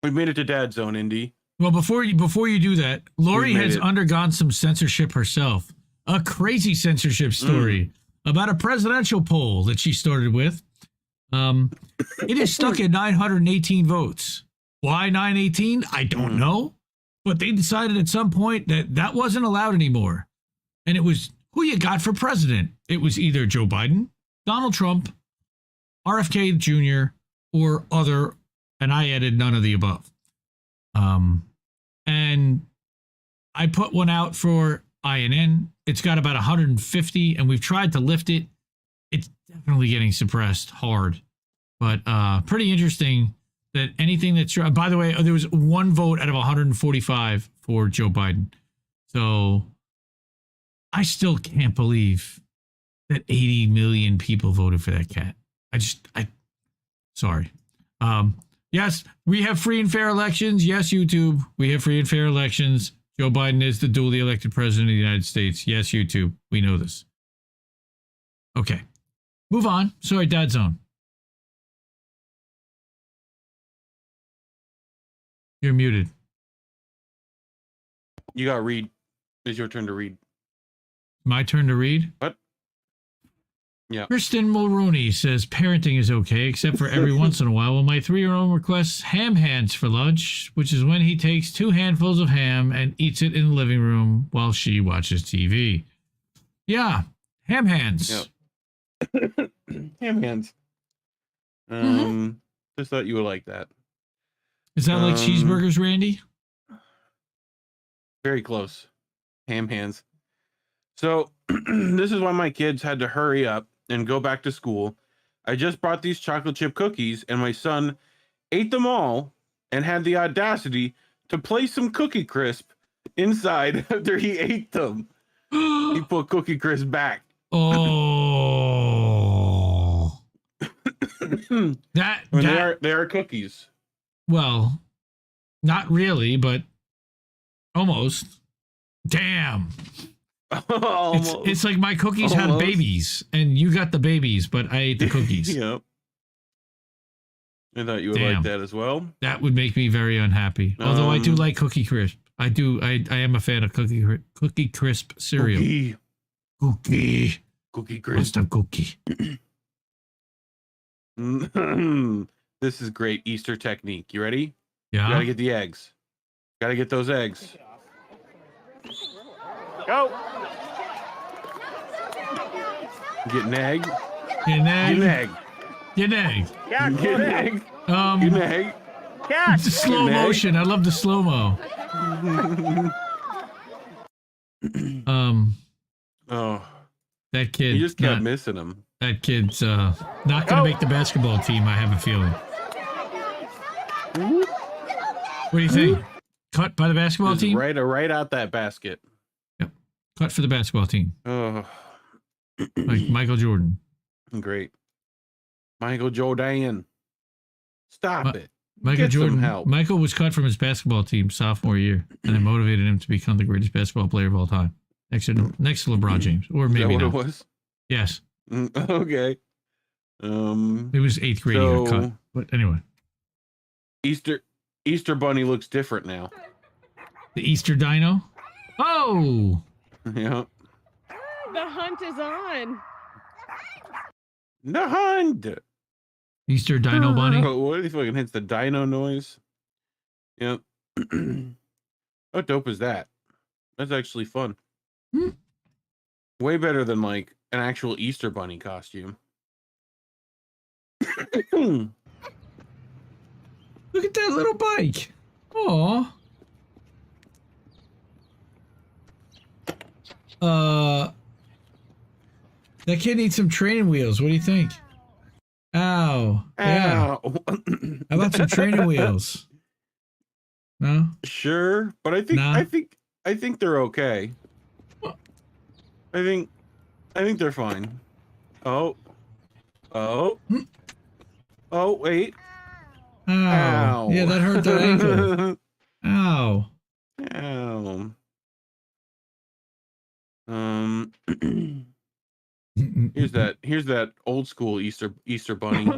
we've made it to Dad Zone, Indy. Well, before you do that, Lori has undergone some censorship herself. A crazy censorship story about a presidential poll that she started with. It is stuck at 918 votes. Why 918? I don't know. But they decided at some point that wasn't allowed anymore. And it was who you got for president. It was either Joe Biden, Donald Trump, RFK Jr., or other, and I added none of the above. And I put one out for INN. It's got about 150, and we've tried to lift it. It's definitely getting suppressed hard. But pretty interesting that anything that's... By the way, there was one vote out of 145 for Joe Biden. So I still can't believe that 80 million people voted for that cat. Sorry. Yes, we have free and fair elections. Yes, YouTube, we have free and fair elections. Joe Biden is the duly elected president of the United States. Yes, YouTube, we know this. Okay, move on. Sorry, Dad Zone. You're muted. You got to read. It's your turn to read. My turn to read? What? Yeah. Kristen Mulrooney says parenting is okay, except for every once in a while when my 3-year-old requests ham hands for lunch, which is when he takes 2 handfuls of ham and eats it in the living room while she watches TV. Yeah, ham hands. Yep. Ham hands. Just thought you would like that. Is that like cheeseburgers, Randy? Very close. Ham hands. So this is why my kids had to hurry up and go back to school. I just brought these chocolate chip cookies and my son ate them all and had the audacity to place some Cookie Crisp inside after he ate them. He put Cookie Crisp back. Oh. They are cookies. Well, not really, but almost. Damn. Almost. It's like my cookies had babies, and you got the babies, but I ate the cookies. Yep. I thought you would like that as well. That would make me very unhappy. Although I do like Cookie Crisp. I am a fan of Cookie Crisp cereal. Cookie Crisp. What's the cookie? This is great Easter technique. You ready? Yeah. You gotta get the eggs. Gotta get those eggs. Go. Get an egg. Get an egg. Get an egg. Get an egg. Yeah, Get an egg. Get an egg. Catch. Slow motion. I love the slow mo. Oh, that kid. You just kept missing him. That kid's not gonna make the basketball team. I have a feeling. What do you think? Cut by the basketball team? Right out that basket. Yep. Cut for the basketball team. Oh, like Michael Jordan. Great. Michael Jordan. Stop it. Michael Get Jordan. some help. Michael was cut from his basketball team sophomore year, and it motivated him to become the greatest basketball player of all time, next to LeBron James, or maybe Is that not. what it was? Yes. Okay. It was 8th grade he got cut. But anyway. Easter Bunny looks different now. The Easter Dino? Oh! Yeah. The hunt is on. The hunt. Easter Dino Bunny? What if he fucking hits the dino noise? Yep. How dope is that? That's actually fun. Way better than like an actual Easter Bunny costume. Look at that little bike. Aw. That kid needs some training wheels. What do you think? Ow. Yeah. Ow. How about some training wheels? No? Sure, but I think they're okay. I think they're fine. Oh, wait. Ow. Ow. Yeah, that hurt the ankle. Ow. Here's that old school Easter Bunny.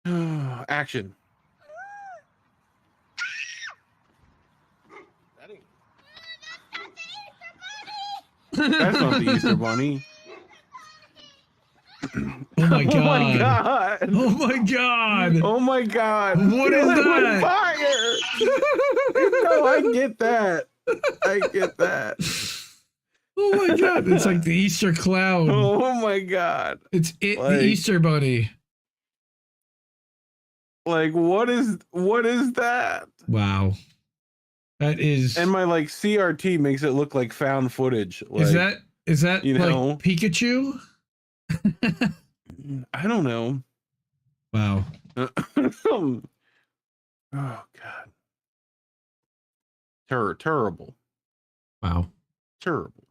Action. That's not the Easter Bunny. Oh my god. Oh my god. Oh my god. Oh my god. What is that? Fire. No, I get that. Oh my god. It's like the Easter clown. Oh my god. It's the Easter Bunny. Like what is that? Wow. That is. And my like CRT makes it look like found footage. Like, is that you like know, Pikachu? I don't know. Wow. Oh god. Terrible. Wow. Terrible.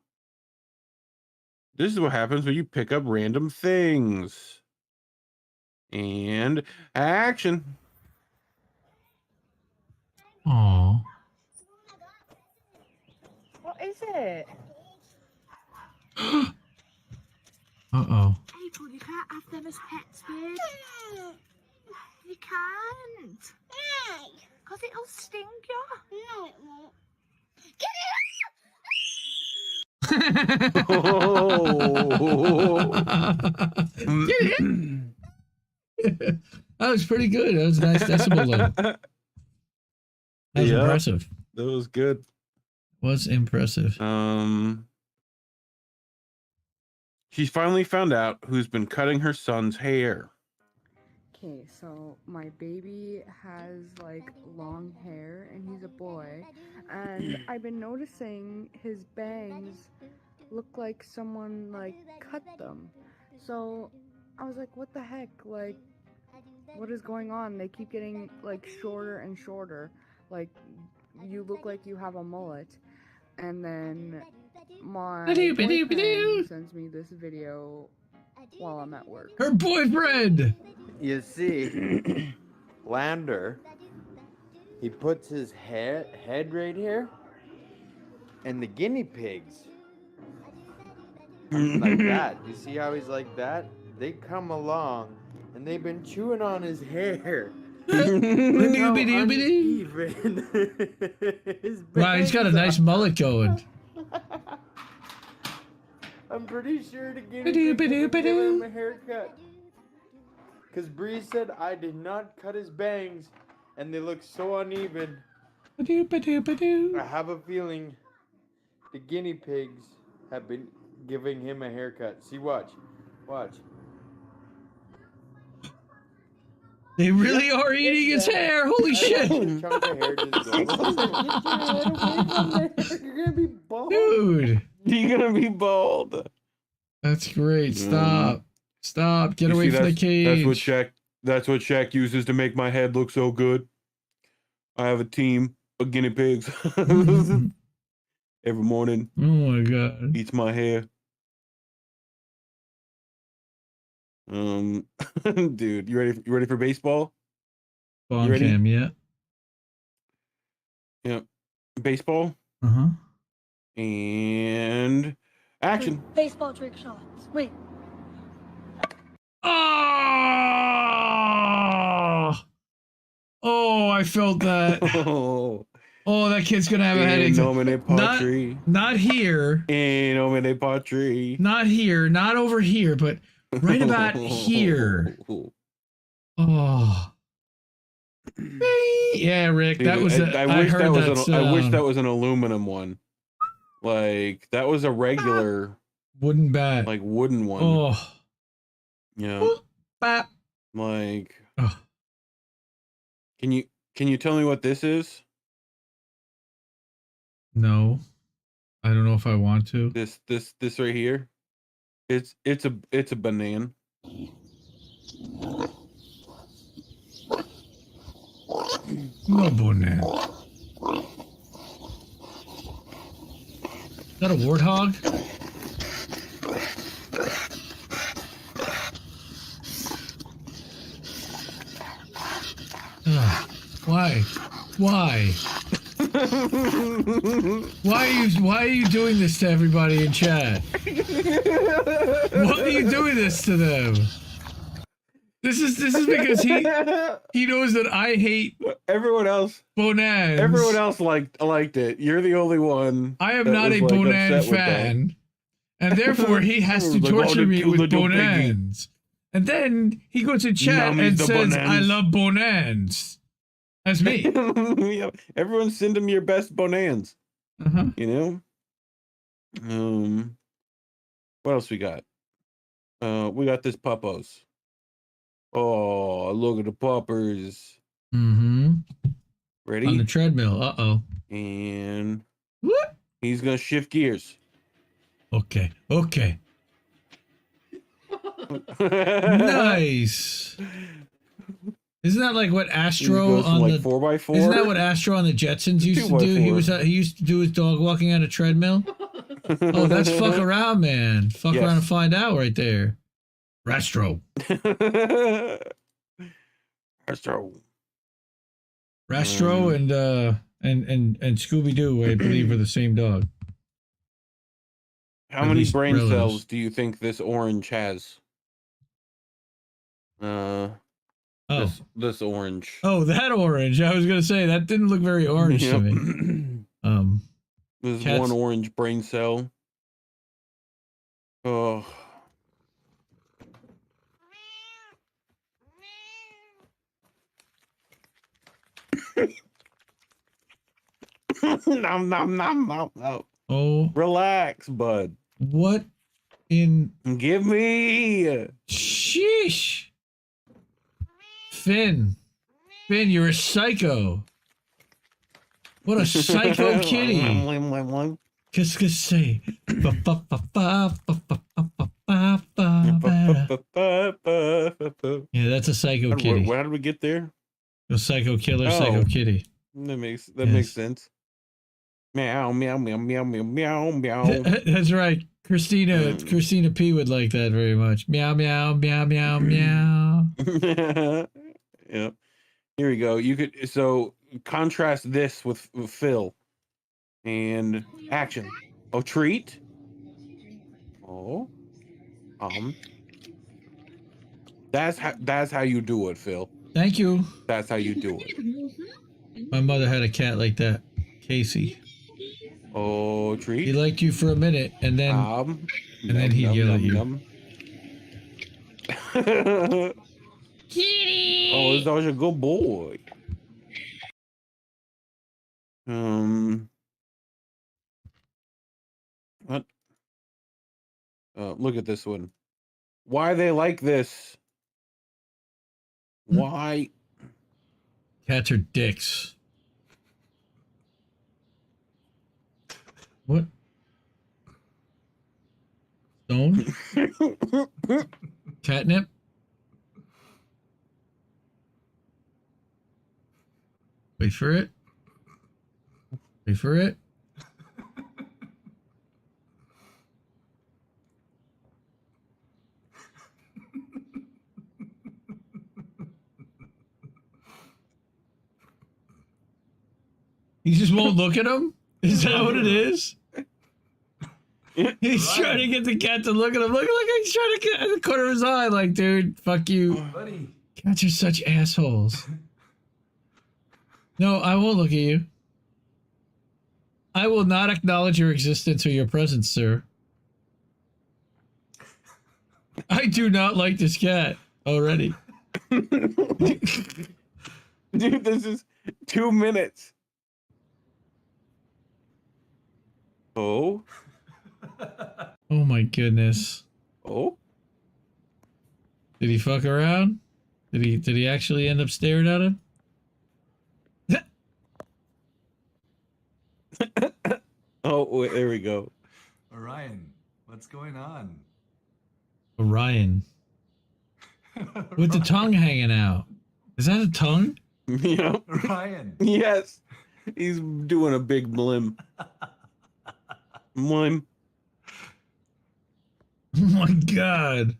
This is what happens when you pick up random things. And action. Aww. What is it? Uh-oh. April, you can't have them as pets, babe. You can't. Because it'll sting you. No, it won't. Get it? That was pretty good. That was a nice decibel level. That was impressive. That was good. Was impressive. She's finally found out who's been cutting her son's hair. Okay, so my baby has like long hair and he's a boy, and I've been noticing his bangs look like someone like cut them. So I was like, what the heck? Like, What is going on? They keep getting like shorter and shorter. Like you look like you have a mullet. And then my boyfriend sends me this video while I'm at work. Her boyfriend! You see, Lander, he puts his head right here, and the guinea pigs, like that. You see how he's like that? They come along, and they've been chewing on his hair. Look how uneven his Wow, he's got a nice mullet going. I'm pretty sure the guinea pig would give him a haircut. Because Bree said I did not cut his bangs, and they look so uneven. I have a feeling the guinea pigs have been giving him a haircut. See, watch. Watch. They really are eating his hair. Holy shit. Chunk of hair just goes. You're gonna be bald. Dude. You're gonna be bald. That's great. Stop. Stop. Get away from the cage. That's what Shaq uses to make my head look so good. I have a team of guinea pigs. Every morning. Oh my god. Eats my hair. Dude, you ready for baseball? Bomb cam, yeah. Yeah. Baseball. Uh-huh. And action. Baseball trick shots. Wait. Oh! Oh, I felt that. Oh, that kid's gonna have a headache. Not here. Not here. Not over here, but right about here. Oh. Yeah, Rick, Dude, that was. I wish that was an aluminum one. Like that was a regular wooden bat, like wooden one. Oh, yeah. Like, can you tell me what this is? No, I don't know if I want to. This right here. It's a banana. No banana. Is that a warthog? Why? Why? Why are you doing this to everybody in chat? Why are you doing this to them? This is because he knows that I hate everyone else. Bonans. Everyone else liked it. You're the only one. I am not a Bonan fan, and therefore he has to torture me with Bonans. And then he goes in chat and says, "I love Bonans." That's me. Everyone send him your best Bonans. You know. What else we got? We got this puppos. Oh, look at the poppers. Mm-hmm. Ready? On the treadmill. Uh-oh. And what? He's gonna shift gears. Okay. Okay. Nice. Isn't that like what Astro on the 4x4? Isn't that what Astro on the Jetsons used to do? He used to do his dog walking on a treadmill. Oh, that's fuck around, man. Fuck around and find out right there. Rastro. Rastro and Scooby Doo, I believe, are the same dog. How many brain cells do you think this orange has? This orange. Oh, that orange. I was gonna say that didn't look very orange to me. This is one orange brain cell. Oh. Nom, nom, nom, nom, nom. Oh. Relax, bud. What in... Give me... Sheesh. Finn, you're a psycho. What a psycho kitty. Qu'est-ce que c'est? Yeah, that's a psycho kitty. How did we get there? A psycho killer, psycho kitty. That makes sense. Meow, meow, meow, meow, meow, meow, meow. That's right. Christina P would like that very much. Meow, meow, meow, meow, meow. Yeah. Here we go. You could contrast this with Phil. And action. Oh, treat. Oh. That's how you do it, Phil. Thank you. That's how you do it. My mother had a cat like that, Casey. Oh, treat. He liked you for a minute, and then he'd yell at you. Kitty. Oh, it's always a good boy. What? Look at this one. Why they like this? Why? Cats are dicks. What? Stone? Catnip? Wait for it. Wait for it. You just won't look at him? Is that what it is? He's trying to get the cat to look at him. Look, he's trying to get in the corner of his eye. Like, dude, fuck you. Buddy. Cats are such assholes. No, I won't look at you. I will not acknowledge your existence or your presence, sir. I do not like this cat already. Dude, this is 2 minutes. Oh. Oh my goodness. Oh. Did he fuck around? Did he actually end up staring at him? Oh, wait, there we go. Orion, what's going on? Orion. With the tongue hanging out. Is that a tongue? Yep. Orion. Yes. He's doing a big blim. Blim. Oh my god.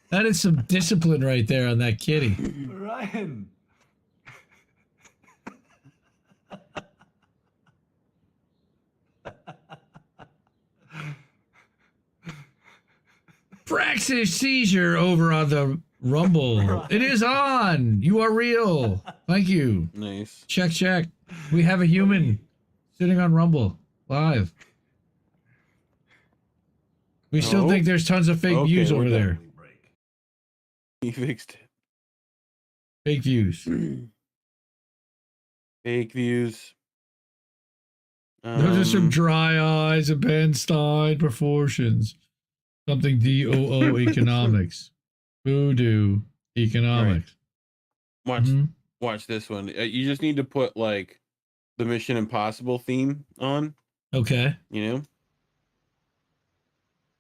That is some discipline right there on that kitty. Orion. Praxis seizure over on the Rumble. It is on. You are real. Thank you. Nice. Check. We have a human sitting on Rumble live. We still think there's tons of fake views over there. He fixed it. Fake views. Fake views. Those are some dry eyes and Ben Stein proportions. Something DOO economics. Voodoo economics. Right. Watch this one. You just need to put like the Mission Impossible theme on. Okay. You know?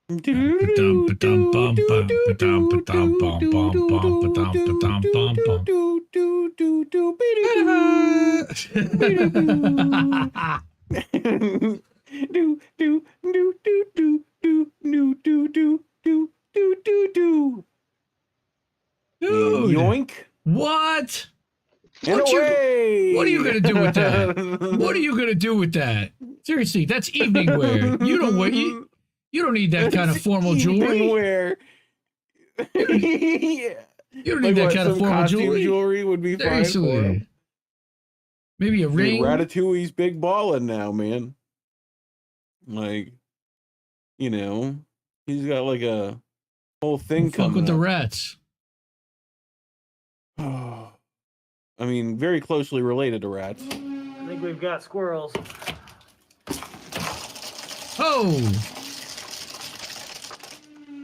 Dude, yoink! What? What are you gonna do with that? What are you gonna do with that? Seriously, that's evening wear. You don't wear you don't need that kind of formal jewelry. Wear. You don't need that kind of formal jewelry. Jewelry would be fine for him. Maybe a ring. Ratatouille's big ballin' now, man. Like, you know, he's got like a whole thing coming. Fuck with the rats. I mean, very closely related to rats. I think we've got squirrels. Oh!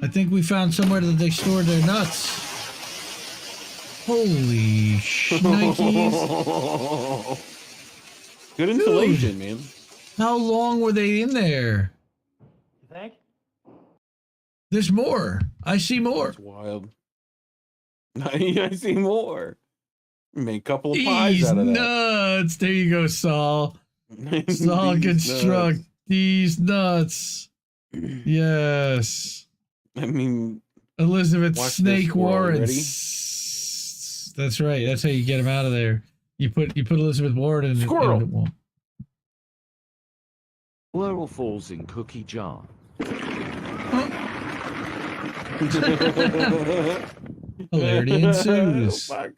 I think we found somewhere that they store their nuts. Holy shnikes. Good insulation, man. How long were they in there? You think? There's more. I see more. That's wild. I see more. Make a couple of pies These out of that. nuts. There you go, Saul. Saul These construct nuts. these nuts. Yes. I mean, Elizabeth watch Snake this, Squirrel. Warren. Ready? That's right. That's how you get him out of there. You put Elizabeth Warren in Squirrel. the wall. Laurel falls in cookie jar. Hilarity ensues. Oh, fuck.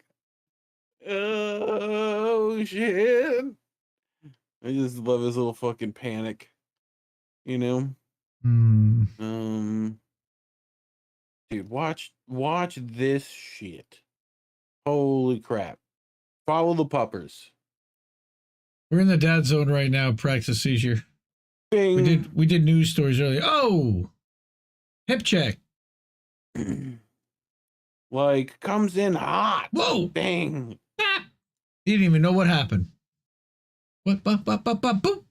Oh shit! I just love his little fucking panic. You know. Dude, watch this shit. Holy crap! Follow the puppers. We're in the dad zone right now. Practice seizure. Bing. We did news stories earlier. Oh, hip check. Like comes in hot. Whoa! Bang! He didn't even know what happened. What? Boop.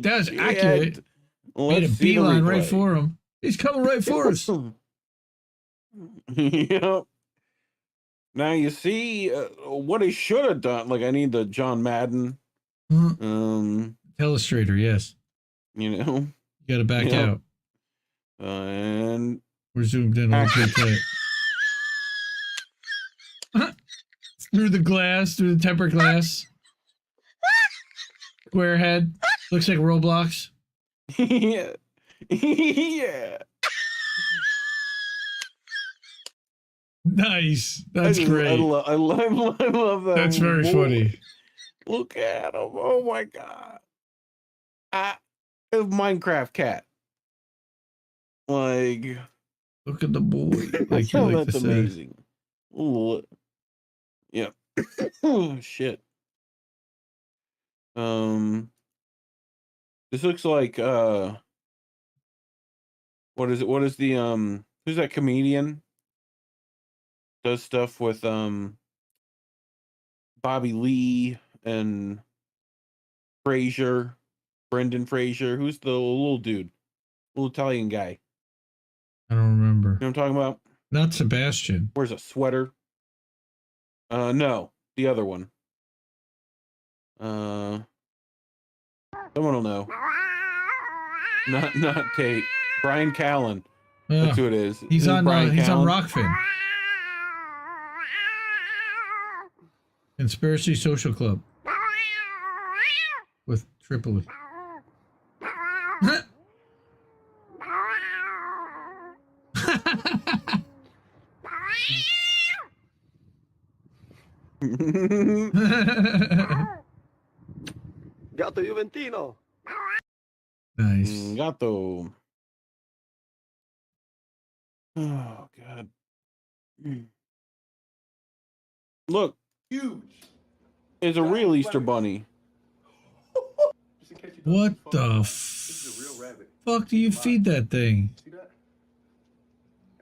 That's accurate. Made a beeline right for him. He's coming right for us. Yep. Now you see what he should have done. Like I need the John Madden. Illustrator, yes. You know. You gotta back out. And we're zoomed in on the through the glass, through the tempered glass. Square head. Looks like Roblox. Yeah. Yeah. Nice. That's great. I love that. That's very funny. Look at him. Oh my god. Minecraft cat. Like, look at the boy. Like you like that's to amazing. Ooh. Yeah. Oh shit. This looks like what is it? What is the who's that comedian? Does stuff with Bobby Lee and Frazier, Brendan Frazier. Who's the little dude? Little Italian guy. I don't remember. You know what I'm talking about? Not Sebastian. Wears a sweater. No, the other one. Someone will know. Not Tate. Brian Callen. That's who it is. He's on Brian he's on Callen. Rockfin. Conspiracy Social Club. With Tripoli. Gatto Juventino. Nice. Gatto. Oh god. Look. Huge. It's a real Easter bunny. What the fuck do you feed that thing? See that?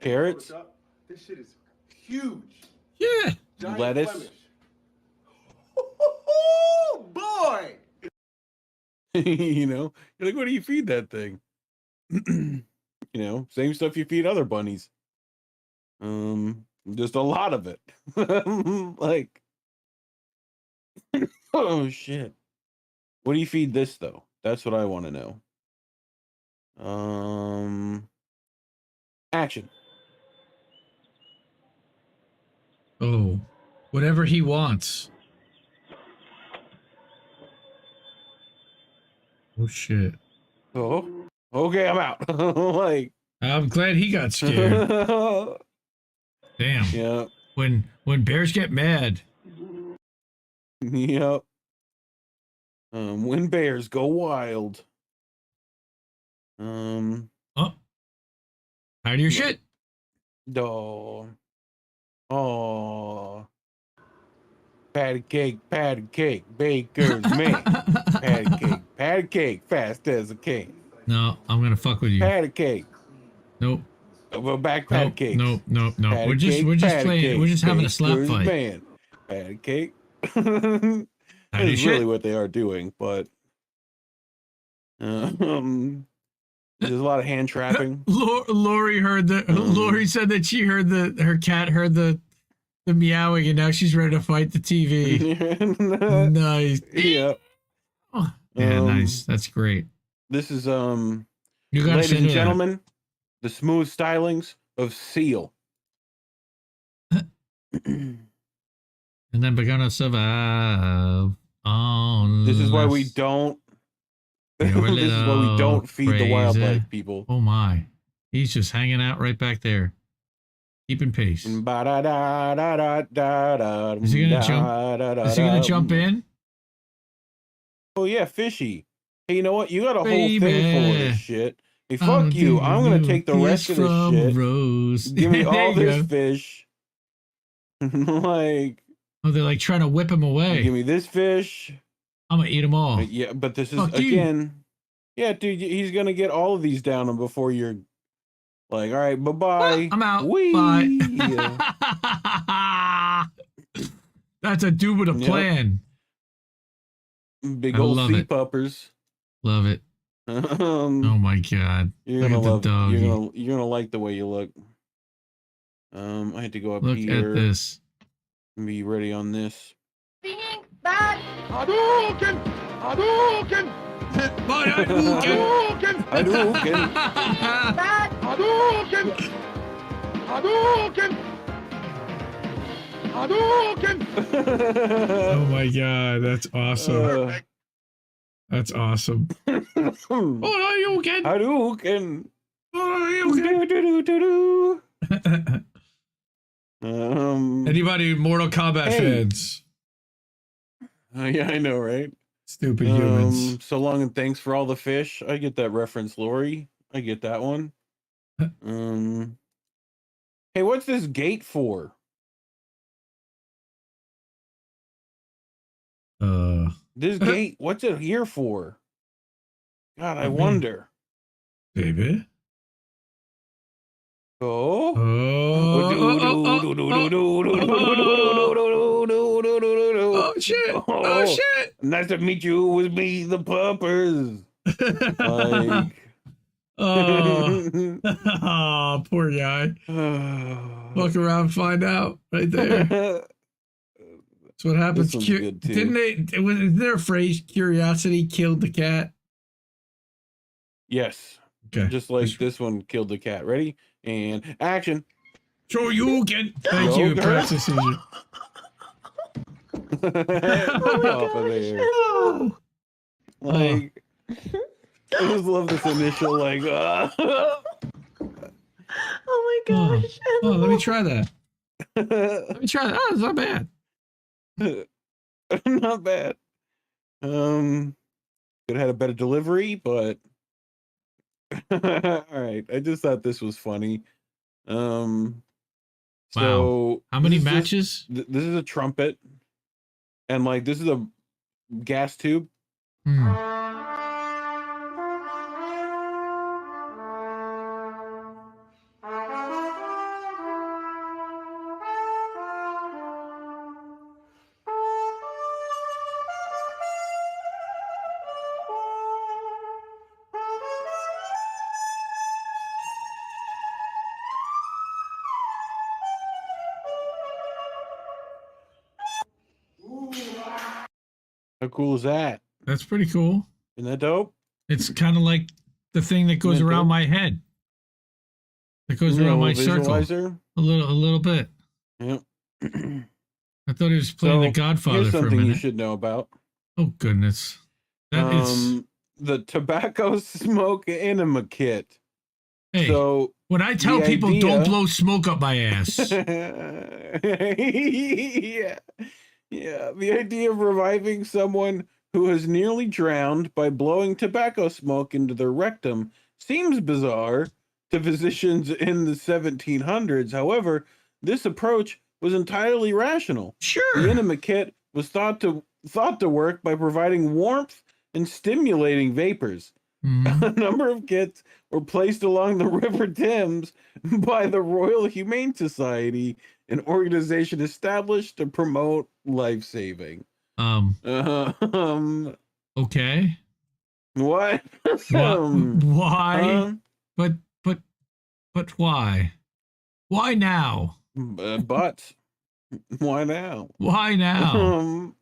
Carrots? This shit is huge. Yeah. Giant Lettuce? Flemish. Oh boy! You know, you're like, what do you feed that thing? You know, same stuff you feed other bunnies. Just a lot of it. Like, oh shit. What do you feed this though? That's what I want to know. Action. Oh, whatever he wants. Oh shit. Oh, okay, I'm out. Like, I'm glad he got scared. Damn. Yeah. When bears get mad. Yep. When bears go wild. Oh. Hide your shit. Oh. Oh. Patty cake, baker's man. Patty cake, fast as a king. No, I'm gonna fuck with you. Patty cake. Nope. Well, back patty cake. Nope. Patty We're just cake, playing. cake, We're just having a slap baker's fight. man. Patty cake. Patty do That's shit. really what they are doing, but there's a lot of hand trapping. Lori heard the. Lori said that she heard her cat heard the meowing, and now she's ready to fight the TV. Nice. Yeah. Yeah, nice. That's great. This is You gotta ladies send and her gentlemen, the smooth stylings of Seal. And then we're gonna survive on. This is why we don't. This is why we don't feed the wildlife, people. Oh my, he's just hanging out right back there, keeping pace. Is he gonna jump? Is he gonna jump in? Oh yeah, fishy. Hey, you know what? You got a whole Baby. thing full of this shit. Hey, fuck you. I'm gonna take the rest of this shit. Rose. Give me There all you this go. fish. Like, oh, they're like trying to whip him away. Give me this fish. I'm gonna eat them all. Yeah, but this is Fuck you. again. Yeah, dude, he's gonna get all of these down before you're like, all right, bye bye. I'm out. Whee! Bye. Yeah. That's a dude with a Yep. plan. Big I old love sea it. puppers. Love it. Oh my god. You're Look gonna at the love. doggy. You're gonna like the way you look. I had to go up Look here. at this. Be ready on this. Being back. Hadouken! Hadouken! Hadouken! Back. Hadouken! Hadouken! Hadouken! Oh my god, that's awesome. That's awesome. Oh, you can. Hadouken! Oh, you can. Anybody Mortal Kombat fans? Yeah, I know, right? Stupid humans. So long and thanks for all the fish. I get that reference, Lori. I get that one. Hey, what's this gate for? This gate, what's it here for? God, I wonder. Baby. Oh. Oh shit! Oh shit! Nice to meet you. It was me, the puppers. Like, Oh, poor guy. Look around and find out right there. That's what happens. This one's good, too. Isn't there a phrase, curiosity killed the cat? yes. Okay. Just like this one killed the cat. Ready? And action. So you can. Thank you, Go, Precious Caesar. Off of there. Like, I just love this initial, like, Oh my gosh. Oh, let me try that. Let me try that. Oh, it's not bad. Not bad. Could have had a better delivery, but all right. I just thought this was funny. So How many this is just- matches? this is a trumpet, and like this is a gas tube. How cool is that? That's pretty cool. Isn't that dope? It's kind of like the thing that goes Isn't that around dope? my head. That goes Yeah, around a my little circle. visualizer. A little bit. Yep. I thought he was playing The So, Godfather here's for a something you minute. should know about. Oh goodness. That is. The tobacco smoke enema kit. Hey, So when I tell the people idea- don't blow smoke up my ass. yeah. Yeah. The idea of reviving someone who has nearly drowned by blowing tobacco smoke into their rectum seems bizarre to physicians in the 1700s. However, this approach was entirely rational. Sure. The enema kit was thought to work by providing warmth and stimulating vapors. A number of kits were placed along the River Thames by the Royal Humane Society, an organization established to promote life saving. Okay. What? Why? But why? Why now? But why now? Why now?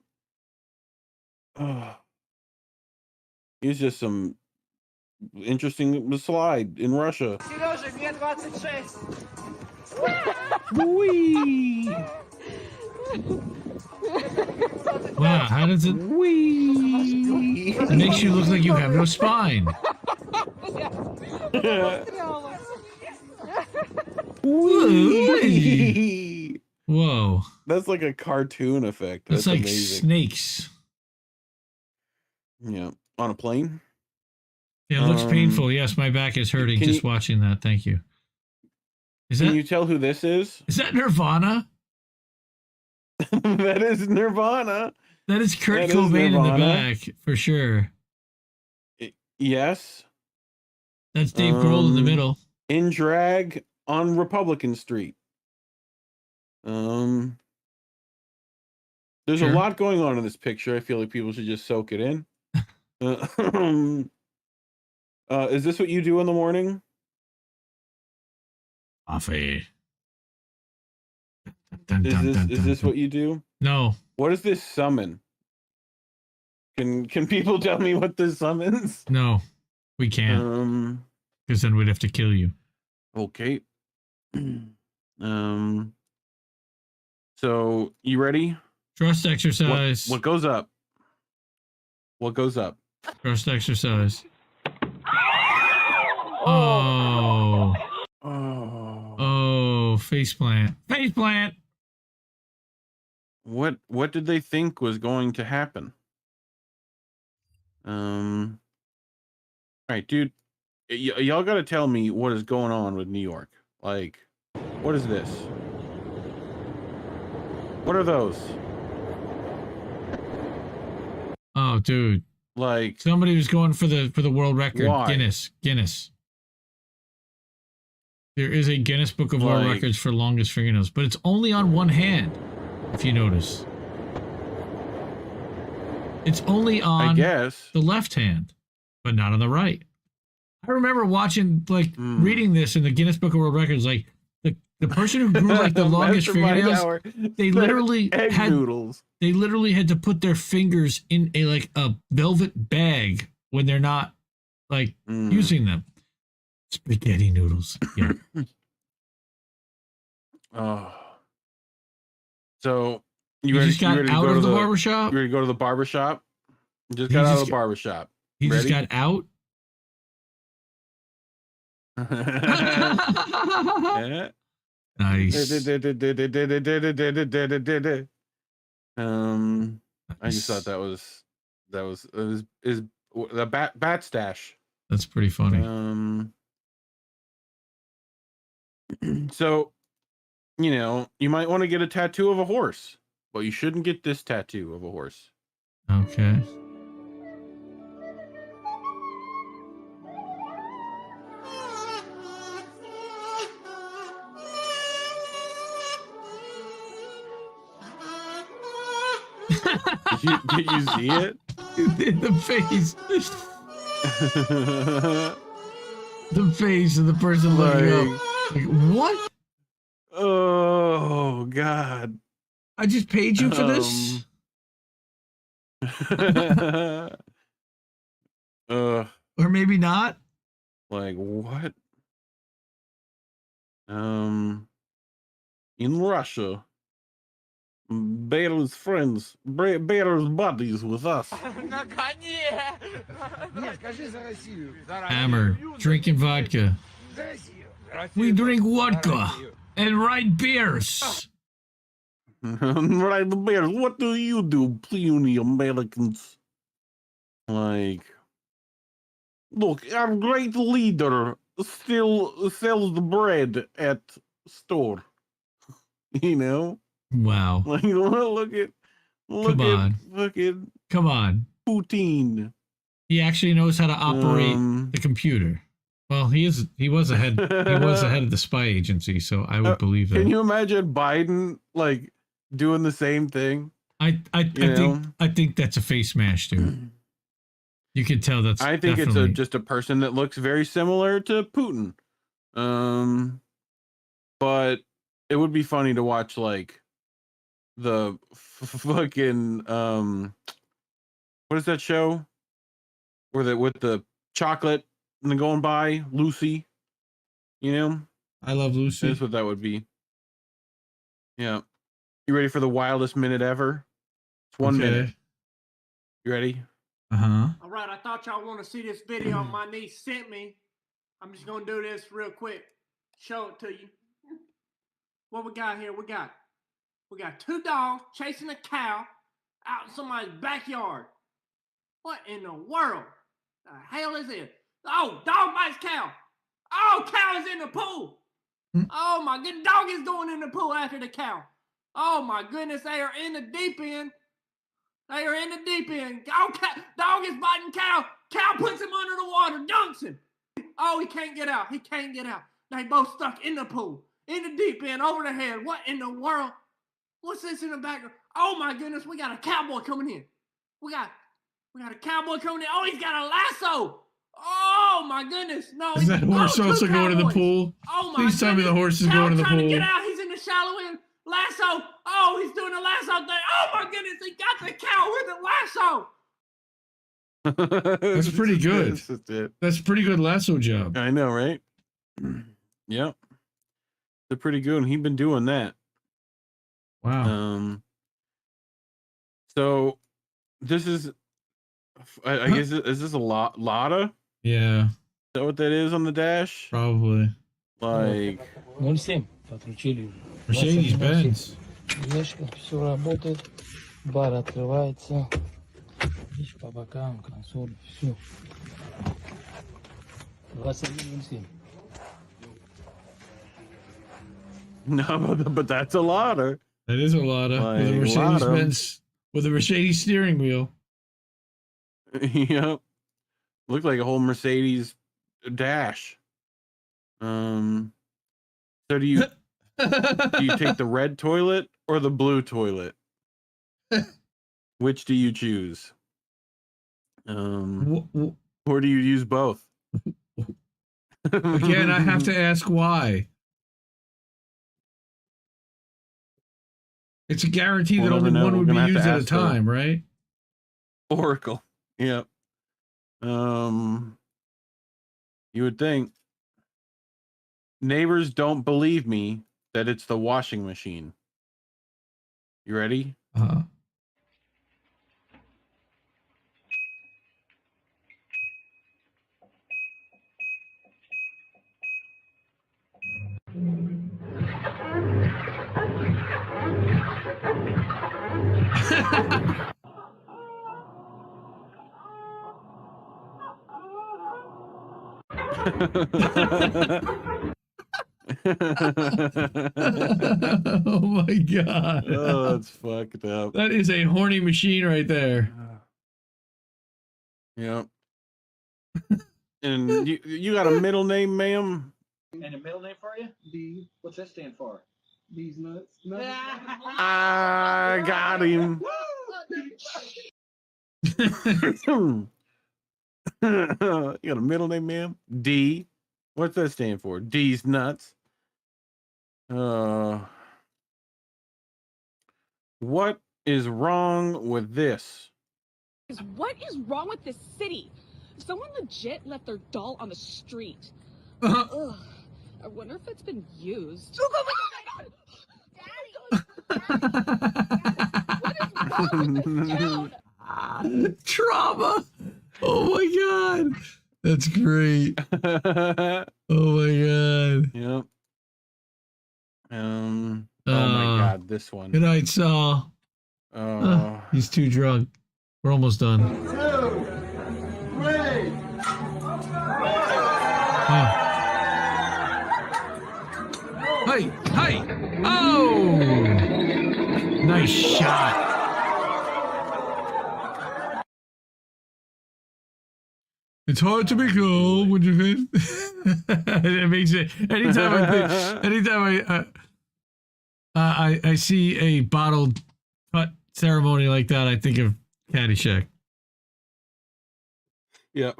Here's just some interesting slide in Russia. Wee. Wow, how does it? Wee. It makes you look like you have no spine. Wee. Whoa. That's like a cartoon effect. That's like amazing. snakes. Yeah. On a plane? Yeah, it looks painful. Yes, my back is hurting just watching that. Thank you. Can you tell who this is? Is that Nirvana? That is Nirvana. That is Kurt Cobain in the back, for sure. Yes. That's Dave Grohl in the middle. In drag on Republican Street. There's a lot going on in this picture. I feel like people should just soak it in. Is this what you do in the morning? Coffee. Is this what you do? No. What is this summon? Can people tell me what this summons? No, we can't. Because then we'd have to kill you. Okay. So you ready? Trust exercise. What goes up? What goes up? Trust exercise. Oh. Oh, faceplant. Faceplant. What did they think was going to happen? All right, dude. Y'all got to tell me what is going on with New York. Like, what is this? What are those? Oh, dude. Like, somebody was going for the world record. Why? Guinness. There is a Guinness Book of World Records for longest fingernails, but it's only on one hand, if you notice. It's only on the left hand, but not on the right. I remember watching, reading this in the Guinness Book of World Records, like, the person who grew, like, the longest fingernails, they literally had to put their fingers in a velvet bag when they're not, using them. Spaghetti noodles. Yeah. Oh. So you just got out of the barbershop? You ready to go to the barbershop? Just got out of the barbershop. He just got out? Yeah. Nice. I just thought that was the bat stash. That's pretty funny. So, you might want to get a tattoo of a horse, but you shouldn't get this tattoo of a horse. Okay. Did you see it? The face. The face of the person looking up. Like, what? Oh, God. I just paid you for this? Or maybe not? Like, what? In Russia, Bear's friends, Bear's buddies with us. Hammer, drinking vodka. We drink vodka and ride beers. Ride the bears. What do you do, puny Americans? Like, look, our great leader still sells the bread at store. Wow. Like, look at Come on. Putin. He actually knows how to operate the computer. Well, he was ahead of the spy agency, so I would believe that. Can you imagine Biden doing the same thing? I think that's a face mask, dude. You can tell that's. I think definitely... it's just a person that looks very similar to Putin. But it would be funny to watch like the fucking what is that show? Where with the chocolate and then going by Lucy, you know? I love Lucy. That's what that would be. Yeah. You ready for the wildest minute ever? It's 1 minute. You ready? Uh-huh. All right, I thought y'all want to see this video my niece sent me. I'm just going to do this real quick. Show it to you. What we got here? We got 2 dogs chasing a cow out in somebody's backyard. What in the world? The hell is it? Oh, dog bites cow. Oh, cow is in the pool. Oh my goodness, dog is going in the pool after the cow. Oh my goodness, they are in the deep end. They are in the deep end. Oh, dog is biting cow. Cow puts him under the water, dunks him. Oh, he can't get out. He can't get out. They both stuck in the pool, in the deep end, over the head. What in the world? What's this in the background? Oh my goodness, we got a cowboy coming in. We got a cowboy coming in. Oh, he's got a lasso. Oh my goodness. No. Is that horse also going to the pool? Oh my Please tell me the horse is cow going to the trying pool. to get out. He's in the shallow end. Lasso. Oh, he's doing a lasso thing. Oh my goodness, he got the cow with the lasso. That's pretty good. That's a pretty good lasso job. I know, right? Yep. They're pretty good, and he's been doing that. Wow. So this is, I guess, is this a Lotta? Yeah. Is that what that is on the dash? Probably. Like. Mercedes-Benz. Все работает, бар открывается, видишь, по бокам, консоль, все. 21.07. No, but that's a Lotta. That is a Lotta. Like, with a Mercedes-Benz, with a Mercedes steering wheel. Yep. Looked like a whole Mercedes dash. So do you take the red toilet or the blue toilet? Which do you choose? Or do you use both? Again, I have to ask why. It's a guarantee that only one would be used at a time, right? Oracle. Yep. You would think. Neighbors don't believe me that it's the washing machine. You ready? Uh-huh. Oh my god. Oh, that's fucked up. That is a horny machine right there. Yep. And you got a middle name, ma'am? And a middle name for you? D. What's that stand for? These nuts. I got him. You got a middle name, ma'am? D. What's that stand for? D's nuts. What is wrong with this? What is wrong with this city? Someone legit left their doll on the street. Uh-huh. Ugh. I wonder if it's been used. Trauma. Oh my god. That's great. Oh my god. Yep. Oh my god, this one. Good night, Saul. He's too drunk. We're almost done. 2, 3. Hey, hey. Oh. Nice shot. It's hard to be calm when you hit. It makes it anytime I see a bottle cut ceremony like that, I think of Caddyshack. Yeah.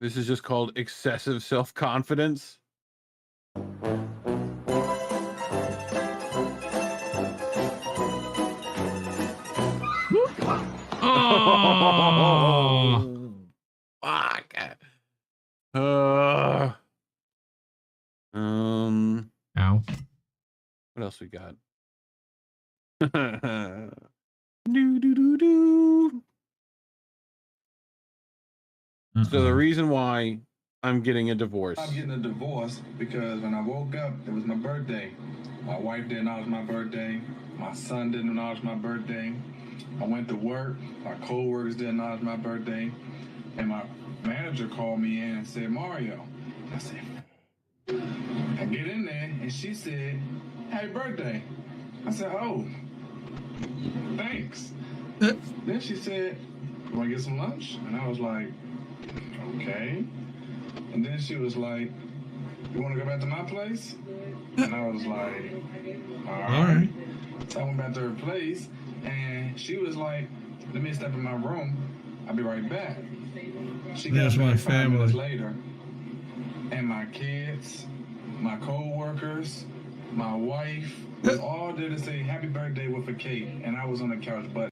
This is just called excessive self-confidence. Oh, fuck. Ow. What else we got? Do. So the reason why I'm getting a divorce. I'm getting a divorce because when I woke up, it was my birthday. My wife didn't acknowledge my birthday. My son didn't acknowledge my birthday. I went to work. My co-workers didn't acknowledge my birthday. And my manager called me in and said, Mario. I said, I get in there and she said, happy birthday. I said, oh, thanks. Then she said, you want to get some lunch? And I was like, okay. And then she was like, you want to go back to my place? And I was like, all right. So I went back to her place, and she was like, let me step in my room. I'll be right back. She There's got my back 5 minutes family. later, and my kids, my co-workers, my wife, was all there to say happy birthday with a cake, and I was on the couch butt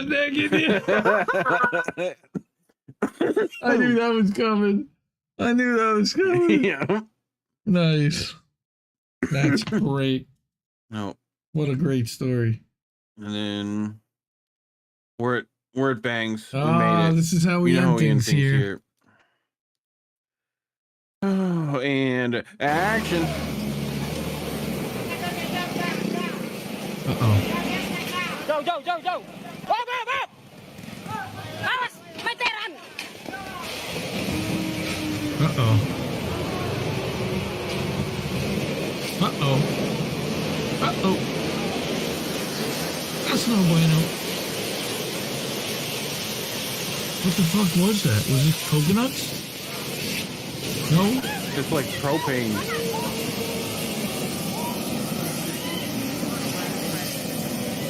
naked. I knew that was coming. Yeah. Nice. That's great. No. What a great story. And then we're at Bangs. We Ah, made it. this is how we You know end how things here. Oh, and action. Uh-oh. Go! Up! Awas! Veteran! Uh-oh. Uh-oh. Uh-oh. That's no bueno. What the fuck was that? Was it coconuts? No? It's like propane.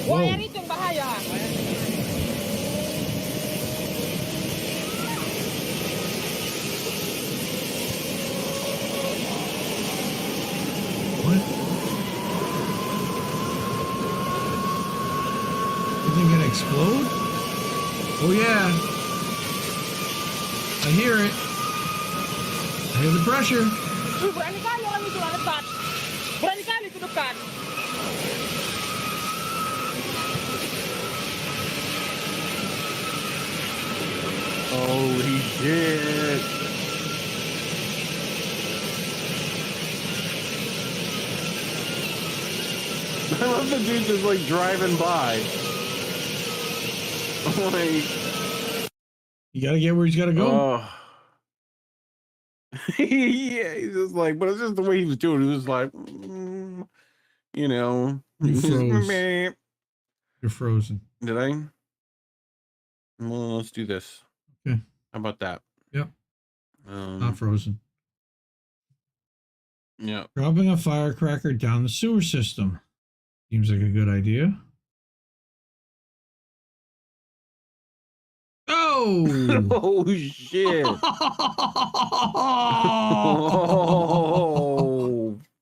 Wah, yan itong bahaya. What? You think it explode? Oh yeah. I hear it. I hear the pressure. Berani kali orang itu lebat. Berani kali itu dekat. Holy shit. I love the dude just like driving by. Like, you gotta get where he's gotta go. Oh. Yeah, he's just like, but it's just the way he was doing it. He was like, you know. You froze. Meh. You're frozen. Did I? Well, let's do this. Okay. How about that? Yep. Not frozen. Yeah. Dropping a firecracker down the sewer system. Seems like a good idea. Oh! Oh, shit. Oh.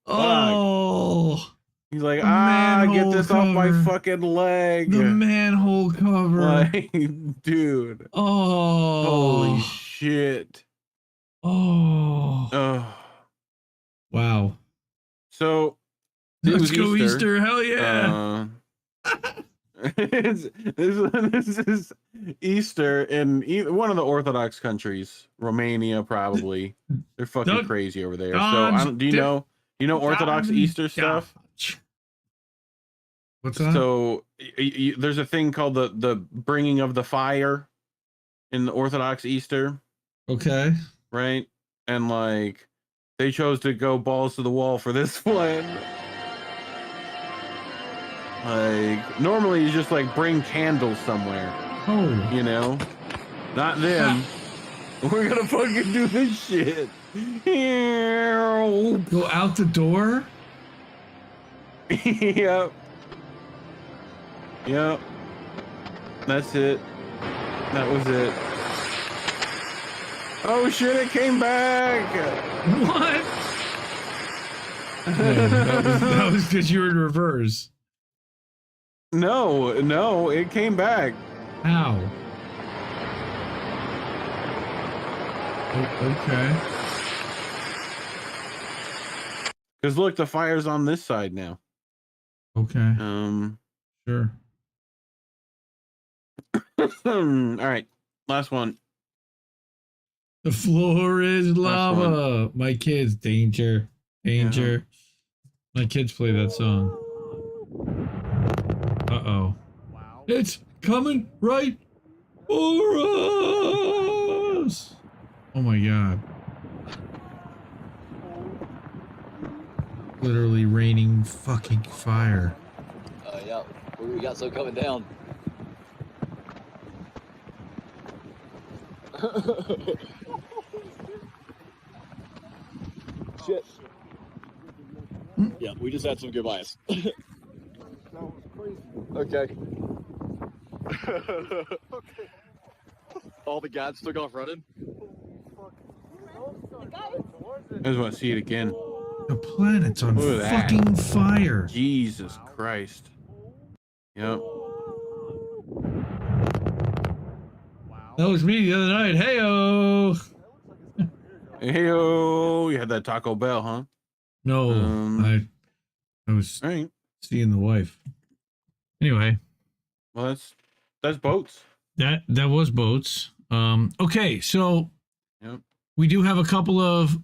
Oh. He's like, The get this off my manhole fucking leg. The manhole cover. Like, dude. Oh. Holy shit. Oh. Oh. Wow. So, it Let's was go Easter. Hell yeah. This is Easter in one of the Orthodox countries, Romania, probably. They're fucking crazy over there. So, do you know Orthodox Easter stuff? What's that? So, there's a thing called the bringing of the fire in the Orthodox Easter. Okay. Right? And like, they chose to go balls to the wall for this one. Like, normally you just like bring candles somewhere. Oh. You know? Not them. We're gonna fucking do this shit. Go out the door? Yep. Yep. That's it. That was it. Oh shit, it came back! What? No, that was because you were in reverse. No, it came back. How? Oh, okay. Because look, the fire's on this side now. Okay. Sure. All right, last one. The floor is lava. My kids, danger. Yeah. My kids play that song. Uh-oh. Wow. It's coming right for us. Oh my god. Literally raining fucking fire. Yeah. What do we got coming down? Shit. Yeah, we just had some goodbyes. That was crazy. Okay. Okay. All the gods took off running. I just want to see it again. The planet's on fucking fire. Jesus Christ. Yep. That was me the other night. Hey-o. Hey-o. You had that Taco Bell, huh? No, I was seeing the wife. Anyway. Well, that's boats. That was boats. Okay, so yep. We do have a couple of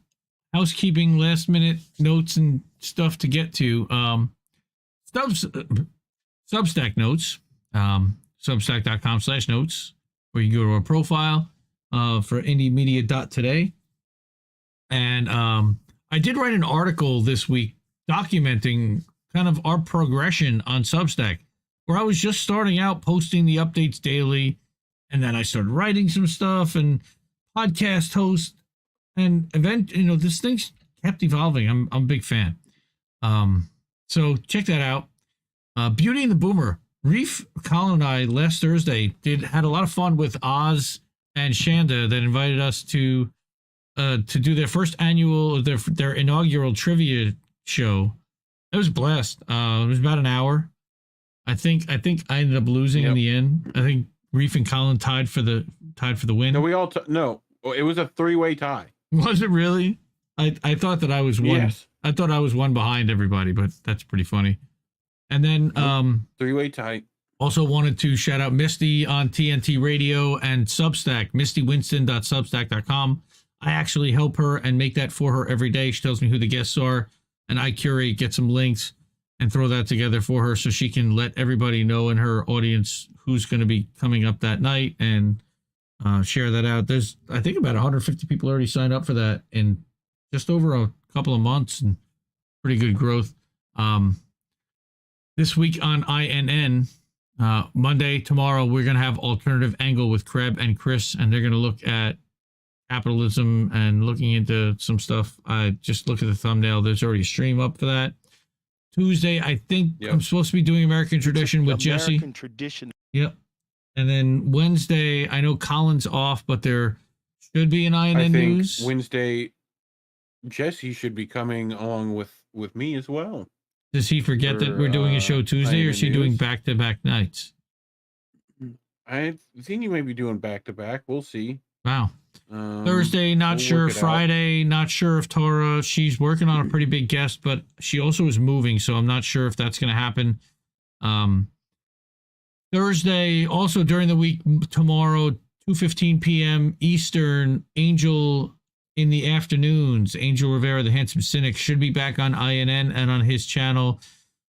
housekeeping last minute notes and stuff to get to. Substack notes. Substack.com/notes, where you go to our profile for indiemedia.today. And I did write an article this week documenting kind of our progression on Substack, where I was just starting out posting the updates daily, and then I started writing some stuff and podcast host, and this thing kept evolving. I'm a big fan. So check that out. Beauty and the Boomer. Reef, Colin, and I last Thursday had a lot of fun with Oz and Shanda that invited us to do their first annual, their inaugural trivia show. It was a blast. It was about an hour. I think I ended up losing in the end. I think Reef and Colin tied for the win. No, we all no. It was a 3-way tie. Was it really? I thought that I was one. Yes. I thought I was one behind everybody, but that's pretty funny. And then 3-way tie. Also wanted to shout out Misty on TNT Radio and Substack, mistywinston.substack.com. I actually help her and make that for her every day. She tells me who the guests are, and I curate, get some links, and throw that together for her so she can let everybody know in her audience who's going to be coming up that night and share that out. There's, I think, about 150 people already signed up for that in just over a couple of months, and pretty good growth. This week on INN, Monday, tomorrow, we're going to have Alternative Angle with Kreb and Chris, and they're going to look at capitalism and looking into some stuff. I just look at the thumbnail. There's already a stream up for that. Tuesday, I think I'm supposed to be doing American Tradition with Jesse. American Tradition. Yep. And then Wednesday, I know Colin's off, but there should be an INN I think news. Wednesday, Jesse should be coming along with me as well. Does he forget that we're doing a show Tuesday, or is he doing back-to-back nights? I think you may be doing back-to-back. We'll see. Wow. Thursday, not sure. Friday, not sure if Tora. She's working on a pretty big guest, but she also is moving, so I'm not sure if that's going to happen. Thursday, also during the week, tomorrow, 2:15 p.m. Eastern, Angel in the afternoons. Angel Rivera, the Handsome Cynic, should be back on INN and on his channel.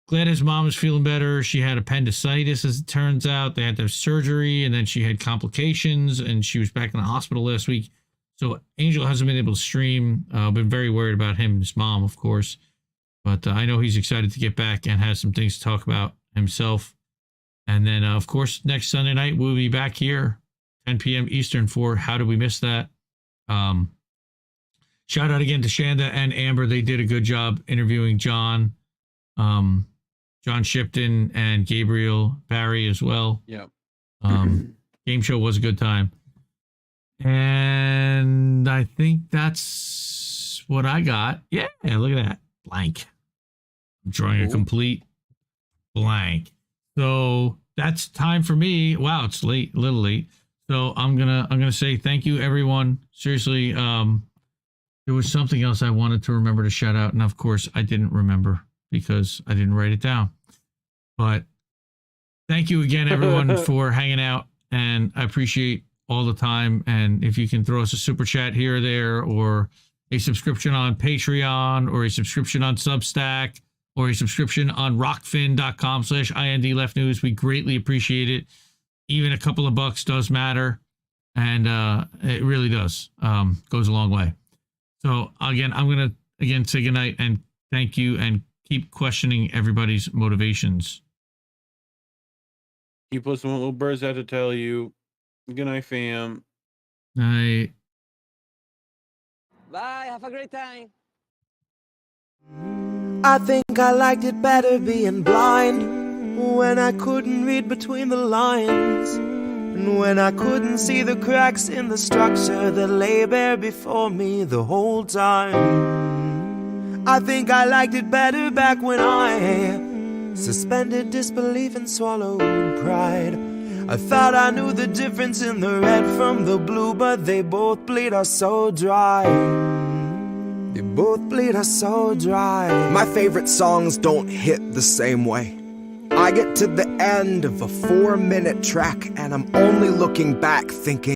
Glad his mom is feeling better. She had appendicitis, as it turns out. They had to have surgery, and then she had complications, and she was back in the hospital last week. So Angel hasn't been able to stream. Been very worried about him and his mom, of course. But I know he's excited to get back and has some things to talk about himself. And then, of course, next Sunday night, we'll be back here, 10 p.m. Eastern, for How Did We Miss That? Shout out again to Shanda and Amber. They did a good job interviewing John John Shipton and Gabriel Barry as well. Yeah. Game show was a good time. And I think that's what I got. Yeah, look at that. Blank. I'm drawing a complete blank. So that's time for me. Wow, it's late, a little late. So I'm gonna say thank you, everyone. Seriously, there was something else I wanted to remember to shout out, and of course I didn't remember because I didn't write it down. But thank you again, everyone, for hanging out, and I appreciate all the time. And if you can throw us a super chat here or there, or a subscription on Patreon, or a subscription on Substack, or a subscription on rockfin.com/IND Left News, we greatly appreciate it. Even a couple of bucks does matter, and it really does. Goes a long way. So again, I'm gonna say goodnight and thank you, and keep questioning everybody's motivations. Keep listening to what little birds have to tell you. Good night, fam. Night. Bye. Have a great time. I think I liked it better being blind, when I couldn't read between the lines, and when I couldn't see the cracks in the structure that lay bare before me the whole time. I think I liked it better back when I suspended disbelief and swallowed pride. I thought I knew the difference in the red from the blue, but they both bleed us so dry. They both bleed us so dry. My favorite songs don't hit the same way. I get to the end of a 4-minute track and I'm only looking back thinking,